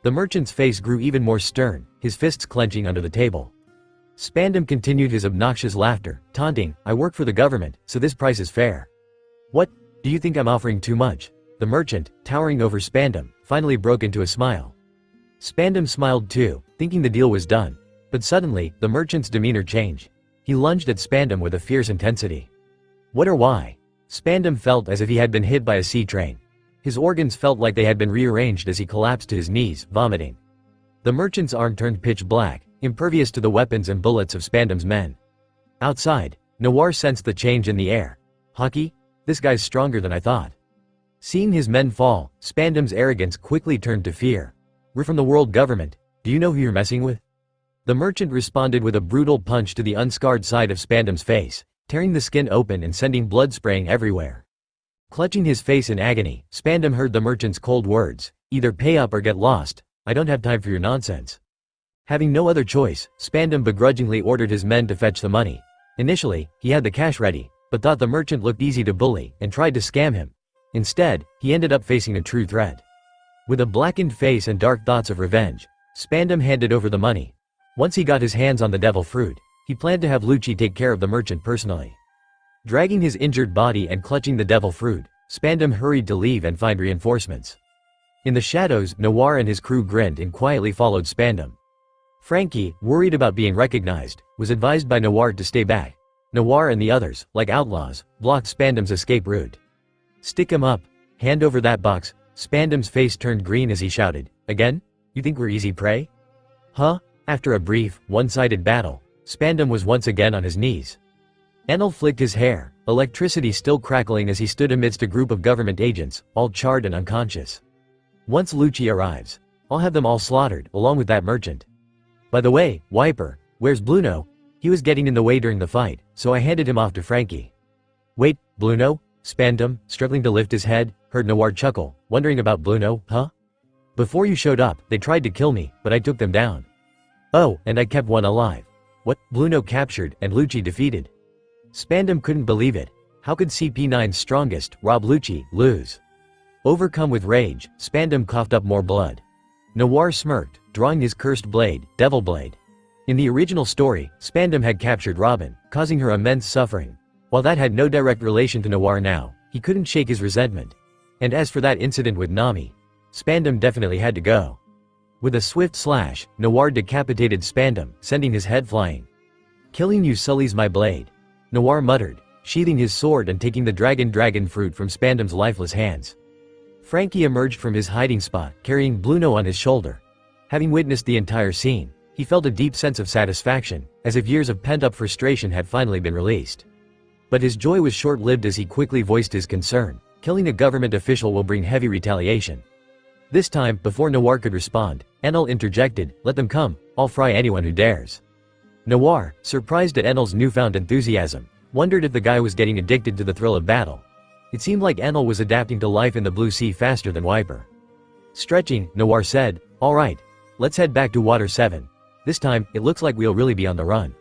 The merchant's face grew even more stern, his fists clenching under the table. Spandam continued his obnoxious laughter, taunting, I work for the government, so this price is fair. What? Do you think I'm offering too much? The merchant, towering over Spandam, finally broke into a smile. Spandam smiled too, thinking the deal was done. But suddenly, the merchant's demeanor changed. He lunged at Spandam with a fierce intensity. What or why? Spandam felt as if he had been hit by a sea train. His organs felt like they had been rearranged as he collapsed to his knees, vomiting. The merchant's arm turned pitch black, impervious to the weapons and bullets of Spandam's men. Outside, Noir sensed the change in the air. Hockey? This guy's stronger than I thought. Seeing his men fall, Spandam's arrogance quickly turned to fear. We're from the world government. Do you know who you're messing with? The merchant responded with a brutal punch to the unscarred side of Spandam's face, tearing the skin open and sending blood spraying everywhere. Clutching his face in agony, Spandam heard the merchant's cold words, either pay up or get lost, I don't have time for your nonsense. Having no other choice, Spandam begrudgingly ordered his men to fetch the money. Initially, he had the cash ready, but thought the merchant looked easy to bully and tried to scam him. Instead, he ended up facing a true threat. With a blackened face and dark thoughts of revenge, Spandam handed over the money. Once he got his hands on the devil fruit, he planned to have Lucci take care of the merchant personally. Dragging his injured body and clutching the devil fruit, Spandam hurried to leave and find reinforcements. In the shadows, Noir and his crew grinned and quietly followed Spandam. Frankie, worried about being recognized, was advised by Noir to stay back. Noir and the others, like outlaws, blocked Spandam's escape route. Stick him up. Hand over that box. Spandam's face turned green as he shouted, again? You think we're easy prey? Huh? After a brief, one-sided battle, Spandam was once again on his knees. Enel flicked his hair, electricity still crackling as he stood amidst a group of government agents, all charred and unconscious. Once Lucci arrives, I'll have them all slaughtered, along with that merchant. By the way, Wiper, where's Bluno? He was getting in the way during the fight, so I handed him off to Frankie. Wait, Bluno? Spandam, struggling to lift his head, heard Noir chuckle, wondering about Bluno, huh? Before you showed up, they tried to kill me, but I took them down. Oh, and I kept one alive. What? Bluno captured and Lucci defeated. Spandam couldn't believe it. How could CP9's strongest, Rob Lucci, lose? Overcome with rage, Spandam coughed up more blood. Noir smirked, drawing his cursed blade, Devil Blade. In the original story, Spandam had captured Robin, causing her immense suffering. While that had no direct relation to Noir now, he couldn't shake his resentment. And as for that incident with Nami, Spandam definitely had to go. With a swift slash, Noir decapitated Spandam, sending his head flying. Killing you sullies my blade. Noir muttered, sheathing his sword and taking the dragon fruit from Spandam's lifeless hands. Frankie emerged from his hiding spot, carrying Bluno on his shoulder. Having witnessed the entire scene, he felt a deep sense of satisfaction, as if years of pent-up frustration had finally been released. But his joy was short-lived as he quickly voiced his concern. Killing a government official will bring heavy retaliation. This time, before Noir could respond, Enel interjected, let them come, I'll fry anyone who dares. Noir, surprised at Enel's newfound enthusiasm, wondered if the guy was getting addicted to the thrill of battle. It seemed like Enel was adapting to life in the blue sea faster than Wiper. Stretching, Noir said, all right, let's head back to Water 7. This time, it looks like we'll really be on the run.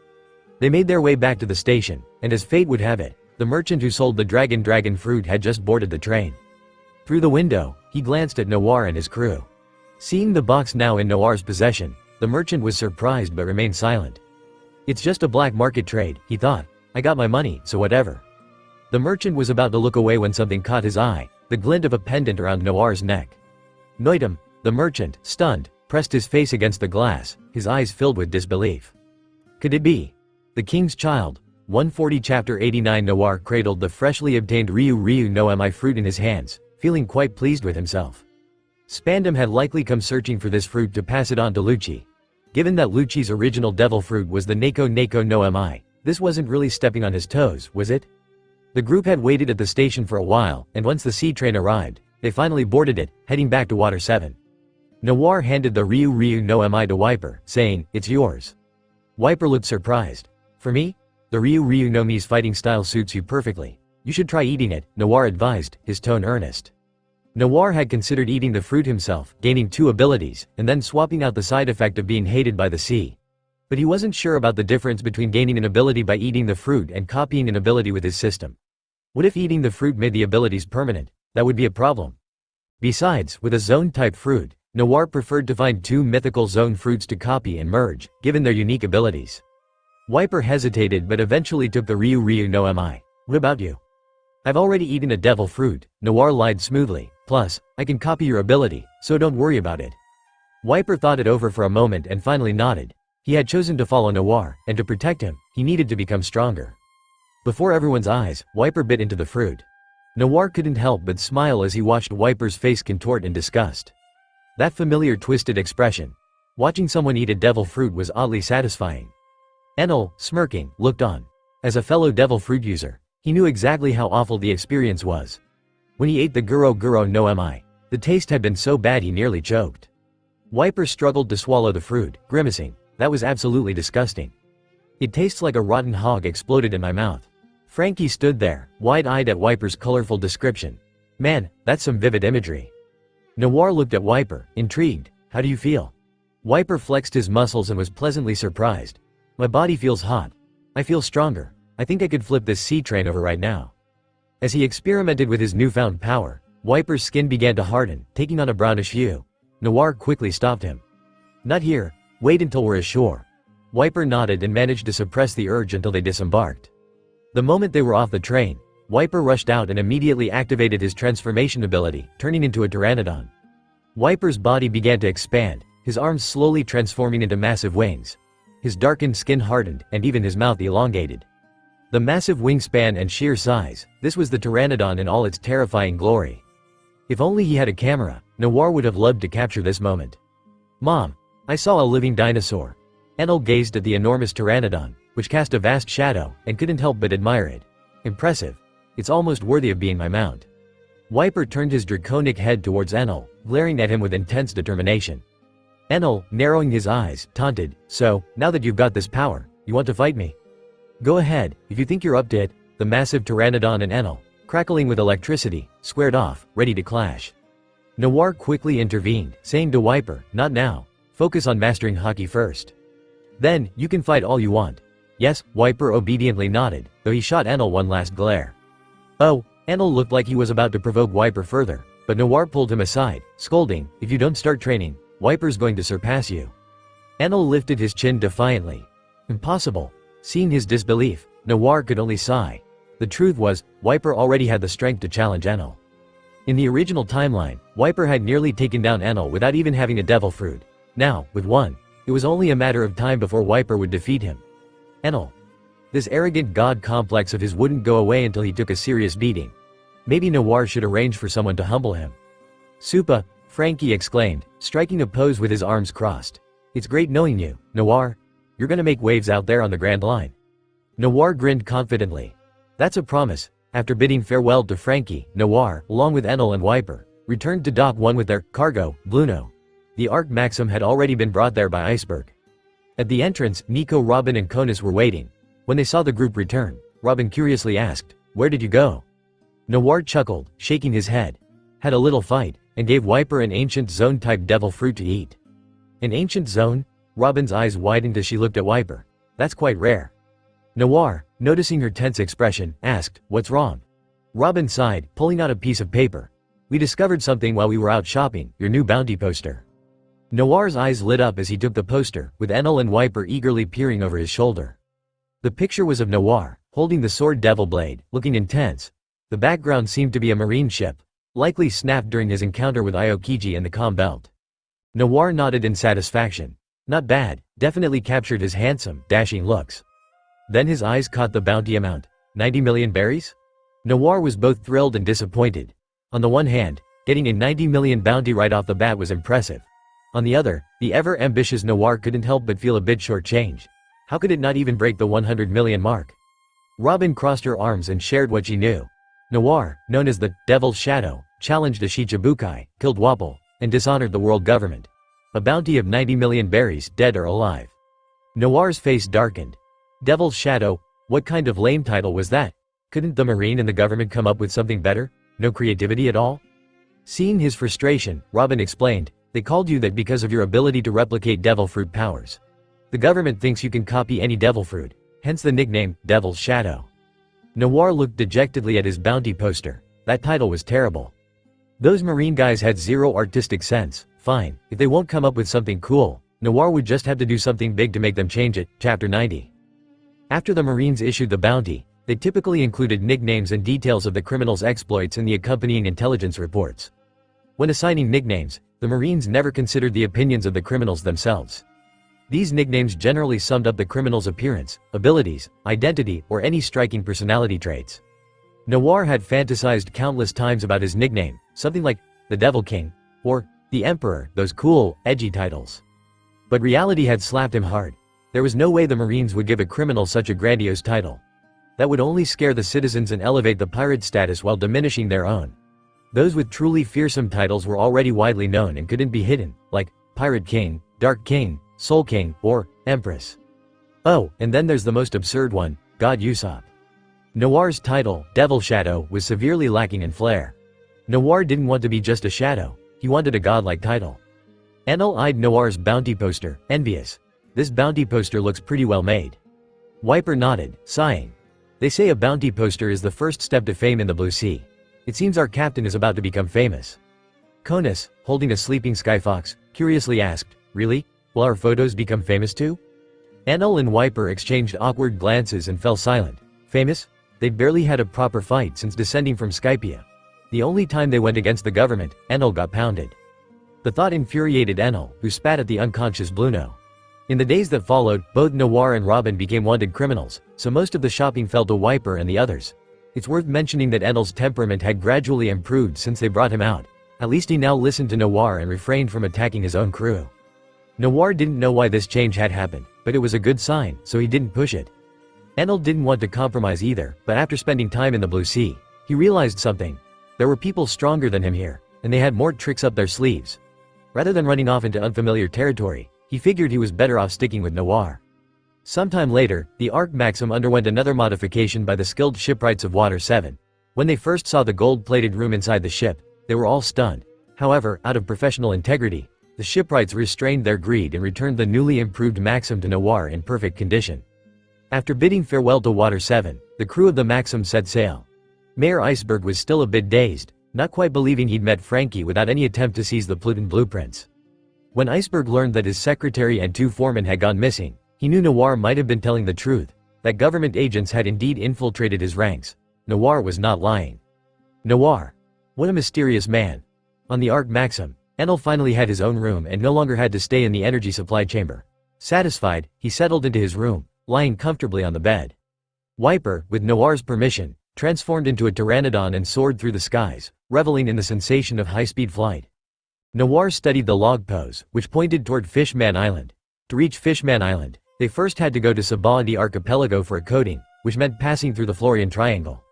They made their way back to the station, and as fate would have it, the merchant who sold the dragon fruit had just boarded the train. Through the window, he glanced at Noir and his crew. Seeing the box now in Noir's possession, the merchant was surprised but remained silent. It's just a black market trade, he thought. I got my money, so whatever. The merchant was about to look away when something caught his eye, the glint of a pendant around Noir's neck. Noitum, the merchant, stunned, pressed his face against the glass, his eyes filled with disbelief. Could it be? The King's Child. 140 Chapter 89. Noir cradled the freshly obtained Ryu no Nami fruit in his hands, feeling quite pleased with himself. Spandam had likely come searching for this fruit to pass it on to Lucci. Given that Lucci's original devil fruit was the Neko no Nami, this wasn't really stepping on his toes, was it? The group had waited at the station for a while, and once the sea train arrived, they finally boarded it, heading back to Water 7. Noir handed the Ryu no Nami to Wiper, saying, it's yours. Wiper looked surprised. For me? The Ryu Nomi's fighting style suits you perfectly. You should try eating it, Noir advised, his tone earnest. Noir had considered eating the fruit himself, gaining 2 abilities, and then swapping out the side effect of being hated by the sea. But he wasn't sure about the difference between gaining an ability by eating the fruit and copying an ability with his system. What if eating the fruit made the abilities permanent? That would be a problem. Besides, with a zone-type fruit, Noir preferred to find 2 mythical zone fruits to copy and merge, given their unique abilities. Wiper hesitated but eventually took the Ryu Nami. What about you? I've already eaten a devil fruit, Noir lied smoothly. Plus, I can copy your ability, so don't worry about it. Wiper thought it over for a moment and finally nodded. He had chosen to follow Noir, and to protect him, he needed to become stronger. Before everyone's eyes, Wiper bit into the fruit. Noir couldn't help but smile as he watched Wiper's face contort in disgust. That familiar twisted expression. Watching someone eat a devil fruit was oddly satisfying. Enel, smirking, looked on. As a fellow devil fruit user, he knew exactly how awful the experience was. When he ate the Guro Nami, the taste had been so bad he nearly choked. Wiper struggled to swallow the fruit, grimacing. That was absolutely disgusting. It tastes like a rotten hog exploded in my mouth. Frankie stood there, wide-eyed at Wiper's colorful description. Man, that's some vivid imagery. Noir looked at Wiper, intrigued. How do you feel? Wiper flexed his muscles and was pleasantly surprised. My body feels hot. I feel stronger. I think I could flip this sea train over right now. As he experimented with his newfound power, Wiper's skin began to harden, taking on a brownish hue. Noir quickly stopped him. Not here. Wait until we're ashore. Wiper nodded and managed to suppress the urge until they disembarked. The moment they were off the train, Wiper rushed out and immediately activated his transformation ability, turning into a pteranodon. Wiper's body began to expand, his arms slowly transforming into massive wings. His darkened skin hardened, and even his mouth elongated. The massive wingspan and sheer size, this was the pteranodon in all its terrifying glory. If only he had a camera, Noir would have loved to capture this moment. Mom, I saw a living dinosaur. Enel gazed at the enormous pteranodon, which cast a vast shadow, and couldn't help but admire it. Impressive. It's almost worthy of being my mount. Wiper turned his draconic head towards Enel, glaring at him with intense determination. Enel, narrowing his eyes, taunted, so, now that you've got this power, you want to fight me? Go ahead, if you think you're up to it. The massive pteranodon and Enel, crackling with electricity, squared off, ready to clash. Noir quickly intervened, saying to Wiper, not now. Focus on mastering hockey first. Then, you can fight all you want. Yes, Wiper obediently nodded, though he shot Enel one last glare. Oh, Enel looked like he was about to provoke Wiper further, but Noir pulled him aside, scolding, if you don't start training, Wiper's going to surpass you. Enel lifted his chin defiantly. Impossible. Seeing his disbelief, Noir could only sigh. The truth was, Wiper already had the strength to challenge Enel. In the original timeline, Wiper had nearly taken down Enel without even having a devil fruit. Now, with one, it was only a matter of time before Wiper would defeat him. Enel. This arrogant god complex of his wouldn't go away until he took a serious beating. Maybe Noir should arrange for someone to humble him. Supa, Frankie exclaimed, striking a pose with his arms crossed. It's great knowing you, Noir. You're gonna make waves out there on the Grand Line. Noir grinned confidently. That's a promise. After bidding farewell to Frankie, Noir, along with Enel and Wiper, returned to Dock 1 with their cargo, Bluno. The Arc Maxim had already been brought there by Iceberg. At the entrance, Nico, Robin and Conus were waiting. When they saw the group return, Robin curiously asked, where did you go? Noir chuckled, shaking his head. Had a little fight, and gave Wiper an ancient zone-type devil fruit to eat. An ancient zone? Robin's eyes widened as she looked at Wiper. That's quite rare. Noir, noticing her tense expression, asked, what's wrong? Robin sighed, pulling out a piece of paper. We discovered something while we were out shopping, your new bounty poster. Noir's eyes lit up as he took the poster, with Enel and Wiper eagerly peering over his shoulder. The picture was of Noir, holding the sword devil blade, looking intense. The background seemed to be a marine ship, likely snapped during his encounter with Aokiji and the Calm Belt. Noir nodded in satisfaction. Not bad, definitely captured his handsome, dashing looks. Then his eyes caught the bounty amount. 90 million berries? Noir was both thrilled and disappointed. On the one hand, getting a 90 million bounty right off the bat was impressive. On the other, the ever-ambitious Noir couldn't help but feel a bit shortchanged. How could it not even break the 100 million mark? Robin crossed her arms and shared what she knew. Noir, known as the Devil's Shadow, challenged a Shichibukai, killed Wapple, and dishonored the world government. A bounty of 90 million berries, dead or alive. Noir's face darkened. Devil's Shadow, What kind of lame title was that? Couldn't the Marine and the government come up with something better? No creativity at all? Seeing his frustration, Robin explained, "They called you that because of your ability to replicate devil fruit powers. The government thinks you can copy any devil fruit, hence the nickname, Devil's Shadow." Noir looked dejectedly at his bounty poster. That title was terrible. Those Marine guys had zero artistic sense. Fine, if they won't come up with something cool, Noir would just have to do something big to make them change it. Chapter 90. After the Marines issued the bounty, they typically included nicknames and details of the criminals' exploits in the accompanying intelligence reports. When assigning nicknames, the Marines never considered the opinions of the criminals themselves. These nicknames generally summed up the criminal's appearance, abilities, identity, or any striking personality traits. Noir had fantasized countless times about his nickname, something like the Devil King, or the Emperor, those cool, edgy titles. But reality had slapped him hard. There was no way the Marines would give a criminal such a grandiose title. That would only scare the citizens and elevate the pirate status while diminishing their own. Those with truly fearsome titles were already widely known and couldn't be hidden, like Pirate King, Dark King, Soul King, or Empress. Oh, and then there's the most absurd one, God Usopp. Noir's title, Devil Shadow, was severely lacking in flair. Noir didn't want to be just a shadow, he wanted a godlike title. Enel eyed Noir's bounty poster, envious. This bounty poster looks pretty well made. Wiper nodded, sighing. They say a bounty poster is the first step to fame in the Blue Sea. It seems our captain is about to become famous. Conus, holding a sleeping Skyfox, curiously asked, "Really? Will our photos become famous too?" Enel and Wiper exchanged awkward glances and fell silent. Famous? They'd barely had a proper fight since descending from Skypia. The only time they went against the government, Enel got pounded. The thought infuriated Enel, who spat at the unconscious Bluno. In the days that followed, both Noir and Robin became wanted criminals, so most of the shopping fell to Wiper and the others. It's worth mentioning that Enel's temperament had gradually improved since they brought him out. At least he now listened to Noir and refrained from attacking his own crew. Noir didn't know why this change had happened, but it was a good sign, so he didn't push it. Enel didn't want to compromise either, but after spending time in the Blue Sea, he realized something. There were people stronger than him here, and they had more tricks up their sleeves. Rather than running off into unfamiliar territory, he figured he was better off sticking with Noir. Sometime later, the Ark Maxim underwent another modification by the skilled shipwrights of Water 7. When they first saw the gold-plated room inside the ship, they were all stunned. However, out of professional integrity, the shipwrights restrained their greed and returned the newly improved Maxim to Noir in perfect condition. After bidding farewell to Water 7, the crew of the Maxim set sail. Mayor Iceberg was still a bit dazed, not quite believing he'd met Frankie without any attempt to seize the Pluton blueprints. When Iceberg learned that his secretary and 2 foremen had gone missing, he knew Noir might have been telling the truth, that government agents had indeed infiltrated his ranks. Noir was not lying. Noir. What a mysterious man. On the Ark Maxim, Enel finally had his own room and no longer had to stay in the energy supply chamber. Satisfied, he settled into his room, lying comfortably on the bed. Wiper, with Noir's permission, transformed into a pteranodon and soared through the skies, reveling in the sensation of high-speed flight. Noir studied the log pose, which pointed toward Fishman Island. To reach Fishman Island, they first had to go to Sabaody Archipelago for a coating, which meant passing through the Florian Triangle.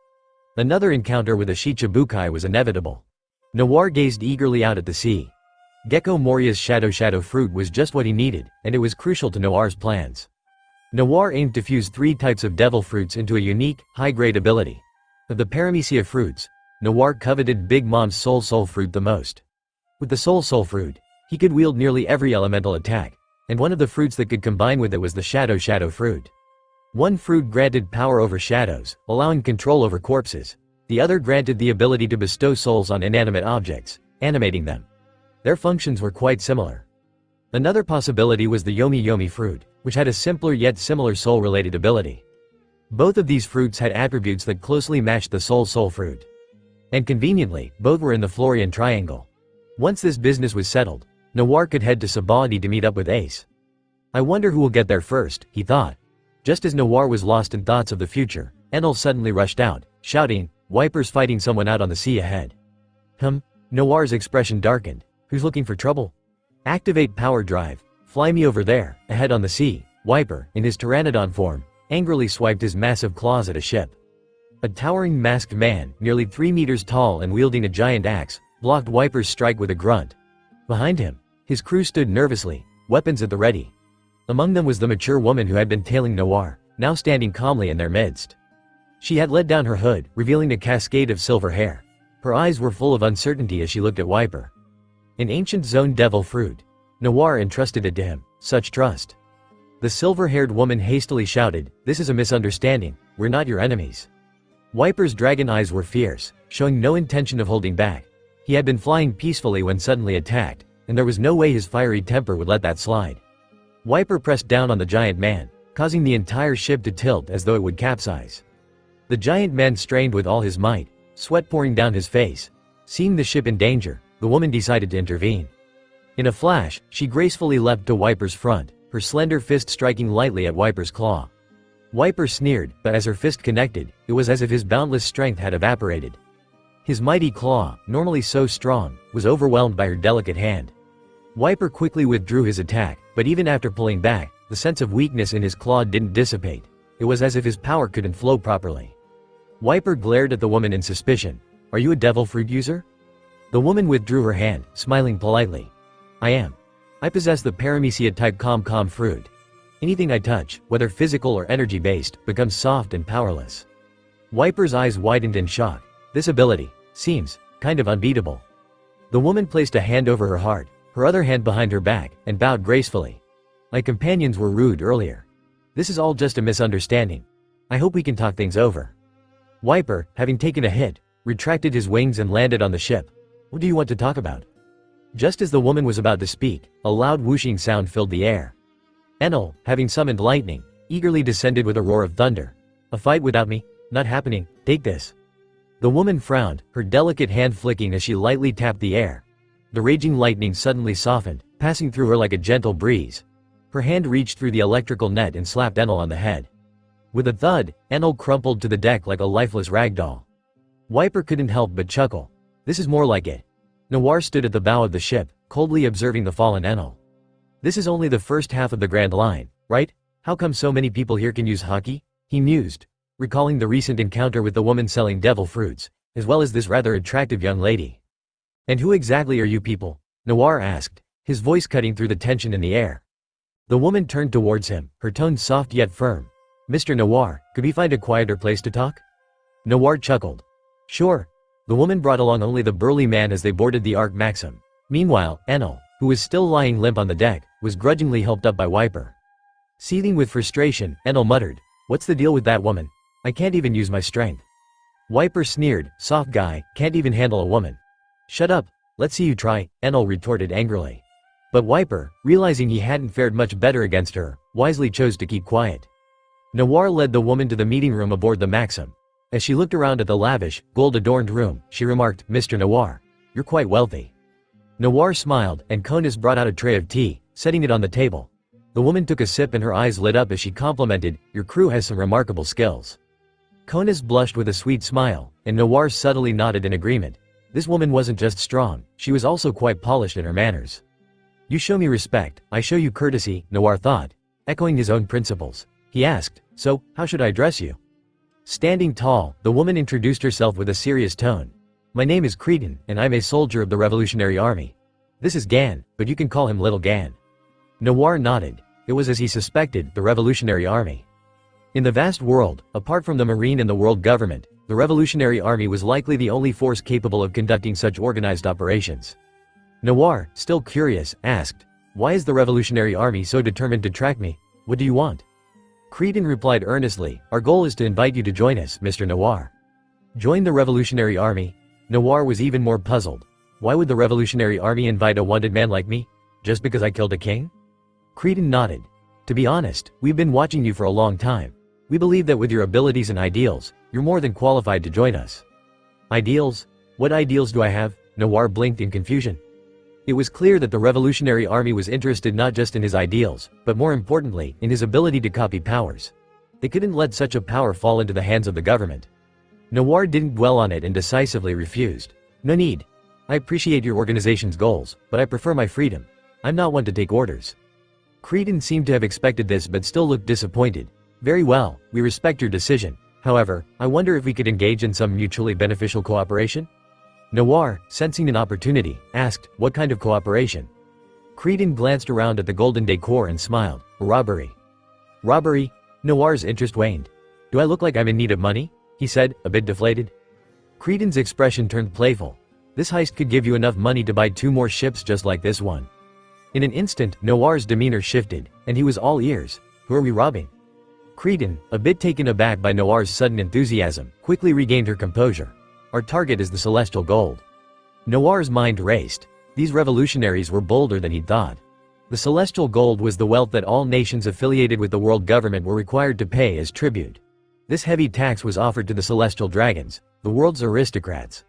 Another encounter with a Shichibukai was inevitable. Noir gazed eagerly out at the sea. Gecko Moria's Shadow fruit was just what he needed, and it was crucial to Noir's plans. Noir aimed to fuse 3 types of devil fruits into a unique, high-grade ability. Of the Paramecia fruits, Noir coveted Big Mom's Soul fruit the most. With the Soul fruit, he could wield nearly every elemental attack, and one of the fruits that could combine with it was the Shadow fruit. One fruit granted power over shadows, allowing control over corpses. The other granted the ability to bestow souls on inanimate objects, animating them. Their functions were quite similar. Another possibility was the Yomi fruit, which had a simpler yet similar soul-related ability. Both of these fruits had attributes that closely matched the Soul fruit. And conveniently, both were in the Florian Triangle. Once this business was settled, Noir could head to Sabaody to meet up with Ace. I wonder who will get there first, he thought. Just as Noir was lost in thoughts of the future, Enel suddenly rushed out, shouting, "Wiper's fighting someone out on the sea ahead." Noir's expression darkened. Who's looking for trouble? Activate power drive. Fly me over there, ahead on the sea. Wiper, in his pteranodon form, angrily swiped his massive claws at a ship. A towering masked man, nearly 3 meters tall and wielding a giant axe, blocked Wiper's strike with a grunt. Behind him, his crew stood nervously, weapons at the ready. Among them was the mature woman who had been tailing Noir, now standing calmly in their midst. She had let down her hood, revealing a cascade of silver hair. Her eyes were full of uncertainty as she looked at Wiper. An ancient zone devil fruit. Noir entrusted it to him. Such trust. The silver-haired woman hastily shouted, "This is a misunderstanding. We're not your enemies." Wiper's dragon eyes were fierce, showing no intention of holding back. He had been flying peacefully when suddenly attacked, and there was no way his fiery temper would let that slide. Wiper pressed down on the giant man, causing the entire ship to tilt as though it would capsize. The giant man strained with all his might, sweat pouring down his face. Seeing the ship in danger, the woman decided to intervene. In a flash, she gracefully leapt to Wiper's front, her slender fist striking lightly at Wiper's claw. Wiper sneered, but as her fist connected, it was as if his boundless strength had evaporated. His mighty claw, normally so strong, was overwhelmed by her delicate hand. Wiper quickly withdrew his attack, but even after pulling back, the sense of weakness in his claw didn't dissipate. It was as if his power couldn't flow properly. Wiper glared at the woman in suspicion. "Are you a devil fruit user?" The woman withdrew her hand, smiling politely. "I am. I possess the paramecia-type calm fruit. Anything I touch, whether physical or energy-based, becomes soft and powerless." Wiper's eyes widened in shock. This ability seems kind of unbeatable. The woman placed a hand over her heart, her other hand behind her back, and bowed gracefully. "My companions were rude earlier. This is all just a misunderstanding. I hope we can talk things over." Wiper, having taken a hit, retracted his wings and landed on the ship. "What do you want to talk about?" Just as the woman was about to speak, a loud whooshing sound filled the air. Enel, having summoned lightning, eagerly descended with a roar of thunder. "A fight without me? Not happening, take this." The woman frowned, her delicate hand flicking as she lightly tapped the air. The raging lightning suddenly softened, passing through her like a gentle breeze. Her hand reached through the electrical net and slapped Enel on the head. With a thud, Enel crumpled to the deck like a lifeless ragdoll. Wiper couldn't help but chuckle. This is more like it. Noir stood at the bow of the ship, coldly observing the fallen Enel. This is only the first half of the Grand Line, right? How come so many people here can use hockey? He mused, recalling the recent encounter with the woman selling devil fruits, as well as this rather attractive young lady. "And who exactly are you people?" Noir asked, his voice cutting through the tension in the air. The woman turned towards him, her tone soft yet firm. "Mr. Noir, could we find a quieter place to talk?" Noir chuckled. "Sure." The woman brought along only the burly man as they boarded the Arc Maxim. Meanwhile, Enel, who was still lying limp on the deck, was grudgingly helped up by Wiper. Seething with frustration, Enel muttered, "What's the deal with that woman? I can't even use my strength." Wiper sneered, "Soft guy, can't even handle a woman." "Shut up, let's see you try," Enel retorted angrily. But Wiper, realizing he hadn't fared much better against her, wisely chose to keep quiet. Noir led the woman to the meeting room aboard the Maxim. As she looked around at the lavish, gold-adorned room, she remarked, "Mr. Noir, you're quite wealthy." Noir smiled, and Conus brought out a tray of tea, setting it on the table. The woman took a sip and her eyes lit up as she complimented, "Your crew has some remarkable skills." Conus blushed with a sweet smile, and Noir subtly nodded in agreement. This woman wasn't just strong, she was also quite polished in her manners. "You show me respect, I show you courtesy," Noir thought. Echoing his own principles, he asked, "So, how should I address you?" Standing tall, the woman introduced herself with a serious tone. "My name is Cretan, and I'm a soldier of the Revolutionary Army. This is Gan, but you can call him Little Gan." Noir nodded. It was as he suspected, the Revolutionary Army. In the vast world, apart from the Marine and the world government, the Revolutionary Army was likely the only force capable of conducting such organized operations. Noir, still curious, asked, "Why is the Revolutionary Army so determined to track me? What do you want?" Cretan replied earnestly, "Our goal is to invite you to join us, Mr. Noir." Join the Revolutionary Army? Noir was even more puzzled. Why would the Revolutionary Army invite a wanted man like me? Just because I killed a king? Cretan nodded. "To be honest, we've been watching you for a long time. We believe that with your abilities and ideals, you're more than qualified to join us." "Ideals? What ideals do I have?" Noir blinked in confusion. It was clear that the Revolutionary Army was interested not just in his ideals, but more importantly, in his ability to copy powers. They couldn't let such a power fall into the hands of the government. Noir didn't dwell on it and decisively refused. "No need. I appreciate your organization's goals, but I prefer my freedom. I'm not one to take orders." Cretan seemed to have expected this but still looked disappointed. "Very well, we respect your decision. However, I wonder if we could engage in some mutually beneficial cooperation?" Noir, sensing an opportunity, asked, "What kind of cooperation?" Cretan glanced around at the golden decor and smiled. "Robbery." "Robbery?" Noir's interest waned. "Do I look like I'm in need of money?" he said, a bit deflated. Creedon's expression turned playful. "This heist could give you enough money to buy 2 more ships just like this one." In an instant, Noir's demeanor shifted, and he was all ears. "Who are we robbing?" Creedon, a bit taken aback by Noir's sudden enthusiasm, quickly regained her composure. "Our target is the Celestial Gold." Noir's mind raced. These revolutionaries were bolder than he'd thought. The Celestial Gold was the wealth that all nations affiliated with the world government were required to pay as tribute. This heavy tax was offered to the Celestial Dragons, the world's aristocrats.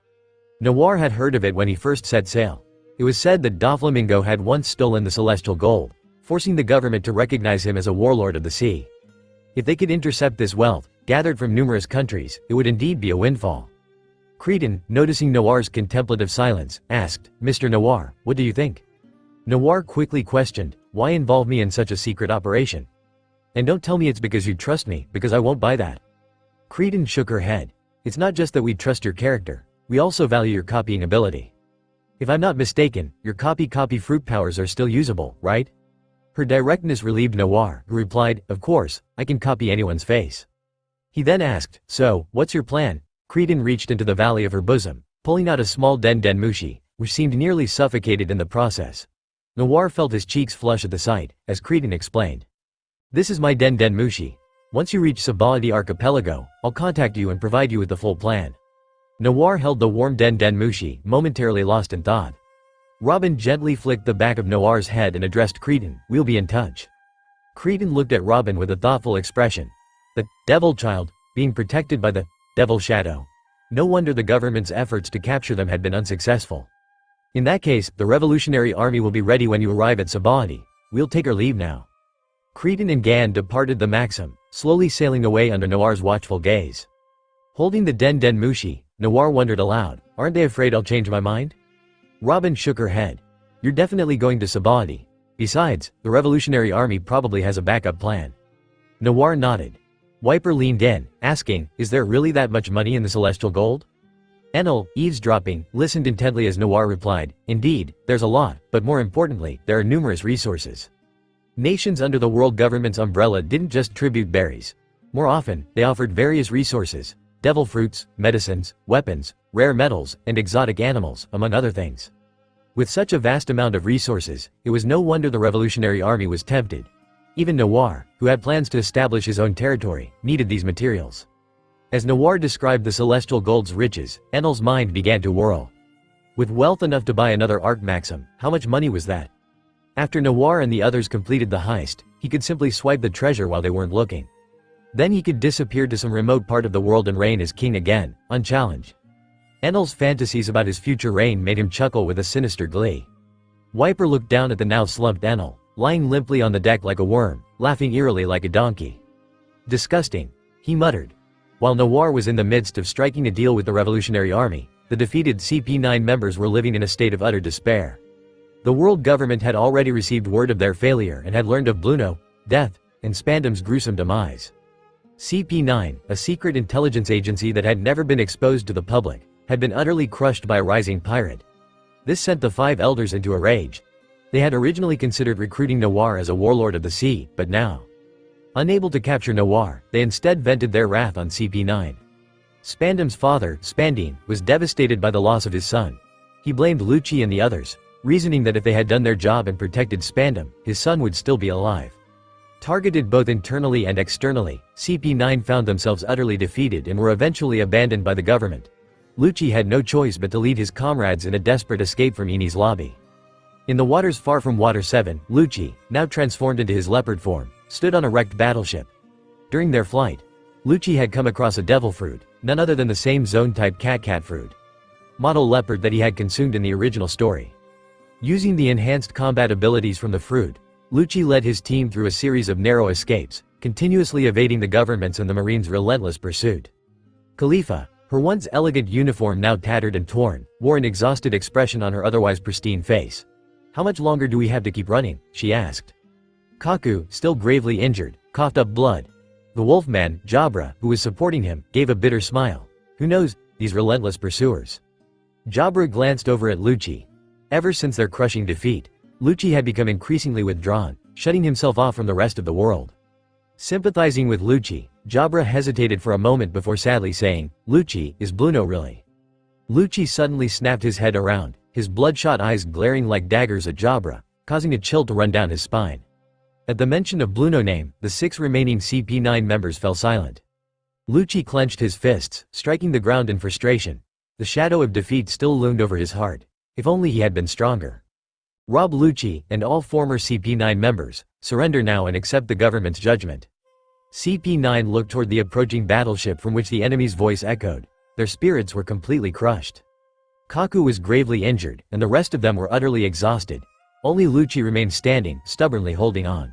Noir had heard of it when he first set sail. It was said that Doflamingo had once stolen the Celestial Gold, forcing the government to recognize him as a warlord of the sea. If they could intercept this wealth, gathered from numerous countries, it would indeed be a windfall. Creedon, noticing Noir's contemplative silence, asked, "Mr. Noir, what do you think?" Noir quickly questioned, "Why involve me in such a secret operation? And don't tell me it's because you trust me, because I won't buy that." Creedon shook her head. "It's not just that we trust your character, we also value your copying ability. If I'm not mistaken, your copy fruit powers are still usable, right?" Her directness relieved Noir, who replied, "Of course, I can copy anyone's face." He then asked, "So, what's your plan?" Creedon reached into the valley of her bosom, pulling out a small mushi, which seemed nearly suffocated in the process. Noir felt his cheeks flush at the sight, as Creedon explained. "This is my mushi. Once you reach Sabaody Archipelago, I'll contact you and provide you with the full plan." Noir held the warm mushi, momentarily lost in thought. Robin gently flicked the back of Noir's head and addressed Creedon, "We'll be in touch." Creedon looked at Robin with a thoughtful expression. The devil child, being protected by the devil shadow. No wonder the government's efforts to capture them had been unsuccessful. "In that case, the Revolutionary Army will be ready when you arrive at Sabaody. We'll take our leave now." Creedon and Gan departed the Maxim, slowly sailing away under Noir's watchful gaze. Holding the mushi, Noir wondered aloud, "Aren't they afraid I'll change my mind?" Robin shook her head. "You're definitely going to Sabaody. Besides, the Revolutionary Army probably has a backup plan." Noir nodded. Wiper leaned in, asking, "Is there really that much money in the Celestial Gold?" Enel, eavesdropping, listened intently as Noir replied, "Indeed, there's a lot, but more importantly, there are numerous resources." Nations under the world government's umbrella didn't just tribute berries. More often, they offered various resources: devil fruits, medicines, weapons, rare metals, and exotic animals, among other things. With such a vast amount of resources, it was no wonder the Revolutionary Army was tempted. Even Noir, who had plans to establish his own territory, needed these materials. As Noir described the Celestial Gold's riches, Enel's mind began to whirl. With wealth enough to buy another Arc Maxim, how much money was that? After Noir and the others completed the heist, he could simply swipe the treasure while they weren't looking. Then he could disappear to some remote part of the world and reign as king again, unchallenged. Enel's fantasies about his future reign made him chuckle with a sinister glee. Wiper looked down at the now slumped Enel, lying limply on the deck like a worm, laughing eerily like a donkey. "Disgusting," he muttered. While Noir was in the midst of striking a deal with the Revolutionary Army, the defeated CP9 members were living in a state of utter despair. The world government had already received word of their failure and had learned of Bluno, death, and Spandam's gruesome demise. CP9, a secret intelligence agency that had never been exposed to the public, had been utterly crushed by a rising pirate. This sent the 5 elders into a rage. They had originally considered recruiting Noir as a warlord of the sea, but now, unable to capture Noir, they instead vented their wrath on CP9. Spandam's father, Spandine, was devastated by the loss of his son. He blamed Lucci and the others, reasoning that if they had done their job and protected Spandam, his son would still be alive. Targeted both internally and externally, CP9 found themselves utterly defeated and were eventually abandoned by the government. Lucci had no choice but to lead his comrades in a desperate escape from Eni's lobby. In the waters far from Water 7, Lucci, now transformed into his leopard form, stood on a wrecked battleship. During their flight, Lucci had come across a devil fruit, none other than the same zone-type cat fruit. Model leopard that he had consumed in the original story. Using the enhanced combat abilities from the fruit, Lucci led his team through a series of narrow escapes, continuously evading the government's and the Marines' relentless pursuit. Khalifa, her once elegant uniform now tattered and torn, wore an exhausted expression on her otherwise pristine face. "How much longer do we have to keep running?" she asked. Kaku, still gravely injured, coughed up blood. The wolfman, Jabra, who was supporting him, gave a bitter smile. Who knows, these relentless pursuers. Jabra glanced over at Lucci. Ever since their crushing defeat, Lucci had become increasingly withdrawn, shutting himself off from the rest of the world. Sympathizing with Lucci, Jabra hesitated for a moment before sadly saying, "Lucci, is Bluno really?" Lucci suddenly snapped his head around, his bloodshot eyes glaring like daggers at Jabra, causing a chill to run down his spine. At the mention of Bluno's name, the 6 remaining CP9 members fell silent. Lucci clenched his fists, striking the ground in frustration. The shadow of defeat still loomed over his heart. If only he had been stronger. Rob Lucci, and all former CP9 members, surrender now and accept the government's judgment. CP9 looked toward the approaching battleship from which the enemy's voice echoed. Their spirits were completely crushed. Kaku was gravely injured, and the rest of them were utterly exhausted. Only Lucci remained standing, stubbornly holding on.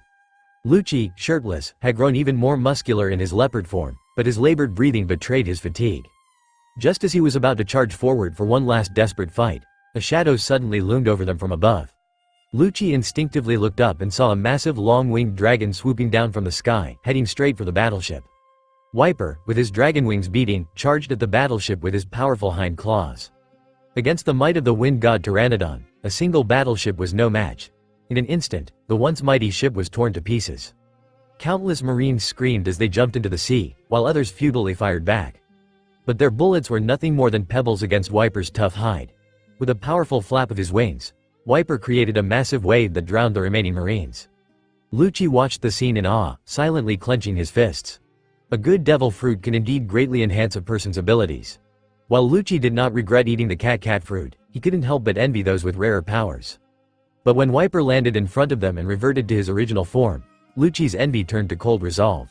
Lucci, shirtless, had grown even more muscular in his leopard form, but his labored breathing betrayed his fatigue. Just as he was about to charge forward for one last desperate fight, a shadow suddenly loomed over them from above. Lucci instinctively looked up and saw a massive long-winged dragon swooping down from the sky, heading straight for the battleship. Wiper, with his dragon wings beating, charged at the battleship with his powerful hind claws. Against the might of the wind god Pteranodon, a single battleship was no match. In an instant, the once mighty ship was torn to pieces. Countless Marines screamed as they jumped into the sea, while others futilely fired back. But their bullets were nothing more than pebbles against Wiper's tough hide. With a powerful flap of his wings, Wiper created a massive wave that drowned the remaining Marines. Lucci watched the scene in awe, silently clenching his fists. A good devil fruit can indeed greatly enhance a person's abilities. While Lucci did not regret eating the cat fruit, he couldn't help but envy those with rarer powers. But when Wiper landed in front of them and reverted to his original form, Lucci's envy turned to cold resolve.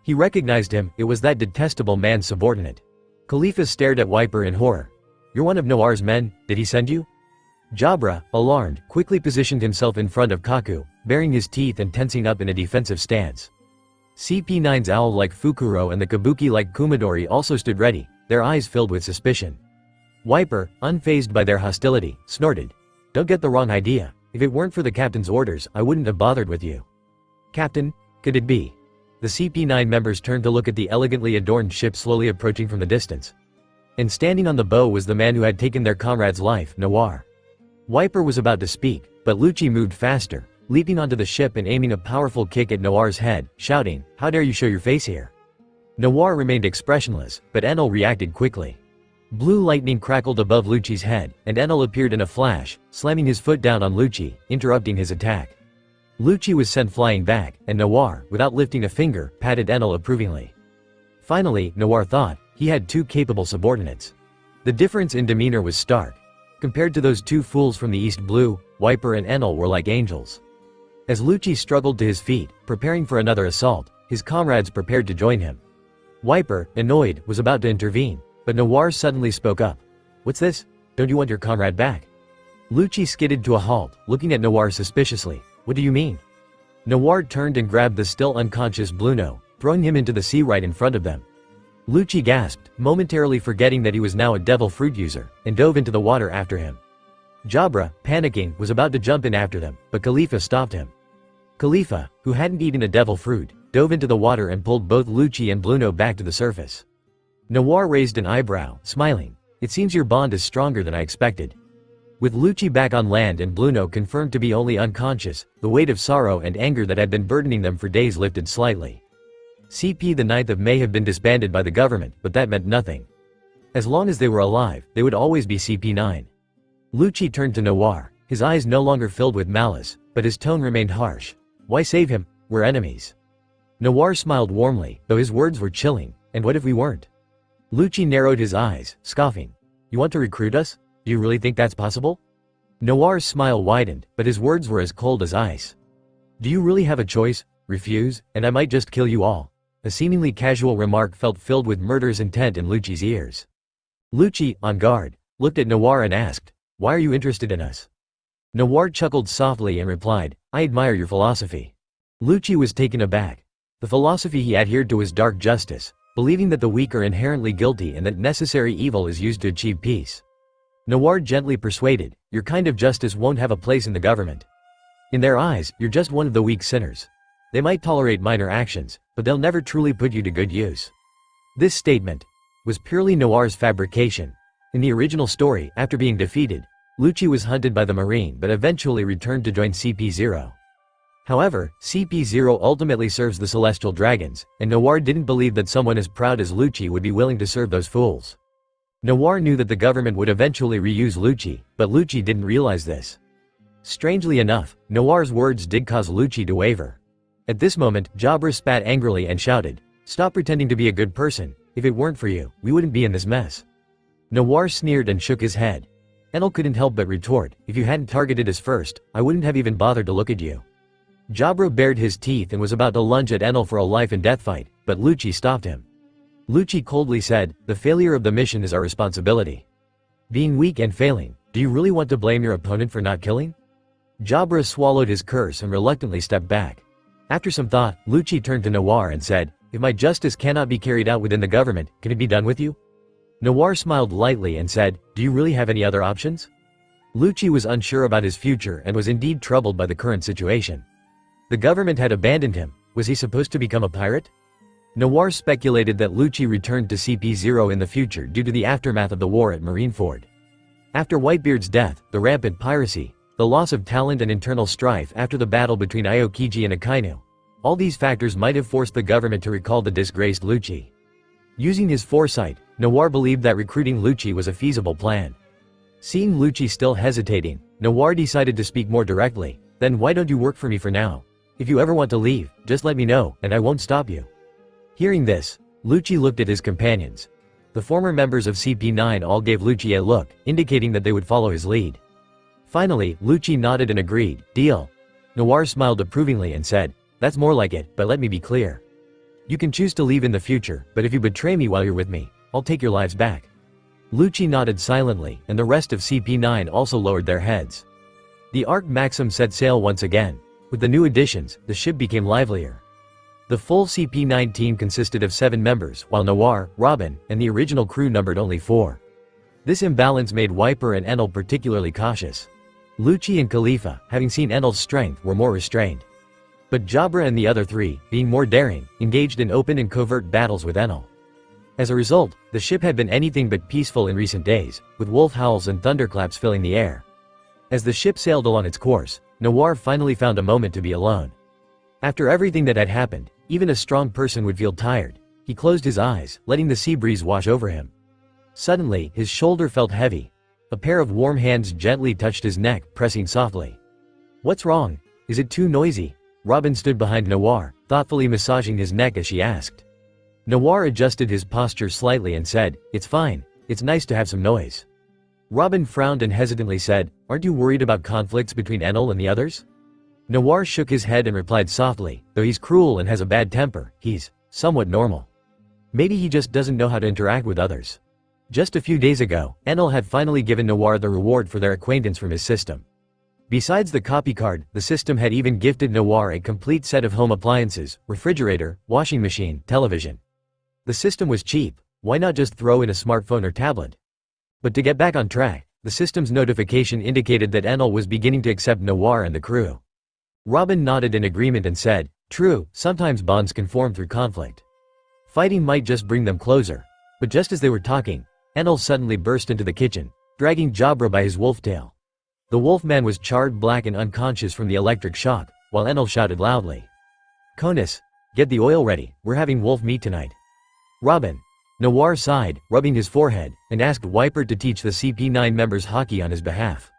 He recognized him, it was that detestable man's subordinate. Khalifa stared at Wiper in horror. "You're one of Noir's men, did he send you?" Jabra, alarmed, quickly positioned himself in front of Kaku, baring his teeth and tensing up in a defensive stance. CP9's owl-like Fukuro and the Kabuki-like Kumadori also stood ready, their eyes filled with suspicion. Wiper, unfazed by their hostility, snorted. "Don't get the wrong idea. If it weren't for the captain's orders, I wouldn't have bothered with you." "Captain? Could it be?" The CP9 members turned to look at the elegantly adorned ship slowly approaching from the distance. And standing on the bow was the man who had taken their comrade's life, Noir. Wiper was about to speak, but Lucci moved faster, leaping onto the ship and aiming a powerful kick at Noir's head, shouting, "How dare you show your face here?" Noir remained expressionless, but Enel reacted quickly. Blue lightning crackled above Lucci's head, and Enel appeared in a flash, slamming his foot down on Lucci, interrupting his attack. Lucci was sent flying back, and Noir, without lifting a finger, patted Enel approvingly. Finally, Noir thought, he had 2 capable subordinates. The difference in demeanor was stark. Compared to those 2 fools from the East Blue, Wiper and Enel were like angels. As Lucci struggled to his feet, preparing for another assault, his comrades prepared to join him. Wiper, annoyed, was about to intervene, but Noir suddenly spoke up. "What's this? Don't you want your comrade back?" Lucci skidded to a halt, looking at Noir suspiciously. "What do you mean?" Noir turned and grabbed the still unconscious Bluno, throwing him into the sea right in front of them. Lucci gasped, momentarily forgetting that he was now a devil fruit user, and dove into the water after him. Jabra, panicking, was about to jump in after them, but Khalifa stopped him. Khalifa, who hadn't eaten a devil fruit, dove into the water and pulled both Lucci and Bluno back to the surface. Noir raised an eyebrow, smiling. "It seems your bond is stronger than I expected." With Lucci back on land and Bluno confirmed to be only unconscious, the weight of sorrow and anger that had been burdening them for days lifted slightly. CP the 9th of May have been disbanded by the government, but that meant nothing. As long as they were alive, they would always be CP9. Lucci turned to Noir, his eyes no longer filled with malice, but his tone remained harsh. "Why save him? We're enemies." Noir smiled warmly, though his words were chilling. "And what if we weren't?" Lucci narrowed his eyes, scoffing. "You want to recruit us? Do you really think that's possible?" Noir's smile widened, but his words were as cold as ice. "Do you really have a choice? Refuse, and I might just kill you all." A seemingly casual remark felt filled with murderous intent in Lucci's ears. Lucci, on guard, looked at Noir and asked, "Why are you interested in us?" Noir chuckled softly and replied, "I admire your philosophy." Lucci was taken aback. The philosophy he adhered to was dark justice, believing that the weak are inherently guilty and that necessary evil is used to achieve peace. Noir gently persuaded, "Your kind of justice won't have a place in the government. In their eyes, you're just one of the weak sinners. They might tolerate minor actions, but they'll never truly put you to good use." This statement was purely Noir's fabrication. In the original story, after being defeated, Lucci was hunted by the Marine but eventually returned to join CP0. However, CP0 ultimately serves the celestial dragons, and Noir didn't believe that someone as proud as Lucci would be willing to serve those fools. Noir knew that the government would eventually reuse Lucci, but Lucci didn't realize this. Strangely enough, Noir's words did cause Lucci to waver. At this moment, Jabra spat angrily and shouted, "Stop pretending to be a good person. If it weren't for you, we wouldn't be in this mess." Noir sneered and shook his head. Enel couldn't help but retort, "If you hadn't targeted us first, I wouldn't have even bothered to look at you." Jabra bared his teeth and was about to lunge at Enel for a life-and-death fight, but Lucci stopped him. Lucci coldly said, "The failure of the mission is our responsibility. Being weak and failing, do you really want to blame your opponent for not killing?" Jabra swallowed his curse and reluctantly stepped back. After some thought, Lucci turned to Noir and said, "If my justice cannot be carried out within the government, can it be done with you?" Noir smiled lightly and said, "Do you really have any other options?" Lucci was unsure about his future and was indeed troubled by the current situation. The government had abandoned him. Was he supposed to become a pirate? Noir speculated that Lucci returned to CP0 in the future due to the aftermath of the war at Marineford. After Whitebeard's death, the rampant piracy, the loss of talent and internal strife after the battle between Aokiji and Akainu, all these factors might have forced the government to recall the disgraced Lucci. Using his foresight, Noir believed that recruiting Lucci was a feasible plan. Seeing Lucci still hesitating, Noir decided to speak more directly. "Then why don't you work for me for now? If you ever want to leave, just let me know, and I won't stop you." Hearing this, Lucci looked at his companions. The former members of CP9 all gave Lucci a look, indicating that they would follow his lead. Finally, Lucci nodded and agreed, "Deal." Noir smiled approvingly and said, "That's more like it, but let me be clear. You can choose to leave in the future, but if you betray me while you're with me, I'll take your lives back." Lucci nodded silently, and the rest of CP9 also lowered their heads. The Ark Maxim set sail once again. With the new additions, the ship became livelier. The full CP9 team consisted of 7 members, while Noir, Robin, and the original crew numbered only 4. This imbalance made Wiper and Enel particularly cautious. Lucci and Khalifa, having seen Enel's strength, were more restrained. But Jabra and the other 3, being more daring, engaged in open and covert battles with Enel. As a result, the ship had been anything but peaceful in recent days, with wolf howls and thunderclaps filling the air. As the ship sailed along its course, Noir finally found a moment to be alone. After everything that had happened, even a strong person would feel tired. He closed his eyes, letting the sea breeze wash over him. Suddenly, his shoulder felt heavy. A pair of warm hands gently touched his neck, pressing softly. "What's wrong? Is it too noisy?" Robin stood behind Noir, thoughtfully massaging his neck as she asked. Noir adjusted his posture slightly and said, "It's fine. It's nice to have some noise." Robin frowned and hesitantly said, "Aren't you worried about conflicts between Enel and the others?" Noir shook his head and replied softly, "Though he's cruel and has a bad temper, he's somewhat normal. Maybe he just doesn't know how to interact with others." Just a few days ago, Enel had finally given Noir the reward for their acquaintance from his system. Besides the copy card, the system had even gifted Noir a complete set of home appliances: refrigerator, washing machine, television. The system was cheap. Why not just throw in a smartphone or tablet? But to get back on track, the system's notification indicated that Enel was beginning to accept Noir and the crew. Robin nodded in agreement and said, "True, sometimes bonds can form through conflict. Fighting might just bring them closer." But just as they were talking, Enel suddenly burst into the kitchen, dragging Jabra by his wolf tail. The wolfman was charred black and unconscious from the electric shock, while Enel shouted loudly, "Conus, get the oil ready, we're having wolf meat tonight." "Robin." Noir sighed, rubbing his forehead, and asked Wiper to teach the CP9 members hockey on his behalf.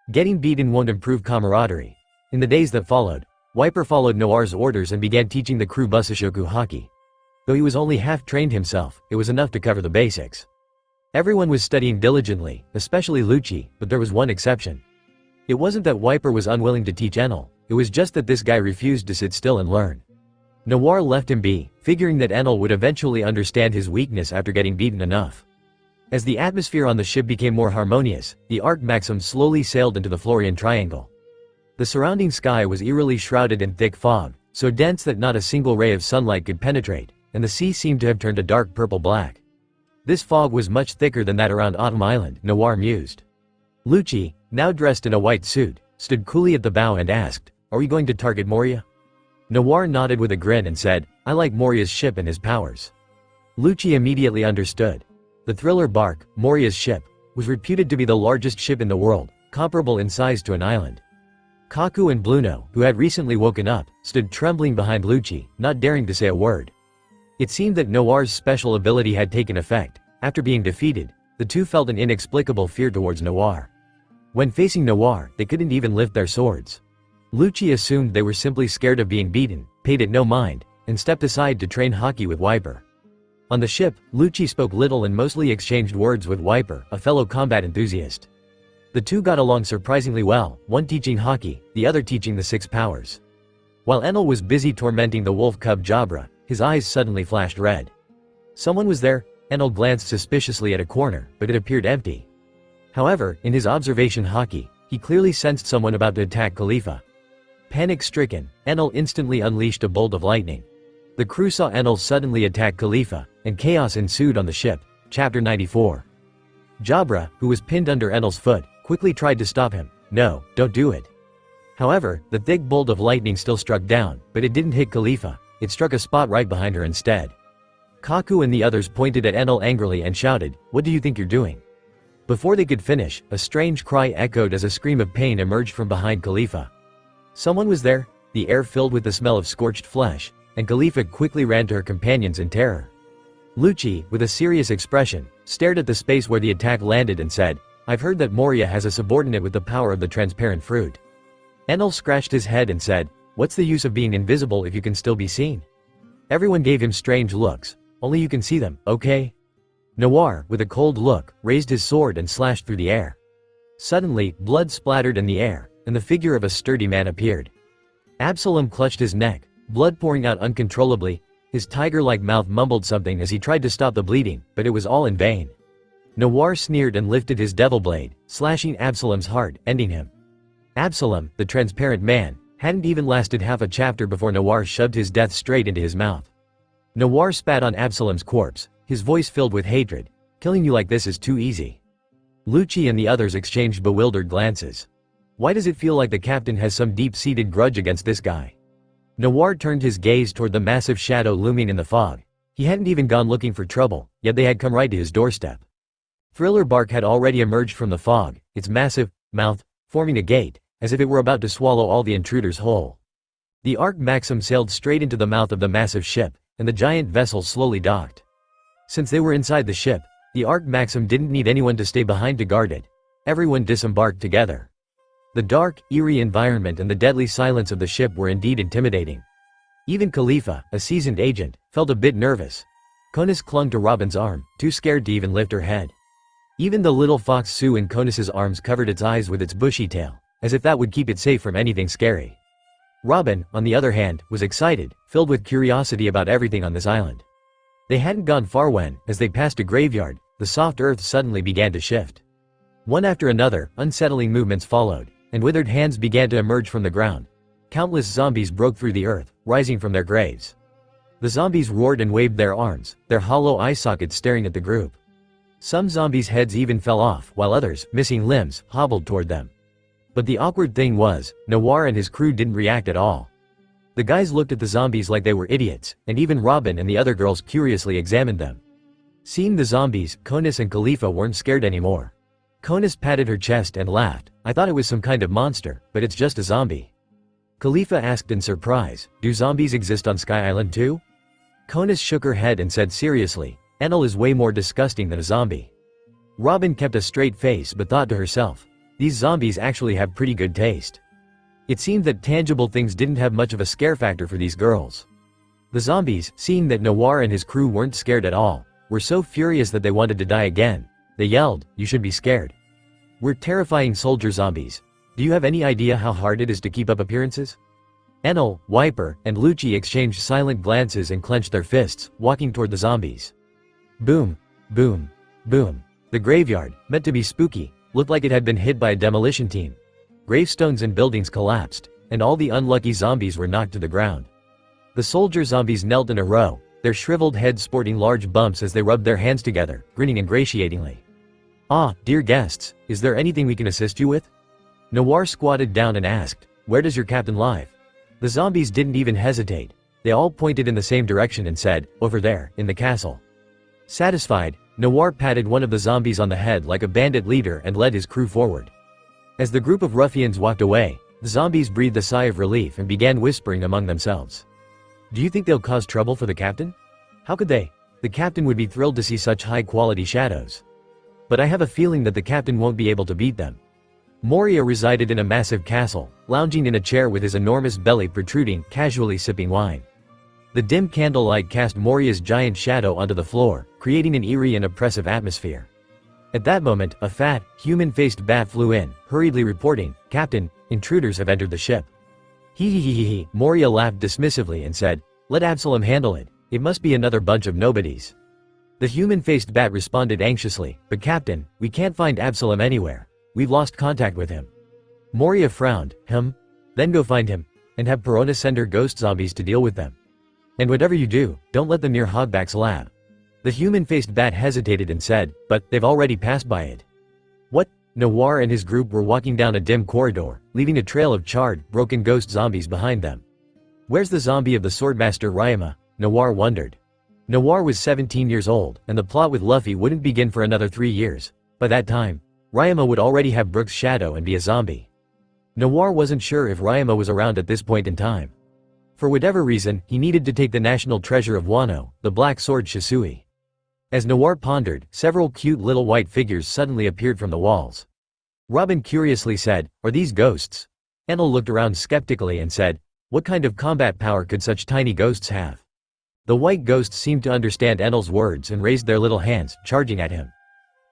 Getting beaten won't improve camaraderie. In the days that followed, Wiper followed Noir's orders and began teaching the crew Busashoku hockey. Though he was only half-trained himself, it was enough to cover the basics. Everyone was studying diligently, especially Lucci, but there was one exception. It wasn't that Wiper was unwilling to teach Enel, it was just that this guy refused to sit still and learn. Noir left him be, figuring that Enel would eventually understand his weakness after getting beaten enough. As the atmosphere on the ship became more harmonious, the Ark Maxim slowly sailed into the Florian Triangle. The surrounding sky was eerily shrouded in thick fog, so dense that not a single ray of sunlight could penetrate, and the sea seemed to have turned a dark purple-black. This fog was much thicker than that around Autumn Island, Noir mused. Lucci, now dressed in a white suit, stood coolly at the bow and asked, "Are we going to target Moria?" Noir nodded with a grin and said, "I like Moria's ship and his powers." Lucci immediately understood. The thriller bark, Moria's ship, was reputed to be the largest ship in the world, comparable in size to an island. Kaku and Bluno, who had recently woken up, stood trembling behind Lucci, not daring to say a word. It seemed that Noir's special ability had taken effect. After being defeated, the two felt an inexplicable fear towards Noir. When facing Noir, they couldn't even lift their swords. Lucci assumed they were simply scared of being beaten, paid it no mind, and stepped aside to train hockey with Wiper. On the ship, Lucci spoke little and mostly exchanged words with Wiper, a fellow combat enthusiast. The two got along surprisingly well, one teaching hockey, the other teaching the 6 powers. While Enel was busy tormenting the wolf cub Jabra, his eyes suddenly flashed red. Someone was there. Enel glanced suspiciously at a corner, but it appeared empty. However, in his observation hockey, he clearly sensed someone about to attack Khalifa. Panic-stricken, Enel instantly unleashed a bolt of lightning. The crew saw Enel suddenly attack Khalifa, and chaos ensued on the ship. Chapter 94. Jabra, who was pinned under Enel's foot, quickly tried to stop him. "No, don't do it." However, the thick bolt of lightning still struck down, but it didn't hit Khalifa, it struck a spot right behind her instead. Kaku and the others pointed at Enel angrily and shouted, "What do you think you're doing?" Before they could finish, a strange cry echoed as a scream of pain emerged from behind Khalifa. Someone was there, the air filled with the smell of scorched flesh, and Khalifa quickly ran to her companions in terror. Lucci, with a serious expression, stared at the space where the attack landed and said, "I've heard that Moria has a subordinate with the power of the transparent fruit." Enel scratched his head and said, "What's the use of being invisible if you can still be seen?" Everyone gave him strange looks. "Only you can see them, okay?" Noir, with a cold look, raised his sword and slashed through the air. Suddenly, blood splattered in the air, and the figure of a sturdy man appeared. Absalom clutched his neck, blood pouring out uncontrollably. His tiger-like mouth mumbled something as he tried to stop the bleeding, but it was all in vain. Noir sneered and lifted his devil blade, slashing Absalom's heart, ending him. Absalom, the transparent man, hadn't even lasted half a chapter before Noir shoved his death straight into his mouth. Noir spat on Absalom's corpse, his voice filled with hatred. "Killing you like this is too easy." Lucci and the others exchanged bewildered glances. Why does it feel like the captain has some deep-seated grudge against this guy? Noir turned his gaze toward the massive shadow looming in the fog. He hadn't even gone looking for trouble, yet they had come right to his doorstep. Thriller Bark had already emerged from the fog, its massive mouth forming a gate, as if it were about to swallow all the intruders whole. The Ark Maxim sailed straight into the mouth of the massive ship, and the giant vessel slowly docked. Since they were inside the ship, the Ark Maxim didn't need anyone to stay behind to guard it. Everyone disembarked together. The dark, eerie environment and the deadly silence of the ship were indeed intimidating. Even Khalifa, a seasoned agent, felt a bit nervous. Konis clung to Robin's arm, too scared to even lift her head. Even the little fox Sue in Konis's arms covered its eyes with its bushy tail, as if that would keep it safe from anything scary. Robin, on the other hand, was excited, filled with curiosity about everything on this island. They hadn't gone far when, as they passed a graveyard, the soft earth suddenly began to shift. One after another, unsettling movements followed, and withered hands began to emerge from the ground. Countless zombies broke through the earth, rising from their graves. The zombies roared and waved their arms, their hollow eye sockets staring at the group. Some zombies' heads even fell off, while others, missing limbs, hobbled toward them. But the awkward thing was, Noir and his crew didn't react at all. The guys looked at the zombies like they were idiots, and even Robin and the other girls curiously examined them. Seeing the zombies, Konis and Khalifa weren't scared anymore. Konis patted her chest and laughed. "I thought it was some kind of monster, but it's just a zombie." Khalifa asked in surprise, "Do zombies exist on Sky Island too?" Konis shook her head and said seriously, "Enel is way more disgusting than a zombie." Robin kept a straight face but thought to herself, "These zombies actually have pretty good taste." It seemed that tangible things didn't have much of a scare factor for these girls. The zombies, seeing that Noir and his crew weren't scared at all, were so furious that they wanted to die again. They yelled, "You should be scared. We're terrifying soldier zombies. Do you have any idea how hard it is to keep up appearances?" Enel, Wiper, and Lucci exchanged silent glances and clenched their fists, walking toward the zombies. Boom, boom, boom. The graveyard, meant to be spooky, looked like it had been hit by a demolition team. Gravestones and buildings collapsed, and all the unlucky zombies were knocked to the ground. The soldier zombies knelt in a row, their shriveled heads sporting large bumps as they rubbed their hands together, grinning ingratiatingly. "Ah, dear guests, is there anything we can assist you with?" Noir squatted down and asked, "Where does your captain live?" The zombies didn't even hesitate. They all pointed in the same direction and said, "Over there, in the castle." Satisfied, Noir patted one of the zombies on the head like a bandit leader and led his crew forward. As the group of ruffians walked away, The zombies breathed a sigh of relief and began whispering among themselves. Do you think they'll cause trouble for the captain? How could they? The captain would be thrilled to see such high-quality shadows. But I have a feeling that the captain won't be able to beat them. Moria resided in a massive castle, lounging in a chair with his enormous belly protruding, casually sipping wine. The dim candlelight cast Moria's giant shadow onto the floor, creating an eerie and oppressive atmosphere. At that moment, a fat, human-faced bat flew in, hurriedly reporting, "Captain, intruders have entered the ship." Hee. Moria laughed dismissively and said, "Let Absalom handle it. It must be another bunch of nobodies." The human-faced bat responded anxiously, "But Captain, we can't find Absalom anywhere. We've lost contact with him." Moria frowned, Then go find him, and have Perona send her ghost zombies to deal with them. And whatever you do, don't let them near Hogback's lab." The human-faced bat hesitated and said, "But they've already passed by it." What? Noir and his group were walking down a dim corridor, leaving a trail of charred, broken ghost zombies behind them. Where's the zombie of the swordmaster Ryama? Noir wondered. Noir was 17 years old, and the plot with Luffy wouldn't begin for another 3 years. By that time, Ryama would already have Brook's shadow and be a zombie. Noir wasn't sure if Ryama was around at this point in time. For whatever reason, he needed to take the national treasure of Wano, the black sword Shisui. As Noir pondered, several cute little white figures suddenly appeared from the walls. Robin curiously said, "Are these ghosts?" Enel looked around skeptically and said, "What kind of combat power could such tiny ghosts have?" The white ghosts seemed to understand Enel's words and raised their little hands, charging at him.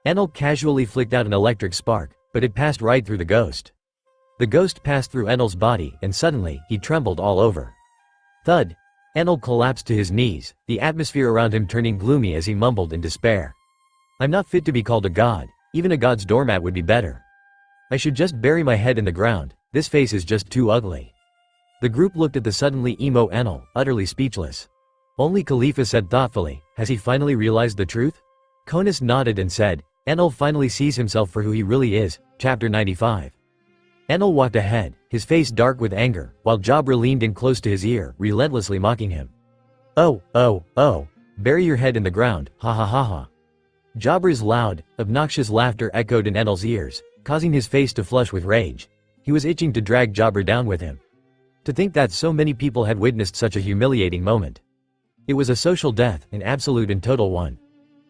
Enel casually flicked out an electric spark, but it passed right through the ghost. The ghost passed through Enel's body, and suddenly, he trembled all over. Thud! Enel collapsed to his knees, the atmosphere around him turning gloomy as he mumbled in despair. "I'm not fit to be called a god. Even a god's doormat would be better. I should just bury my head in the ground. This face is just too ugly." The group looked at the suddenly emo Enel, utterly speechless. Only Khalifa said thoughtfully, "Has he finally realized the truth?" Konis nodded and said, "Enel finally sees himself for who he really is." Chapter 95. Enel walked ahead, his face dark with anger, while Jabra leaned in close to his ear, relentlessly mocking him. Oh, bury your head in the ground, ha ha ha ha. Jabra's loud, obnoxious laughter echoed in Enel's ears, causing his face to flush with rage. He was itching to drag Jabra down with him. To think that so many people had witnessed such a humiliating moment. It was a social death, an absolute and total one.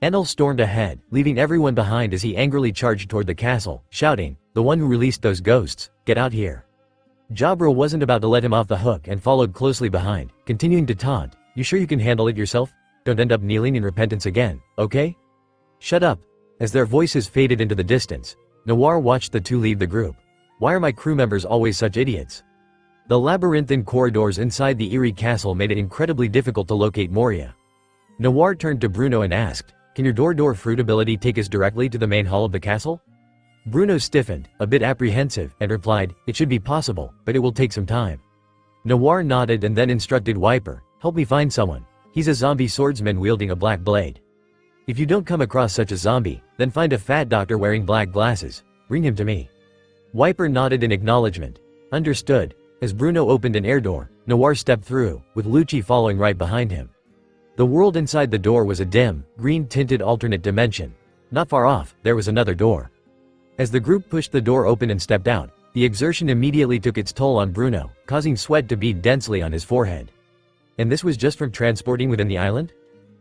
Enel stormed ahead, leaving everyone behind as he angrily charged toward the castle, shouting, "The one who released those ghosts, get out here." Jabra wasn't about to let him off the hook and followed closely behind, continuing to taunt, "You sure you can handle it yourself? Don't end up kneeling in repentance again, okay?" "Shut up." As their voices faded into the distance, Noir watched the two leave the group. Why are my crew members always such idiots? The labyrinthine corridors inside the eerie castle made it incredibly difficult to locate Moria. Noir turned to Bruno and asked, "Can your door fruit ability take us directly to the main hall of the castle?" Bruno stiffened, a bit apprehensive, and replied, "It should be possible, but it will take some time." Noir nodded and then instructed Wiper, "Help me find someone. He's a zombie swordsman wielding a black blade. If you don't come across such a zombie, then find a fat doctor wearing black glasses. Bring him to me." Wiper nodded in acknowledgement. Understood. As Bruno opened an air door, Noir stepped through, with Lucci following right behind him. The world inside the door was a dim, green-tinted alternate dimension. Not far off, there was another door. As the group pushed the door open and stepped out, the exertion immediately took its toll on Bruno, causing sweat to bead densely on his forehead. And this was just from transporting within the island?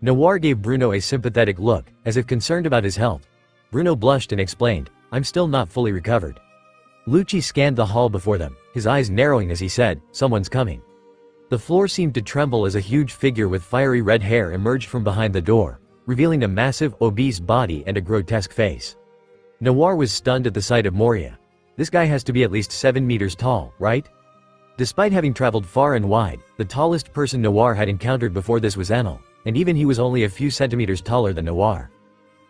Noir gave Bruno a sympathetic look, as if concerned about his health. Bruno blushed and explained, "I'm still not fully recovered." Lucci scanned the hall before them, his eyes narrowing as he said, "Someone's coming." The floor seemed to tremble as a huge figure with fiery red hair emerged from behind the door, revealing a massive, obese body and a grotesque face. Noir was stunned at the sight of Moria. This guy has to be at least 7 meters tall, right? Despite having traveled far and wide, the tallest person Noir had encountered before this was Enel, and even he was only a few centimeters taller than Noir.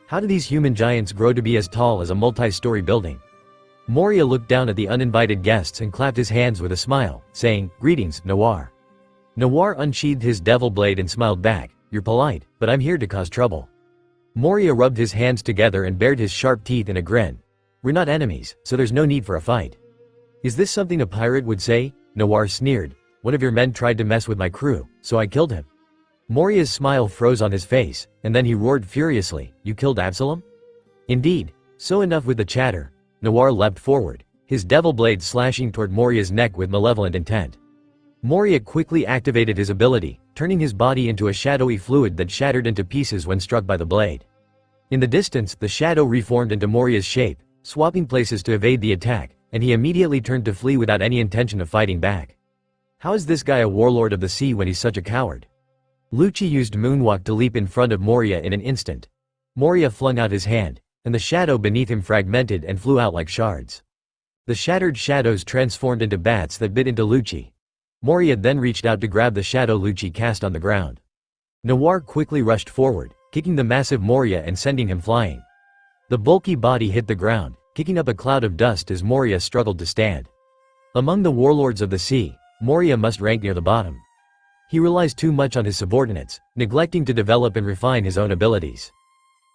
How do these human giants grow to be as tall as a multi-story building? Moria looked down at the uninvited guests and clapped his hands with a smile, saying, "Greetings, Noir." Noir unsheathed his devil blade and smiled back, "You're polite, but I'm here to cause trouble." Moria rubbed his hands together and bared his sharp teeth in a grin. "We're not enemies, so there's no need for a fight." "Is this something a pirate would say?" Noir sneered. "One of your men tried to mess with my crew, so I killed him." Moria's smile froze on his face, and then he roared furiously, "You killed Absalom?" "Indeed." So enough with the chatter. Noir leapt forward. his devil blade slashing toward Moria's neck with malevolent intent. Moria quickly activated his ability, turning his body into a shadowy fluid that shattered into pieces when struck by the blade. In the distance, the shadow reformed into Moria's shape, swapping places to evade the attack, and he immediately turned to flee without any intention of fighting back. How is this guy a warlord of the sea when he's such a coward? Lucci used Moonwalk to leap in front of Moria in an instant. Moria flung out his hand, and the shadow beneath him fragmented and flew out like shards. The shattered shadows transformed into bats that bit into Lucci. Moria then reached out to grab the shadow Lucci cast on the ground. Noir quickly rushed forward, kicking the massive Moria and sending him flying. The bulky body hit the ground, kicking up a cloud of dust as Moria struggled to stand. Among the warlords of the sea, Moria must rank near the bottom. He relies too much on his subordinates, neglecting to develop and refine his own abilities.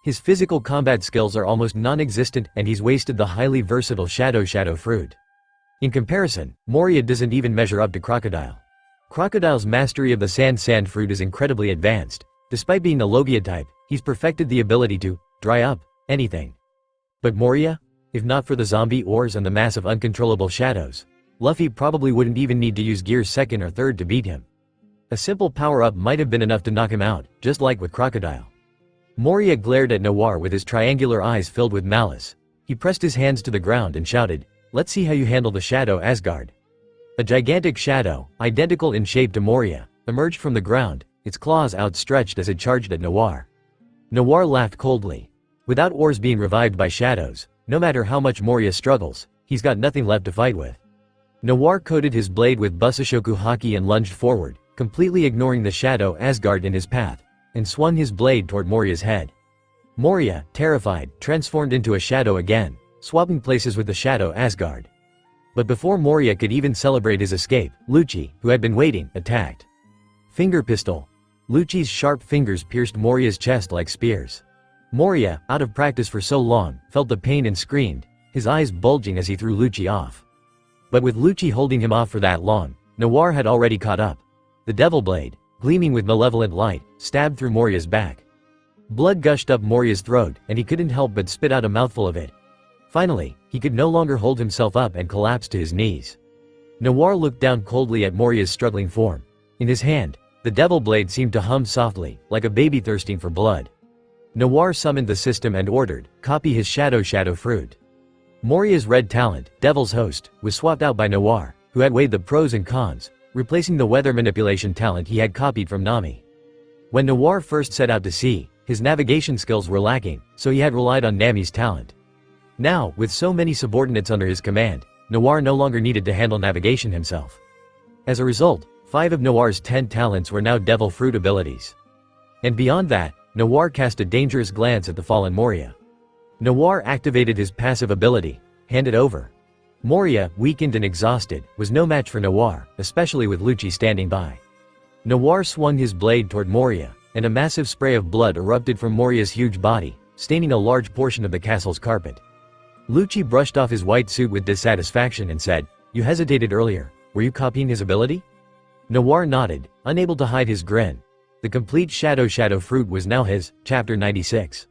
His physical combat skills are almost non-existent and he's wasted the highly versatile Shadow fruit. In comparison, Moria doesn't even measure up to Crocodile. Crocodile's mastery of the sand fruit is incredibly advanced. Despite being a logia type, he's perfected the ability to dry up anything. But Moria? If not for the zombie ores and the massive uncontrollable shadows, Luffy probably wouldn't even need to use Gear's 2nd or 3rd to beat him. A simple power-up might have been enough to knock him out, just like with Crocodile. Moria glared at Noir with his triangular eyes filled with malice. He pressed his hands to the ground and shouted, "Let's see how you handle the Shadow Asgard." A gigantic shadow, identical in shape to Moria, emerged from the ground, its claws outstretched as it charged at Noir. Noir laughed coldly. Without ores being revived by shadows, no matter how much Moria struggles, he's got nothing left to fight with. Noir coated his blade with Busashoku Haki and lunged forward, completely ignoring the Shadow Asgard in his path, and swung his blade toward Moria's head. Moria, terrified, transformed into a shadow again, swapping places with the Shadow Asgard. But before Moria could even celebrate his escape, Lucci, who had been waiting, attacked. Finger pistol. Lucci's sharp fingers pierced Moria's chest like spears. Moria, out of practice for so long, felt the pain and screamed, his eyes bulging as he threw Lucci off. But with Lucci holding him off for that long, Noir had already caught up. The Devil Blade, gleaming with malevolent light, stabbed through Moria's back. Blood gushed up Moria's throat, and he couldn't help but spit out a mouthful of it. Finally, he could no longer hold himself up and collapsed to his knees. Noir looked down coldly at Moria's struggling form. In his hand, the Devil Blade seemed to hum softly, like a baby thirsting for blood. Noir summoned the system and ordered, "Copy his Shadow fruit." Moria's red talent, Devil's Host, was swapped out by Noir, who had weighed the pros and cons, replacing the weather manipulation talent he had copied from Nami. When Noir first set out to sea, his navigation skills were lacking, so he had relied on Nami's talent. Now, with so many subordinates under his command, Noir no longer needed to handle navigation himself. As a result, 5 of Noir's 10 talents were now Devil Fruit abilities. And beyond that, Noir cast a dangerous glance at the fallen Moria. Noir activated his passive ability, Hand It Over. Moria, weakened and exhausted, was no match for Noir, especially with Lucci standing by. Noir swung his blade toward Moria, and a massive spray of blood erupted from Moria's huge body, staining a large portion of the castle's carpet. Lucci brushed off his white suit with dissatisfaction and said, "You hesitated earlier, were you copying his ability?" Noir nodded, unable to hide his grin. The complete Shadow fruit was now his. Chapter 96.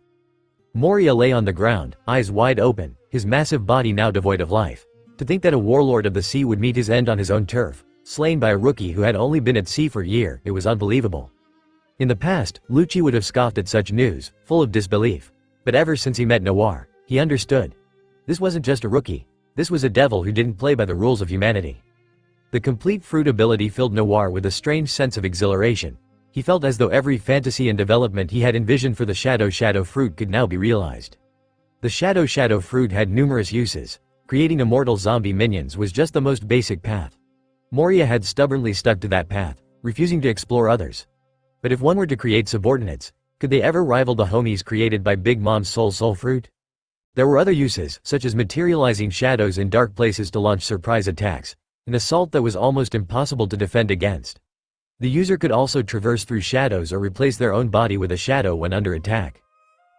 Moria lay on the ground, eyes wide open, his massive body now devoid of life. To think that a warlord of the sea would meet his end on his own turf, slain by a rookie who had only been at sea for a year, it was unbelievable. In the past, Lucci would have scoffed at such news, full of disbelief. But ever since he met Noir, he understood. This wasn't just a rookie. This was a devil who didn't play by the rules of humanity. The complete fruit ability filled Noir with a strange sense of exhilaration. He felt as though every fantasy and development he had envisioned for the Shadow fruit could now be realized. The Shadow fruit had numerous uses. Creating immortal zombie minions was just the most basic path. Moria had stubbornly stuck to that path, refusing to explore others. But if one were to create subordinates, could they ever rival the homies created by Big Mom's soul fruit? There were other uses, such as materializing shadows in dark places to launch surprise attacks, an assault that was almost impossible to defend against. The user could also traverse through shadows or replace their own body with a shadow when under attack.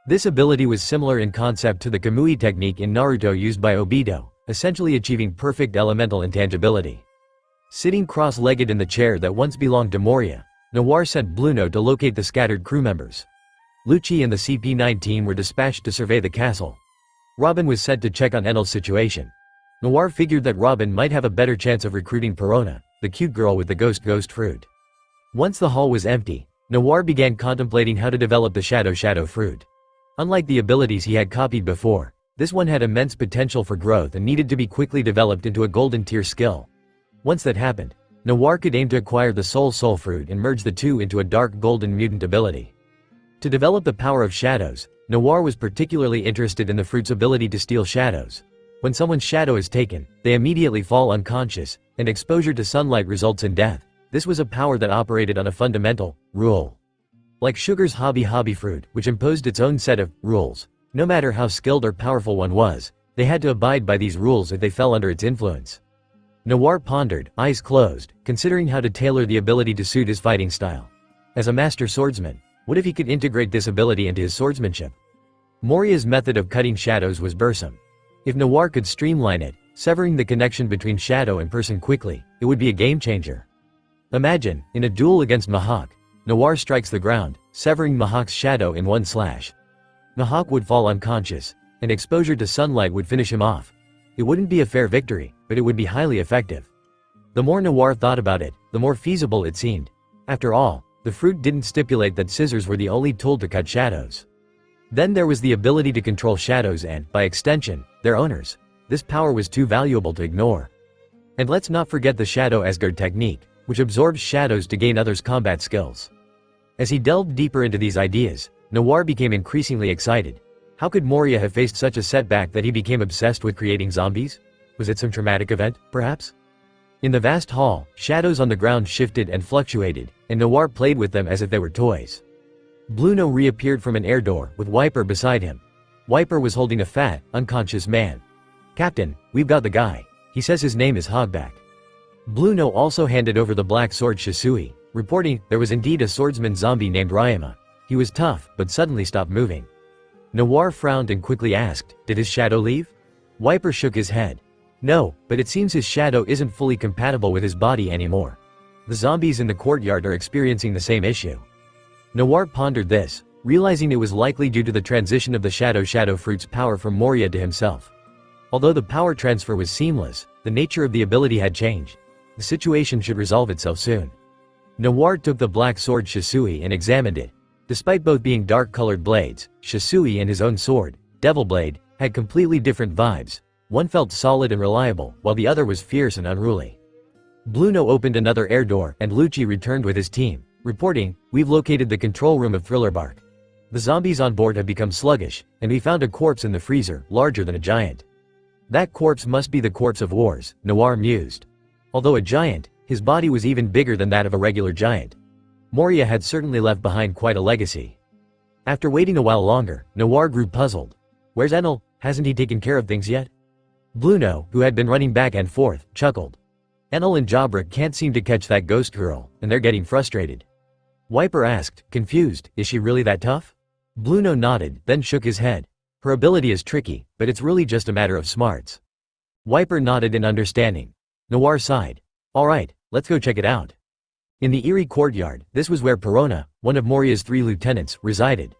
This ability was similar in concept to the Kamui technique in Naruto used by Obito, essentially achieving perfect elemental intangibility. Sitting cross-legged in the chair that once belonged to Moria, Noir sent Bluno to locate the scattered crew members. Lucci and the CP9 team were dispatched to survey the castle. Robin was sent to check on Enel's situation. Noir figured that Robin might have a better chance of recruiting Perona, the cute girl with the ghost fruit. Once the hall was empty, Noir began contemplating how to develop the shadow fruit. Unlike the abilities he had copied before, this one had immense potential for growth and needed to be quickly developed into a golden tier skill. Once that happened, Noir could aim to acquire the soul fruit and merge the two into a dark golden mutant ability. To develop the power of shadows, Noir was particularly interested in the fruit's ability to steal shadows. When someone's shadow is taken, they immediately fall unconscious, and exposure to sunlight results in death. This was a power that operated on a fundamental rule. Like Sugar's hobby fruit, which imposed its own set of rules. No matter how skilled or powerful one was, they had to abide by these rules if they fell under its influence. Noir pondered, eyes closed, considering how to tailor the ability to suit his fighting style. As a master swordsman, what if he could integrate this ability into his swordsmanship? Moria's method of cutting shadows was bursome. If Noir could streamline it, severing the connection between shadow and person quickly, it would be a game changer. Imagine, in a duel against Mihawk, Noir strikes the ground, severing Mihawk's shadow in one slash. Mihawk would fall unconscious, and exposure to sunlight would finish him off. It wouldn't be a fair victory, but it would be highly effective. The more Noir thought about it, the more feasible it seemed. After all, the fruit didn't stipulate that scissors were the only tool to cut shadows. Then there was the ability to control shadows and, by extension, their owners. This power was too valuable to ignore. And let's not forget the Shadow Asgard technique, which absorbs shadows to gain others' combat skills. As he delved deeper into these ideas, Noir became increasingly excited. How could Moria have faced such a setback that he became obsessed with creating zombies? Was it some traumatic event, perhaps? In the vast hall, shadows on the ground shifted and fluctuated, and Noir played with them as if they were toys. Bluno reappeared from an air door, with Wiper beside him. Wiper was holding a fat, unconscious man. "Captain, we've got the guy. He says his name is Hogback." Bluno also handed over the black sword Shisui, reporting there was indeed a swordsman zombie named Ryama. He was tough, but suddenly stopped moving. Noir frowned and quickly asked, "Did his shadow leave?" Wiper shook his head. "No, but it seems his shadow isn't fully compatible with his body anymore. The zombies in the courtyard are experiencing the same issue." Noir pondered this, realizing it was likely due to the transition of the shadow fruit's power from Moria to himself. Although the power transfer was seamless, the nature of the ability had changed. The situation should resolve itself soon. Noir took the black sword Shisui and examined it. Despite both being dark-colored blades, Shisui and his own sword, Devil Blade, had completely different vibes. One felt solid and reliable, while the other was fierce and unruly. Bluno opened another air door, and Lucci returned with his team, reporting, "We've located the control room of Thriller Bark. The zombies on board have become sluggish, and we found a corpse in the freezer, larger than a giant." That corpse must be the corpse of Wars, Noir mused. Although a giant, his body was even bigger than that of a regular giant. Moria had certainly left behind quite a legacy. After waiting a while longer, Noir grew puzzled. "Where's Enel? Hasn't he taken care of things yet?" Bluno, who had been running back and forth, chuckled. "Enel and Jabra can't seem to catch that ghost girl, and they're getting frustrated." Wiper asked, confused, "Is she really that tough?" Bluno nodded, then shook his head. "Her ability is tricky, but it's really just a matter of smarts." Wiper nodded in understanding. Noir sighed. "All right, let's go check it out." In the eerie courtyard, this was where Perona, one of Moria's 3 lieutenants, resided.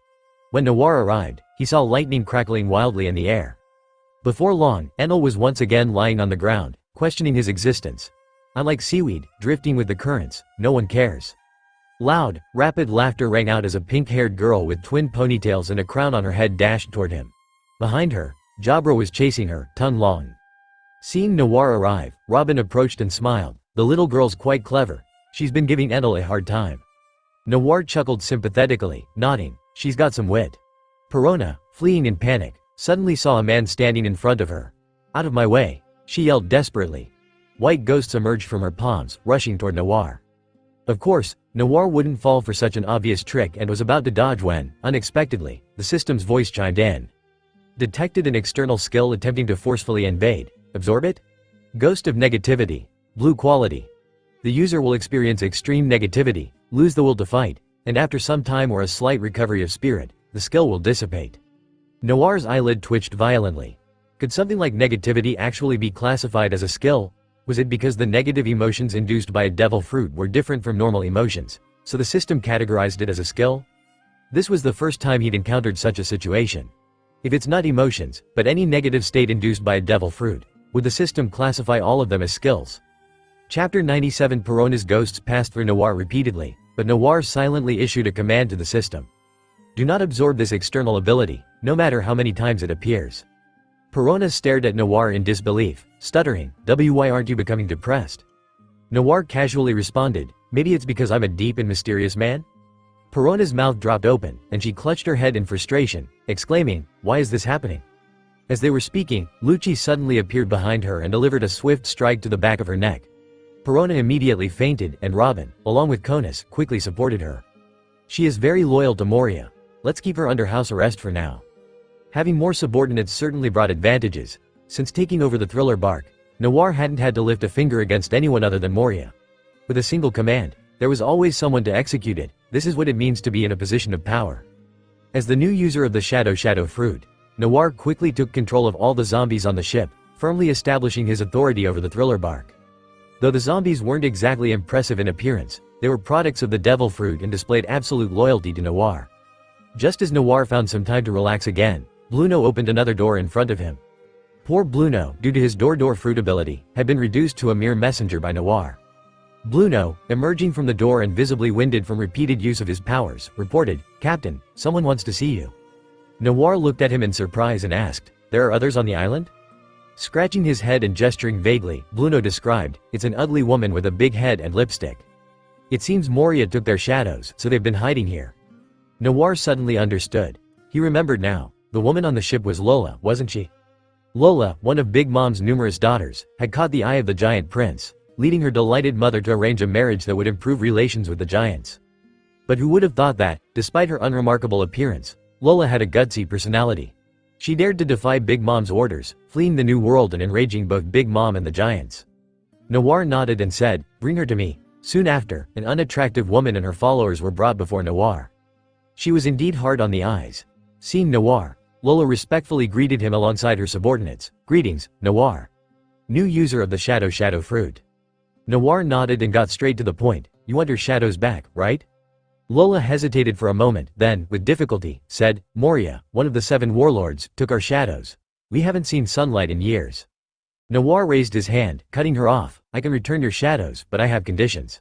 When Noir arrived, he saw lightning crackling wildly in the air. Before long, Enel was once again lying on the ground, questioning his existence. "I'm like seaweed, drifting with the currents, no one cares." Loud, rapid laughter rang out as a pink-haired girl with twin ponytails and a crown on her head dashed toward him. Behind her, Jabra was chasing her, tongue long. Seeing Noir arrive, Robin approached and smiled. "The little girl's quite clever. She's been giving Enel a hard time." Noir chuckled sympathetically, nodding, "She's got some wit." Perona, fleeing in panic, suddenly saw a man standing in front of her. "Out of my way," she yelled desperately. White ghosts emerged from her palms, rushing toward Noir. Of course, Noir wouldn't fall for such an obvious trick and was about to dodge when, unexpectedly, the system's voice chimed in. "Detected an external skill attempting to forcefully invade. Absorb it? Ghost of negativity. Blue quality. The user will experience extreme negativity, lose the will to fight, and after some time or a slight recovery of spirit, the skill will dissipate." Noir's eyelid twitched violently. Could something like negativity actually be classified as a skill? Was it because the negative emotions induced by a devil fruit were different from normal emotions, so the system categorized it as a skill? This was the first time he'd encountered such a situation. If it's not emotions, but any negative state induced by a devil fruit, Would the system classify all of them as skills? Chapter 97. Perona's ghosts passed through Noir repeatedly, but Noir silently issued a command to the system. Do not absorb this external ability, no matter how many times it appears. Perona stared at Noir in disbelief, stuttering, "Why aren't you becoming depressed?" Noir casually responded, "Maybe it's because I'm a deep and mysterious man?" Perona's mouth dropped open, and she clutched her head in frustration, exclaiming, "Why is this happening?" As they were speaking, Lucci suddenly appeared behind her and delivered a swift strike to the back of her neck. Perona immediately fainted, and Robin, along with Conus, quickly supported her. She is very loyal to Moria. Let's keep her under house arrest for now. Having more subordinates certainly brought advantages. Since taking over the Thriller Bark, Noir hadn't had to lift a finger against anyone other than Moria. With a single command, there was always someone to execute it. This is what it means to be in a position of power. As the new user of the Shadow Fruit, Noir quickly took control of all the zombies on the ship, firmly establishing his authority over the Thriller Bark. Though the zombies weren't exactly impressive in appearance, they were products of the Devil Fruit and displayed absolute loyalty to Noir. Just as Noir found some time to relax again, Bluno opened another door in front of him. Poor Bluno, due to his door fruit ability, had been reduced to a mere messenger by Noir. Bluno, emerging from the door and visibly winded from repeated use of his powers, reported, "Captain, someone wants to see you." Noir looked at him in surprise and asked, "There are others on the island?" Scratching his head and gesturing vaguely, Bluno described, "It's an ugly woman with a big head and lipstick. It seems Moria took their shadows, so they've been hiding here." Noir suddenly understood. He remembered now. The woman on the ship was Lola, wasn't she? Lola, one of Big Mom's numerous daughters, had caught the eye of the giant prince, leading her delighted mother to arrange a marriage that would improve relations with the giants. But who would have thought that, despite her unremarkable appearance, Lola had a gutsy personality. She dared to defy Big Mom's orders, fleeing the new world and enraging both Big Mom and the giants. Noir nodded and said, "Bring her to me." Soon after, an unattractive woman and her followers were brought before Noir. She was indeed hard on the eyes. Seeing Noir, Lola respectfully greeted him alongside her subordinates. "Greetings, Noir. New user of the Shadow Fruit." Noir nodded and got straight to the point. "You want your shadows back, right?" Lola hesitated for a moment, then, with difficulty, said, "Moria, one of the 7 warlords, took our shadows. We haven't seen sunlight in years." Noir raised his hand, cutting her off. "I can return your shadows, but I have conditions."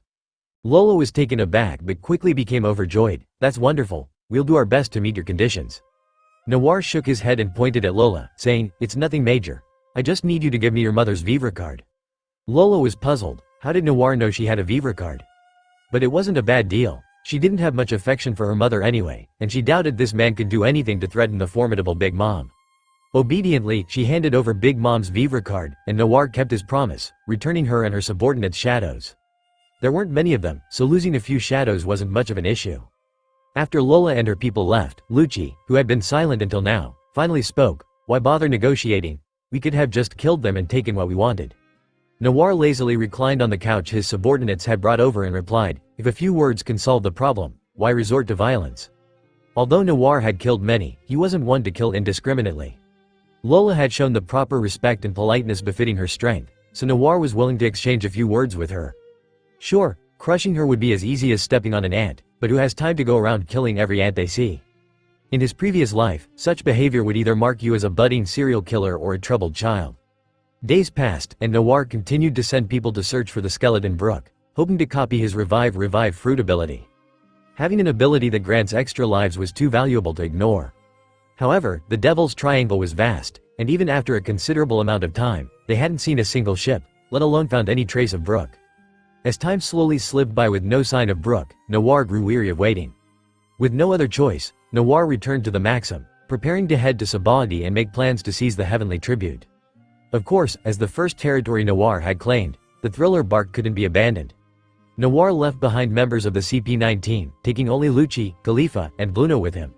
Lola was taken aback but quickly became overjoyed. "That's wonderful. We'll do our best to meet your conditions." Noir shook his head and pointed at Lola, saying, "It's nothing major. I just need you to give me your mother's Vivre card." Lola was puzzled. How did Noir know she had a Vivre card? But it wasn't a bad deal. She didn't have much affection for her mother anyway, and she doubted this man could do anything to threaten the formidable Big Mom. Obediently, she handed over Big Mom's Vivre card, and Noir kept his promise, returning her and her subordinates shadows. There weren't many of them, so losing a few shadows wasn't much of an issue. After Lola and her people left, Lucci, who had been silent until now, finally spoke. "Why bother negotiating? We could have just killed them and taken what we wanted." Noir lazily reclined on the couch his subordinates had brought over and replied, "If a few words can solve the problem, why resort to violence?" Although Noir had killed many, he wasn't one to kill indiscriminately. Lola had shown the proper respect and politeness befitting her strength, so Noir was willing to exchange a few words with her. Sure, crushing her would be as easy as stepping on an ant, but who has time to go around killing every ant they see? In his previous life, such behavior would either mark you as a budding serial killer or a troubled child. Days passed, and Noir continued to send people to search for the Skeleton Brook, hoping to copy his Revive Fruit ability. Having an ability that grants extra lives was too valuable to ignore. However, the Devil's Triangle was vast, and even after a considerable amount of time, they hadn't seen a single ship, let alone found any trace of Brook. As time slowly slipped by with no sign of Brook, Noir grew weary of waiting. With no other choice, Noir returned to the Maxim, preparing to head to Sabaody and make plans to seize the Heavenly Tribute. Of course, as the first territory Noir had claimed, the Thriller Bark couldn't be abandoned. Noir left behind members of the CP-19, taking only Lucci, Khalifa, and Bluno with him.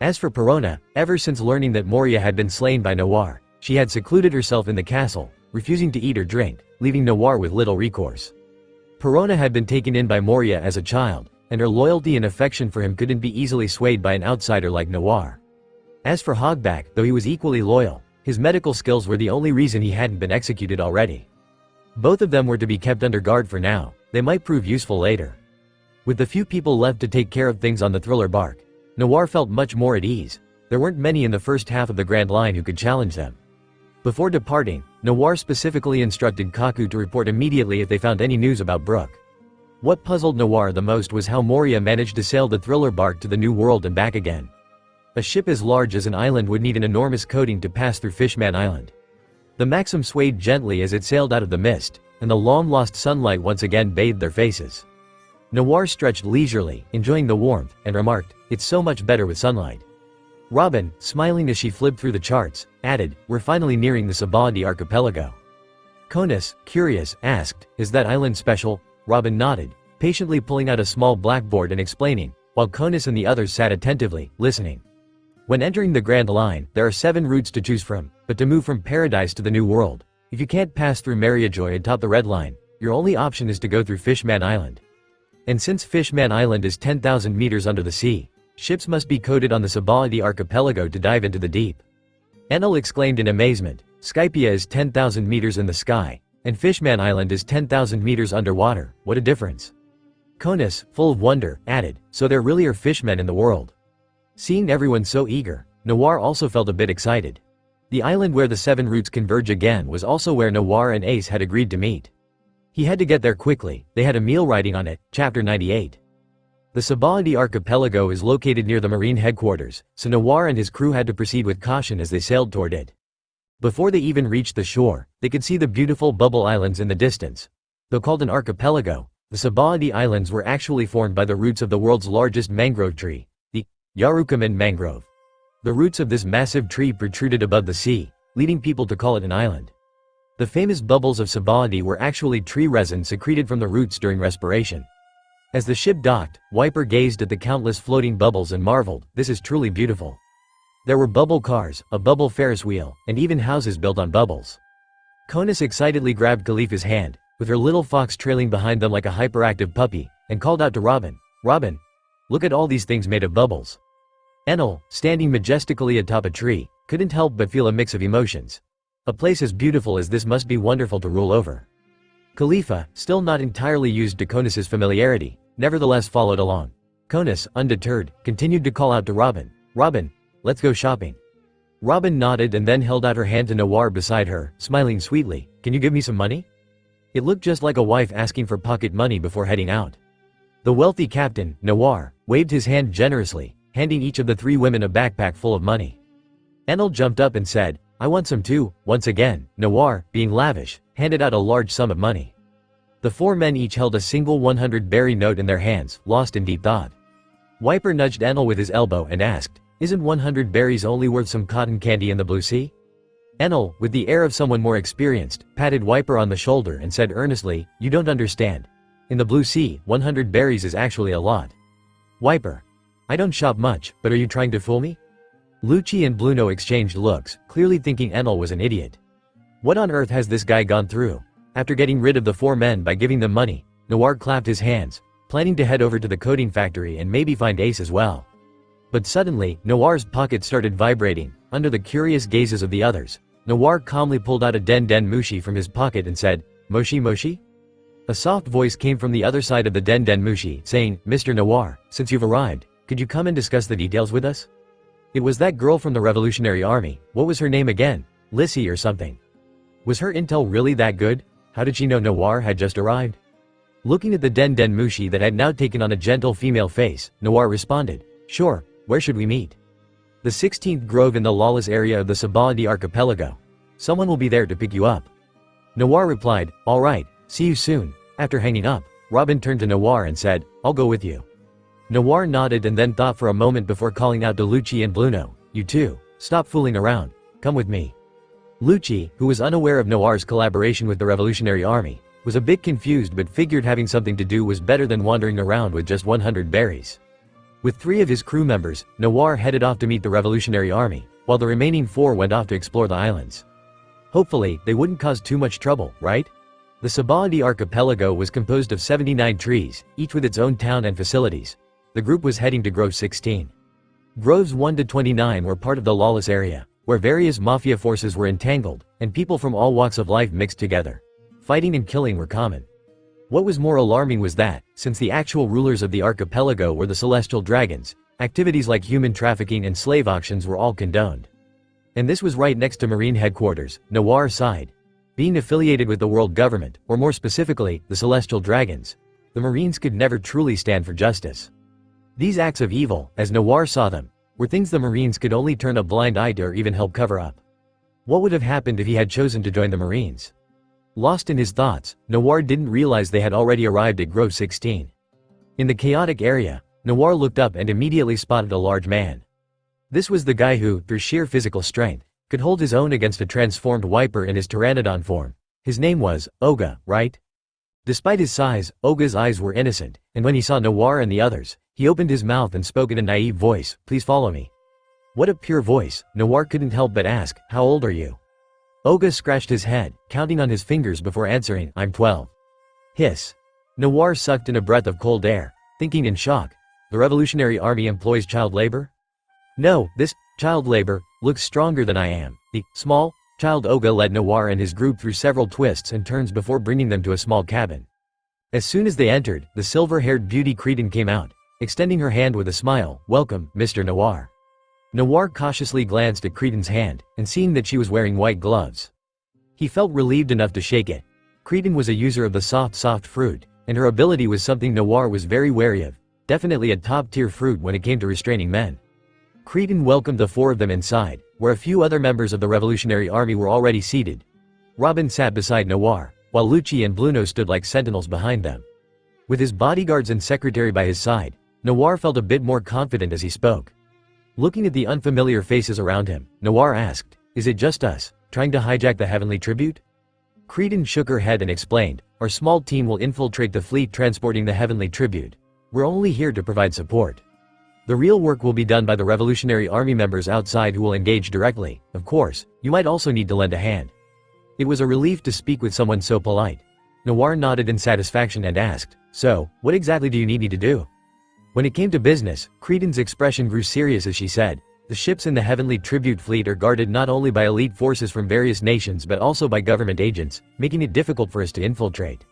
As for Perona, ever since learning that Moria had been slain by Noir, she had secluded herself in the castle, refusing to eat or drink, leaving Noir with little recourse. Perona had been taken in by Moria as a child, and her loyalty and affection for him couldn't be easily swayed by an outsider like Noir. As for Hogback, though he was equally loyal, his medical skills were the only reason he hadn't been executed already. Both of them were to be kept under guard for now. They might prove useful later. With the few people left to take care of things on the Thriller Bark, Noir felt much more at ease. There weren't many in the first half of the Grand Line who could challenge them. Before departing, Noir specifically instructed Kaku to report immediately if they found any news about Brook. What puzzled Noir the most was how Moria managed to sail the thriller bark to the New World and back again. A ship as large as an island would need an enormous coating to pass through Fishman Island. The Maxim swayed gently as it sailed out of the mist, and the long-lost sunlight once again bathed their faces. Noir stretched leisurely, enjoying the warmth, and remarked, "It's so much better with sunlight." Robin, smiling as she flipped through the charts, added, "We're finally nearing the Sabaody archipelago." Conus, curious, asked, "Is that island special?" Robin nodded, patiently pulling out a small blackboard and explaining, while Conus and the others sat attentively, listening. When entering the Grand Line, there are 7 routes to choose from, but to move from Paradise to the New World, if you can't pass through Mariajoy atop the Red Line, your only option is to go through Fishman Island. And since Fishman Island is 10,000 meters under the sea, ships must be coated on the Sabaody archipelago to dive into the deep. Enel exclaimed in amazement, "Skypia is 10,000 meters in the sky, and Fishman Island is 10,000 meters underwater, what a difference." Conus, full of wonder, added, "So there really are fishmen in the world." Seeing everyone so eager, Noir also felt a bit excited. The island where the 7 routes converge again was also where Noir and Ace had agreed to meet. He had to get there quickly, they had a meal writing on it, chapter 98. The Sabaody archipelago is located near the marine headquarters, so Noir and his crew had to proceed with caution as they sailed toward it. Before they even reached the shore, they could see the beautiful bubble islands in the distance. Though called an archipelago, the Sabaody Islands were actually formed by the roots of the world's largest mangrove tree, the Yarukaman mangrove. The roots of this massive tree protruded above the sea, leading people to call it an island. The famous bubbles of Sabaody were actually tree resin secreted from the roots during respiration. As the ship docked, Wiper gazed at the countless floating bubbles and marveled, "This is truly beautiful." There were bubble cars, a bubble Ferris wheel, and even houses built on bubbles. Conus excitedly grabbed Khalifa's hand, with her little fox trailing behind them like a hyperactive puppy, and called out to Robin, "Robin, look at all these things made of bubbles." Enel, standing majestically atop a tree, couldn't help but feel a mix of emotions. A place as beautiful as this must be wonderful to rule over. Khalifa, still not entirely used to Conus's familiarity, nevertheless followed along. Conus, undeterred, continued to call out to Robin, "Robin, let's go shopping." Robin nodded and then held out her hand to Noir beside her, smiling sweetly, "Can you give me some money?" It looked just like a wife asking for pocket money before heading out. The wealthy captain, Noir, waved his hand generously, handing each of the 3 women a backpack full of money. Enel jumped up and said, "I want some too." Once again, Noir, being lavish, handed out a large sum of money. The 4 men each held a single 100-berry note in their hands, lost in deep thought. Wiper nudged Enel with his elbow and asked, "Isn't 100 berries only worth some cotton candy in the blue sea?" Enel, with the air of someone more experienced, patted Wiper on the shoulder and said earnestly, "You don't understand. In the blue sea, 100 berries is actually a lot." Wiper, "I don't shop much, but are you trying to fool me?" Lucci and Bluno exchanged looks, clearly thinking Enel was an idiot. What on earth has this guy gone through? After getting rid of the 4 men by giving them money, Noir clapped his hands, planning to head over to the coding factory and maybe find Ace as well. But suddenly, Noir's pocket started vibrating, under the curious gazes of the others. Noir calmly pulled out a Den Den Mushi from his pocket and said, "Moshi Moshi?" A soft voice came from the other side of the Den Den Mushi, saying, "Mr. Noir, since you've arrived, could you come and discuss the details with us?" It was that girl from the Revolutionary Army. What was her name again? Lissy or something. Was her intel really that good? How did she know Noir had just arrived? Looking at the Den Den Mushi that had now taken on a gentle female face, Noir responded, "Sure, where should we meet?" "The 16th Grove in the lawless area of the Sabaody archipelago. Someone will be there to pick you up." Noir replied, "All right, see you soon." After hanging up, Robin turned to Noir and said, "I'll go with you." Noir nodded and then thought for a moment before calling out to Lucci and Bluno, "You two, stop fooling around, come with me." Lucci, who was unaware of Noir's collaboration with the Revolutionary Army, was a bit confused but figured having something to do was better than wandering around with just 100 berries. With 3 of his crew members, Noir headed off to meet the Revolutionary Army, while the remaining 4 went off to explore the islands. Hopefully, they wouldn't cause too much trouble, right? The Sabaody archipelago was composed of 79 trees, each with its own town and facilities. The group was heading to Grove 16. Groves 1 to 29 were part of the lawless area, where various mafia forces were entangled, and people from all walks of life mixed together. Fighting and killing were common. What was more alarming was that, since the actual rulers of the archipelago were the celestial dragons, activities like human trafficking and slave auctions were all condoned. And this was right next to Marine headquarters, Noir side. Being affiliated with the world government, or more specifically, the Celestial Dragons, the Marines could never truly stand for justice. These acts of evil, as Noir saw them, were things the Marines could only turn a blind eye to or even help cover up. What would have happened if he had chosen to join the Marines? Lost in his thoughts, Noir didn't realize they had already arrived at Grove 16. In the chaotic area, Noir looked up and immediately spotted a large man. This was the guy who, through sheer physical strength, could hold his own against a transformed Wiper in his Pteranodon form. His name was Oga, right? Despite his size, Oga's eyes were innocent, and when he saw Noir and the others, he opened his mouth and spoke in a naive voice, "Please follow me." What a pure voice, Noir couldn't help but ask, "How old are you?" Oga scratched his head, counting on his fingers before answering, "I'm 12. Hiss. Noir sucked in a breath of cold air, thinking in shock, the Revolutionary Army employs child labor? No, this child labor looks stronger than I am. The small child Oga led Noir and his group through several twists and turns before bringing them to a small cabin. As soon as they entered, the silver-haired beauty Cretan came out, extending her hand with a smile. "Welcome, Mr. Noir." Noir cautiously glanced at Cretan's hand, and seeing that she was wearing white gloves, he felt relieved enough to shake it. Cretan was a user of the soft fruit, and her ability was something Noir was very wary of, definitely a top-tier fruit when it came to restraining men. Cretan welcomed the four of them inside, where a few other members of the Revolutionary Army were already seated. Robin sat beside Noir, while Lucci and Bluno stood like sentinels behind them. With his bodyguards and secretary by his side, Noir felt a bit more confident as he spoke. Looking at the unfamiliar faces around him, Noir asked, "Is it just us, trying to hijack the Heavenly Tribute?" Cretan shook her head and explained, "Our small team will infiltrate the fleet transporting the Heavenly Tribute. We're only here to provide support. The real work will be done by the Revolutionary Army members outside who will engage directly. Of course, you might also need to lend a hand." It was a relief to speak with someone so polite. Noir nodded in satisfaction and asked, "So, what exactly do you need me to do?" When it came to business, Cretan's expression grew serious as she said, "The ships in the Heavenly Tribute fleet are guarded not only by elite forces from various nations but also by government agents, making it difficult for us to infiltrate.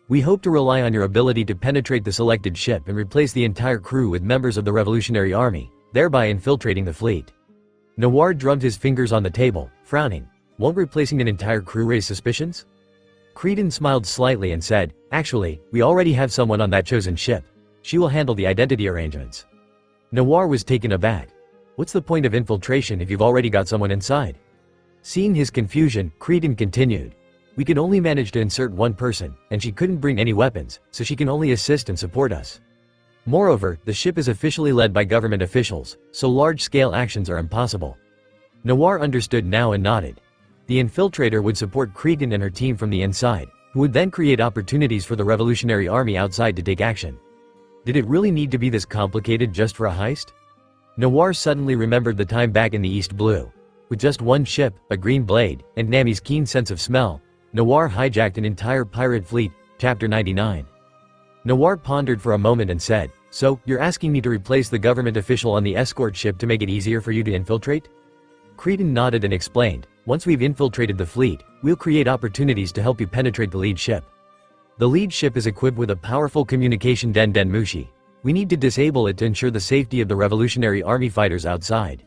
We hope to rely on your ability to penetrate the selected ship and replace the entire crew with members of the Revolutionary Army, thereby infiltrating the fleet." Noir drummed his fingers on the table, frowning. "Won't replacing an entire crew raise suspicions?" Cretan smiled slightly and said, "Actually, we already have someone on that chosen ship. She will handle the identity arrangements." Noir was taken aback. What's the point of infiltration if you've already got someone inside? Seeing his confusion, Cretan continued, "We can only manage to insert one person, and she couldn't bring any weapons, so she can only assist and support us. Moreover, the ship is officially led by government officials, so large-scale actions are impossible." Noir understood now and nodded. The infiltrator would support Cretan and her team from the inside, who would then create opportunities for the Revolutionary Army outside to take action. Did it really need to be this complicated just for a heist? Noir suddenly remembered the time back in the East Blue. With just one ship, a green blade, and Nami's keen sense of smell, Noir hijacked an entire pirate fleet. Chapter 99. Noir pondered for a moment and said, "So, you're asking me to replace the government official on the escort ship to make it easier for you to infiltrate?" Cretan nodded and explained, "Once we've infiltrated the fleet, we'll create opportunities to help you penetrate the lead ship. The lead ship is equipped with a powerful communication Den Mushi. We need to disable it to ensure the safety of the Revolutionary Army fighters outside."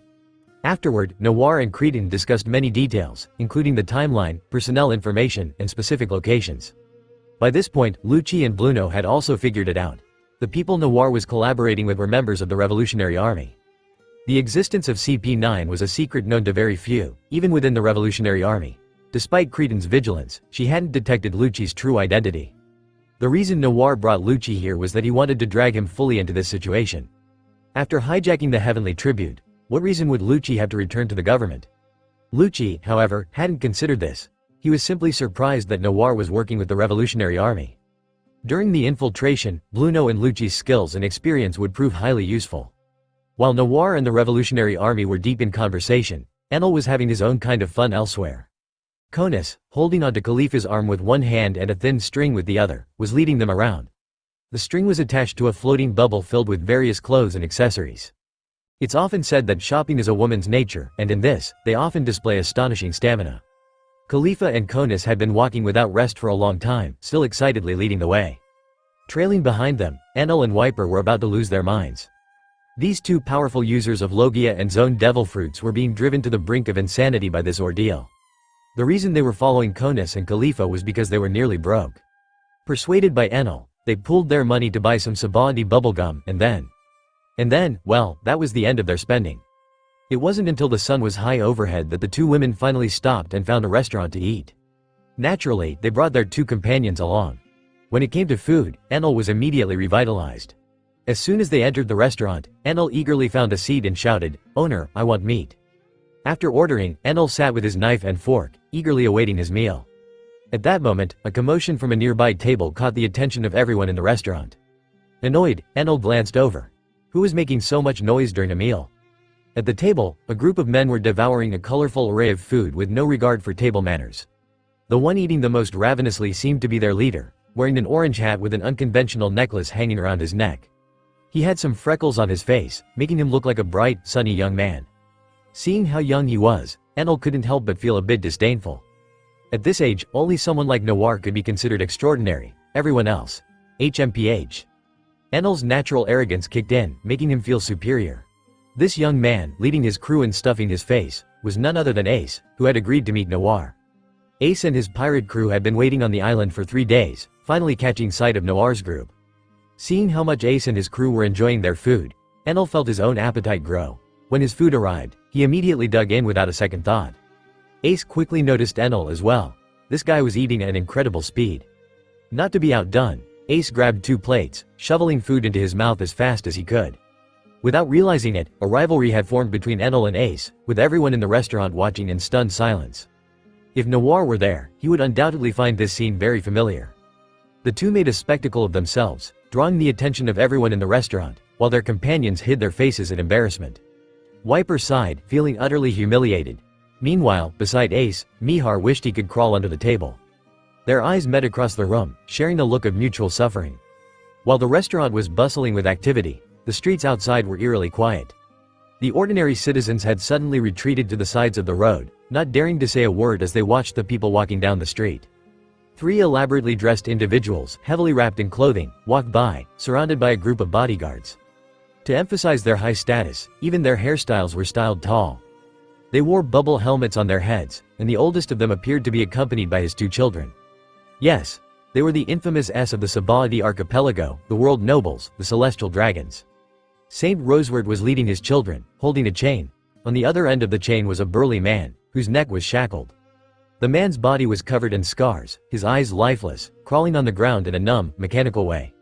Afterward, Noir and Cretan discussed many details, including the timeline, personnel information, and specific locations. By this point, Lucci and Bluno had also figured it out. The people Noir was collaborating with were members of the Revolutionary Army. The existence of CP9 was a secret known to very few, even within the Revolutionary Army. Despite Cretan's vigilance, she hadn't detected Lucci's true identity. The reason Noir brought Lucci here was that he wanted to drag him fully into this situation. After hijacking the Heavenly Tribute, what reason would Lucci have to return to the government? Lucci, however, hadn't considered this. He was simply surprised that Noir was working with the Revolutionary Army. During the infiltration, Bluno and Lucci's skills and experience would prove highly useful. While Noir and the Revolutionary Army were deep in conversation, Enel was having his own kind of fun elsewhere. Conus, holding onto Khalifa's arm with one hand and a thin string with the other, was leading them around. The string was attached to a floating bubble filled with various clothes and accessories. It's often said that shopping is a woman's nature, and in this, they often display astonishing stamina. Khalifa and Conus had been walking without rest for a long time, still excitedly leading the way. Trailing behind them, Enel and Wiper were about to lose their minds. These two powerful users of logia and zone devil fruits were being driven to the brink of insanity by this ordeal. The reason they were following Konis and Khalifa was because they were nearly broke. Persuaded by Enel, they pooled their money to buy some Sabaody bubblegum, and then, well, that was the end of their spending. It wasn't until the sun was high overhead that the two women finally stopped and found a restaurant to eat. Naturally, they brought their two companions along. When it came to food, Enel was immediately revitalized. As soon as they entered the restaurant, Enel eagerly found a seat and shouted, "Owner, I want meat." After ordering, Enel sat with his knife and fork, eagerly awaiting his meal. At that moment, a commotion from a nearby table caught the attention of everyone in the restaurant. Annoyed, Enel glanced over. Who was making so much noise during a meal? At the table, a group of men were devouring a colorful array of food with no regard for table manners. The one eating the most ravenously seemed to be their leader, wearing an orange hat with an unconventional necklace hanging around his neck. He had some freckles on his face, making him look like a bright, sunny young man. Seeing how young he was, Enel couldn't help but feel a bit disdainful. At this age, only someone like Noir could be considered extraordinary, everyone else. HMPH. Enel's natural arrogance kicked in, making him feel superior. This young man, leading his crew and stuffing his face, was none other than Ace, who had agreed to meet Noir. Ace and his pirate crew had been waiting on the island for 3 days, finally catching sight of Noir's group. Seeing how much Ace and his crew were enjoying their food, Enel felt his own appetite grow. When his food arrived, he immediately dug in without a second thought. Ace quickly noticed Enel as well. This guy was eating at incredible speed. Not to be outdone, Ace grabbed 2 plates, shoveling food into his mouth as fast as he could. Without realizing it, a rivalry had formed between Enel and Ace, with everyone in the restaurant watching in stunned silence. If Noir were there, he would undoubtedly find this scene very familiar. The two made a spectacle of themselves, drawing the attention of everyone in the restaurant, while their companions hid their faces in embarrassment. Wiper sighed, feeling utterly humiliated. Meanwhile, beside Ace, Mihar wished he could crawl under the table. Their eyes met across the room, sharing a look of mutual suffering. While the restaurant was bustling with activity, the streets outside were eerily quiet. The ordinary citizens had suddenly retreated to the sides of the road, not daring to say a word as they watched the people walking down the street. 3 elaborately dressed individuals, heavily wrapped in clothing, walked by, surrounded by a group of bodyguards. To emphasize their high status, even their hairstyles were styled tall. They wore bubble helmets on their heads, and the oldest of them appeared to be accompanied by his 2 children. Yes, they were the infamous S of the Sabaody archipelago, the world nobles, the celestial dragons. Saint Roseward was leading his children, holding a chain. On the other end of the chain was a burly man, whose neck was shackled. The man's body was covered in scars, his eyes lifeless, crawling on the ground in a numb, mechanical way.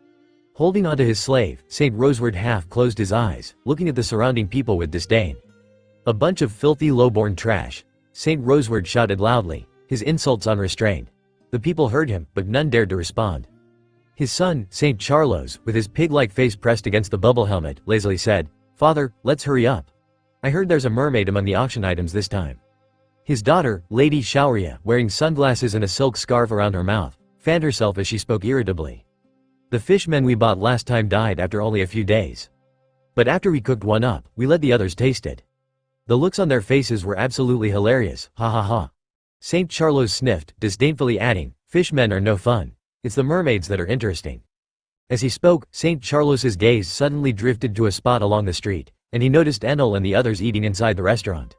Holding onto his slave, Saint Roseward half closed his eyes, looking at the surrounding people with disdain. "A bunch of filthy low-born trash," Saint Roseward shouted loudly, his insults unrestrained. The people heard him, but none dared to respond. His son, Saint Charlos, with his pig-like face pressed against the bubble helmet, lazily said, "Father, let's hurry up. I heard there's a mermaid among the auction items this time." His daughter, Lady Shauria, wearing sunglasses and a silk scarf around her mouth, fanned herself as she spoke irritably. "The fishmen we bought last time died after only a few days. But after we cooked one up, we let the others taste it. The looks on their faces were absolutely hilarious, ha ha ha." Saint Charlos sniffed, disdainfully adding, "Fishmen are no fun. It's the mermaids that are interesting." As he spoke, Saint Charlos's gaze suddenly drifted to a spot along the street, and he noticed Enel and the others eating inside the restaurant.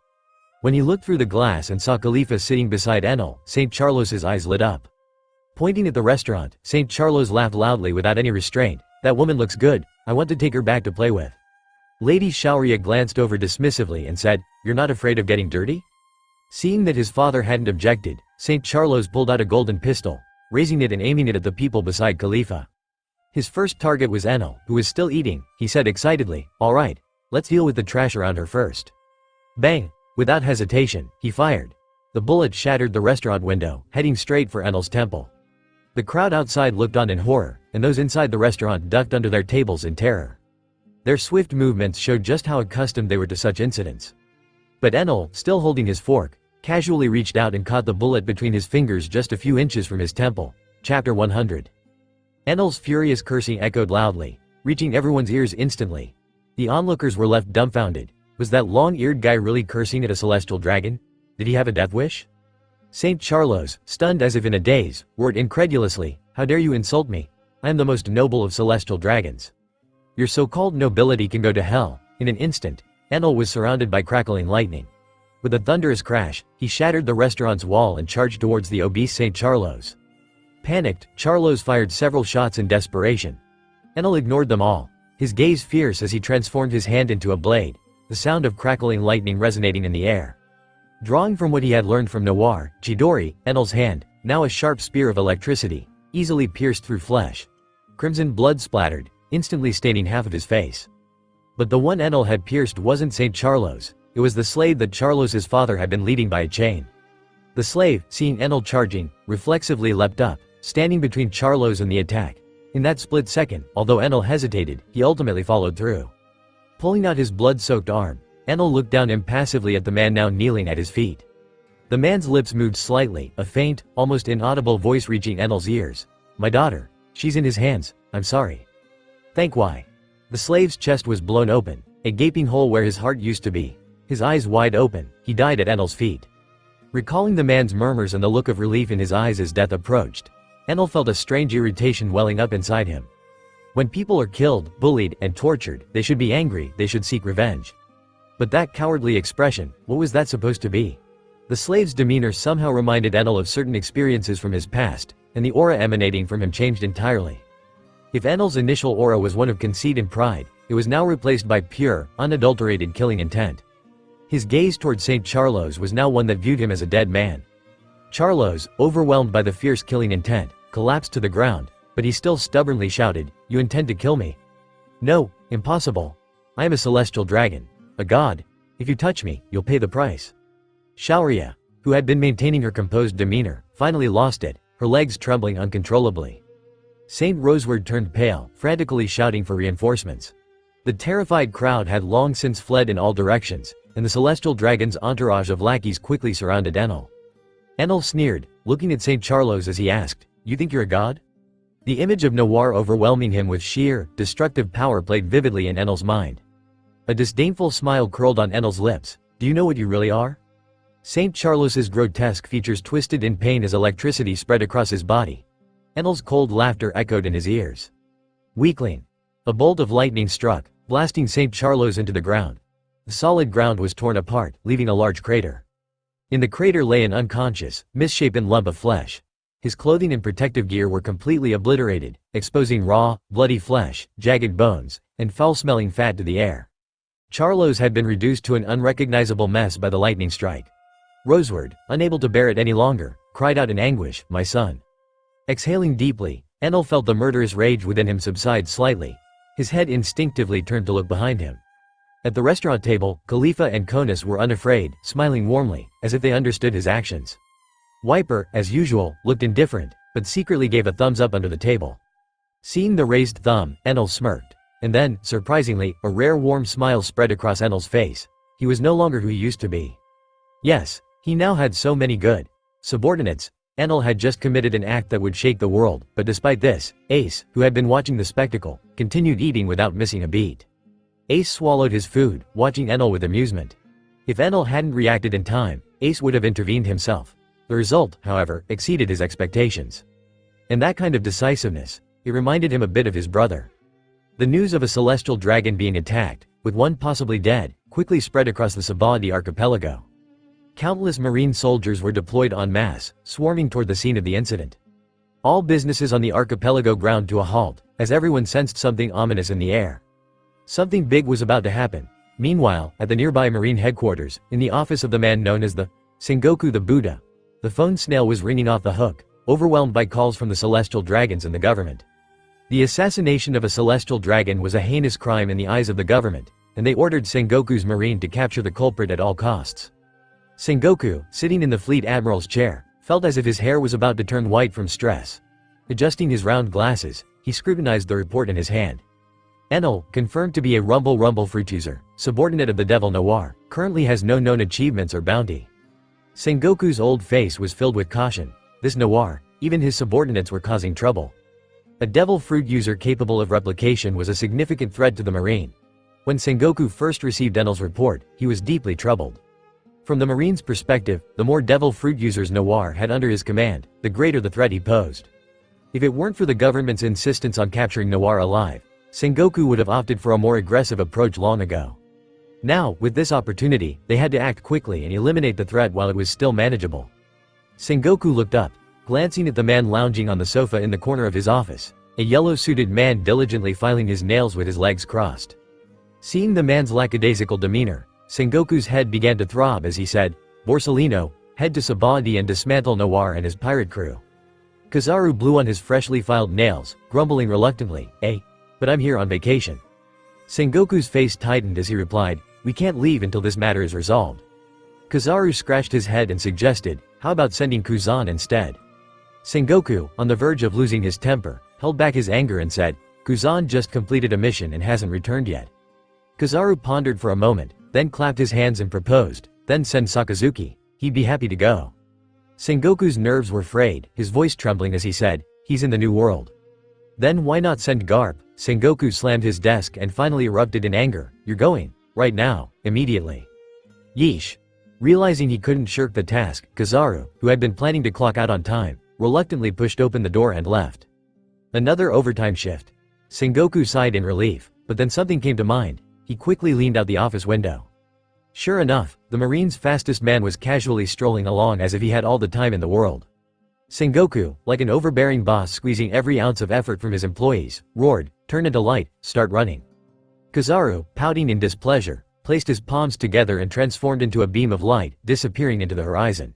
When he looked through the glass and saw Khalifa sitting beside Enel, Saint Charlos's eyes lit up. Pointing at the restaurant, Saint Charlos laughed loudly without any restraint. "That woman looks good, I want to take her back to play with." Lady Shauria glanced over dismissively and said, "You're not afraid of getting dirty?" Seeing that his father hadn't objected, Saint Charlos pulled out a golden pistol, raising it and aiming it at the people beside Khalifa. His first target was Enel, who was still eating. He said excitedly, "All right, let's deal with the trash around her first." Bang! Without hesitation, he fired. The bullet shattered the restaurant window, heading straight for Enel's temple. The crowd outside looked on in horror, and those inside the restaurant ducked under their tables in terror. Their swift movements showed just how accustomed they were to such incidents. But Enel, still holding his fork, casually reached out and caught the bullet between his fingers just a few inches from his temple. Chapter 100. Enel's furious cursing echoed loudly, reaching everyone's ears instantly. The onlookers were left dumbfounded. Was that long-eared guy really cursing at a celestial dragon? Did he have a death wish? Saint Charlos, stunned as if in a daze, roared incredulously, "How dare you insult me? I am the most noble of celestial dragons. Your so-called nobility can go to hell. In an instant, Enel was surrounded by crackling lightning. With a thunderous crash, he shattered the restaurant's wall and charged towards the obese St. Charlos. Panicked, Charlos fired several shots in desperation. Enel ignored them all, his gaze fierce as he transformed his hand into a blade, the sound of crackling lightning resonating in the air. Drawing from what he had learned from Noir, Chidori, Enel's hand, now a sharp spear of electricity, easily pierced through flesh. Crimson blood splattered, instantly staining half of his face. But the one Enel had pierced wasn't St. Charlos, it was the slave that Charlos's father had been leading by a chain. The slave, seeing Enel charging, reflexively leapt up, standing between Charlos and the attack. In that split second, although Enel hesitated, he ultimately followed through. Pulling out his blood-soaked arm, Enel looked down impassively at the man now kneeling at his feet. The man's lips moved slightly, a faint, almost inaudible voice reaching Enel's ears. "My daughter. She's in his hands, I'm sorry." "Thank why?" The slave's chest was blown open, a gaping hole where his heart used to be. His eyes wide open, he died at Enel's feet. Recalling the man's murmurs and the look of relief in his eyes as death approached, Enel felt a strange irritation welling up inside him. When people are killed, bullied, and tortured, they should be angry, they should seek revenge. But that cowardly expression, what was that supposed to be? The slave's demeanor somehow reminded Enel of certain experiences from his past, and the aura emanating from him changed entirely. If Enel's initial aura was one of conceit and pride, it was now replaced by pure, unadulterated killing intent. His gaze toward St. Charlos was now one that viewed him as a dead man. Charlos, overwhelmed by the fierce killing intent, collapsed to the ground, but he still stubbornly shouted, "You intend to kill me?" "No, impossible. I am a celestial dragon, a god. If you touch me, you'll pay the price." Shaoria, who had been maintaining her composed demeanor, finally lost it, her legs trembling uncontrollably. Saint Roseward turned pale, frantically shouting for reinforcements. The terrified crowd had long since fled in all directions, and the celestial dragon's entourage of lackeys quickly surrounded Enel. Enel sneered, looking at St. Charlos as he asked, "You think you're a god?" The image of Noir overwhelming him with sheer, destructive power played vividly in Enel's mind. A disdainful smile curled on Enel's lips. "Do you know what you really are?" St. Charlos's grotesque features twisted in pain as electricity spread across his body. Enel's cold laughter echoed in his ears. "Weakling." A bolt of lightning struck, blasting St. Charlos into the ground. The solid ground was torn apart, leaving a large crater. In the crater lay an unconscious, misshapen lump of flesh. His clothing and protective gear were completely obliterated, exposing raw, bloody flesh, jagged bones, and foul-smelling fat to the air. Charlos had been reduced to an unrecognizable mess by the lightning strike. Roseward, unable to bear it any longer, cried out in anguish, "My son." Exhaling deeply, Enel felt the murderous rage within him subside slightly. His head instinctively turned to look behind him. At the restaurant table, Khalifa and Konus were unafraid, smiling warmly, as if they understood his actions. Wiper, as usual, looked indifferent, but secretly gave a thumbs up under the table. Seeing the raised thumb, Enel smirked. And then, surprisingly, a rare warm smile spread across Enel's face. He was no longer who he used to be. Yes, he now had so many good subordinates. Enel had just committed an act that would shake the world, but despite this, Ace, who had been watching the spectacle, continued eating without missing a beat. Ace swallowed his food, watching Enel with amusement. If Enel hadn't reacted in time, Ace would have intervened himself. The result, however, exceeded his expectations. And that kind of decisiveness, it reminded him a bit of his brother. The news of a celestial dragon being attacked, with one possibly dead, quickly spread across the Sabaody archipelago. Countless marine soldiers were deployed en masse, swarming toward the scene of the incident. All businesses on the archipelago ground to a halt, as everyone sensed something ominous in the air. Something big was about to happen. Meanwhile, at the nearby marine headquarters, in the office of the man known as the Sengoku the Buddha, the phone snail was ringing off the hook, overwhelmed by calls from the celestial dragons and the government. The assassination of a celestial dragon was a heinous crime in the eyes of the government, and they ordered Sengoku's marine to capture the culprit at all costs. Sengoku, sitting in the fleet admiral's chair, felt as if his hair was about to turn white from stress. Adjusting his round glasses, he scrutinized the report in his hand. Enel, confirmed to be a rumble fruit user, subordinate of the Devil Noir, currently has no known achievements or bounty. Sengoku's old face was filled with caution. This Noir, even his subordinates were causing trouble. A devil fruit user capable of replication was a significant threat to the marine. When Sengoku first received Enel's report, he was deeply troubled. From the marine's perspective, the more devil fruit users Noir had under his command, the greater the threat he posed. If it weren't for the government's insistence on capturing Noir alive, Sengoku would have opted for a more aggressive approach long ago. Now, with this opportunity, they had to act quickly and eliminate the threat while it was still manageable. Sengoku looked up, glancing at the man lounging on the sofa in the corner of his office, a yellow-suited man diligently filing his nails with his legs crossed. Seeing the man's lackadaisical demeanor, Sengoku's head began to throb as he said, "Borsellino, head to Sabaody and dismantle Noir and his pirate crew." Kizaru blew on his freshly filed nails, grumbling reluctantly, but I'm here on vacation." Sengoku's face tightened as he replied, "We can't leave until this matter is resolved." Kizaru scratched his head and suggested, "How about sending Kuzan instead?" Sengoku, on the verge of losing his temper, held back his anger and said, "Kuzan just completed a mission and hasn't returned yet." Kizaru pondered for a moment, then clapped his hands and proposed, "Then send Sakazuki. He'd be happy to go." Sengoku's nerves were frayed, his voice trembling as he said, "He's in the New World." "Then why not send Garp?" Sengoku slammed his desk and finally erupted in anger, "You're going. Right now. Immediately." Yeesh. Realizing he couldn't shirk the task, Kizaru, who had been planning to clock out on time, reluctantly pushed open the door and left. Another overtime shift. Sengoku sighed in relief, but then something came to mind. He quickly leaned out the office window. Sure enough, the Marine's fastest man was casually strolling along as if he had all the time in the world. Sengoku, like an overbearing boss squeezing every ounce of effort from his employees, roared, "Turn into light, start running." Kizaru, pouting in displeasure, placed his palms together and transformed into a beam of light, disappearing into the horizon.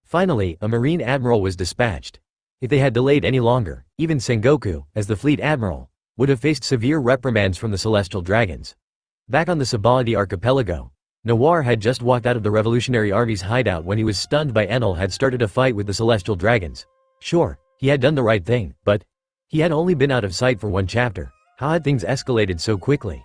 Finally, a Marine admiral was dispatched. If they had delayed any longer, even Sengoku, as the fleet admiral, would have faced severe reprimands from the Celestial Dragons. Back on the Sabaody archipelago, Noir had just walked out of the Revolutionary Army's hideout when he was stunned by Enel had started a fight with the Celestial Dragons. Sure, he had done the right thing, but he had only been out of sight for one chapter. How had things escalated so quickly?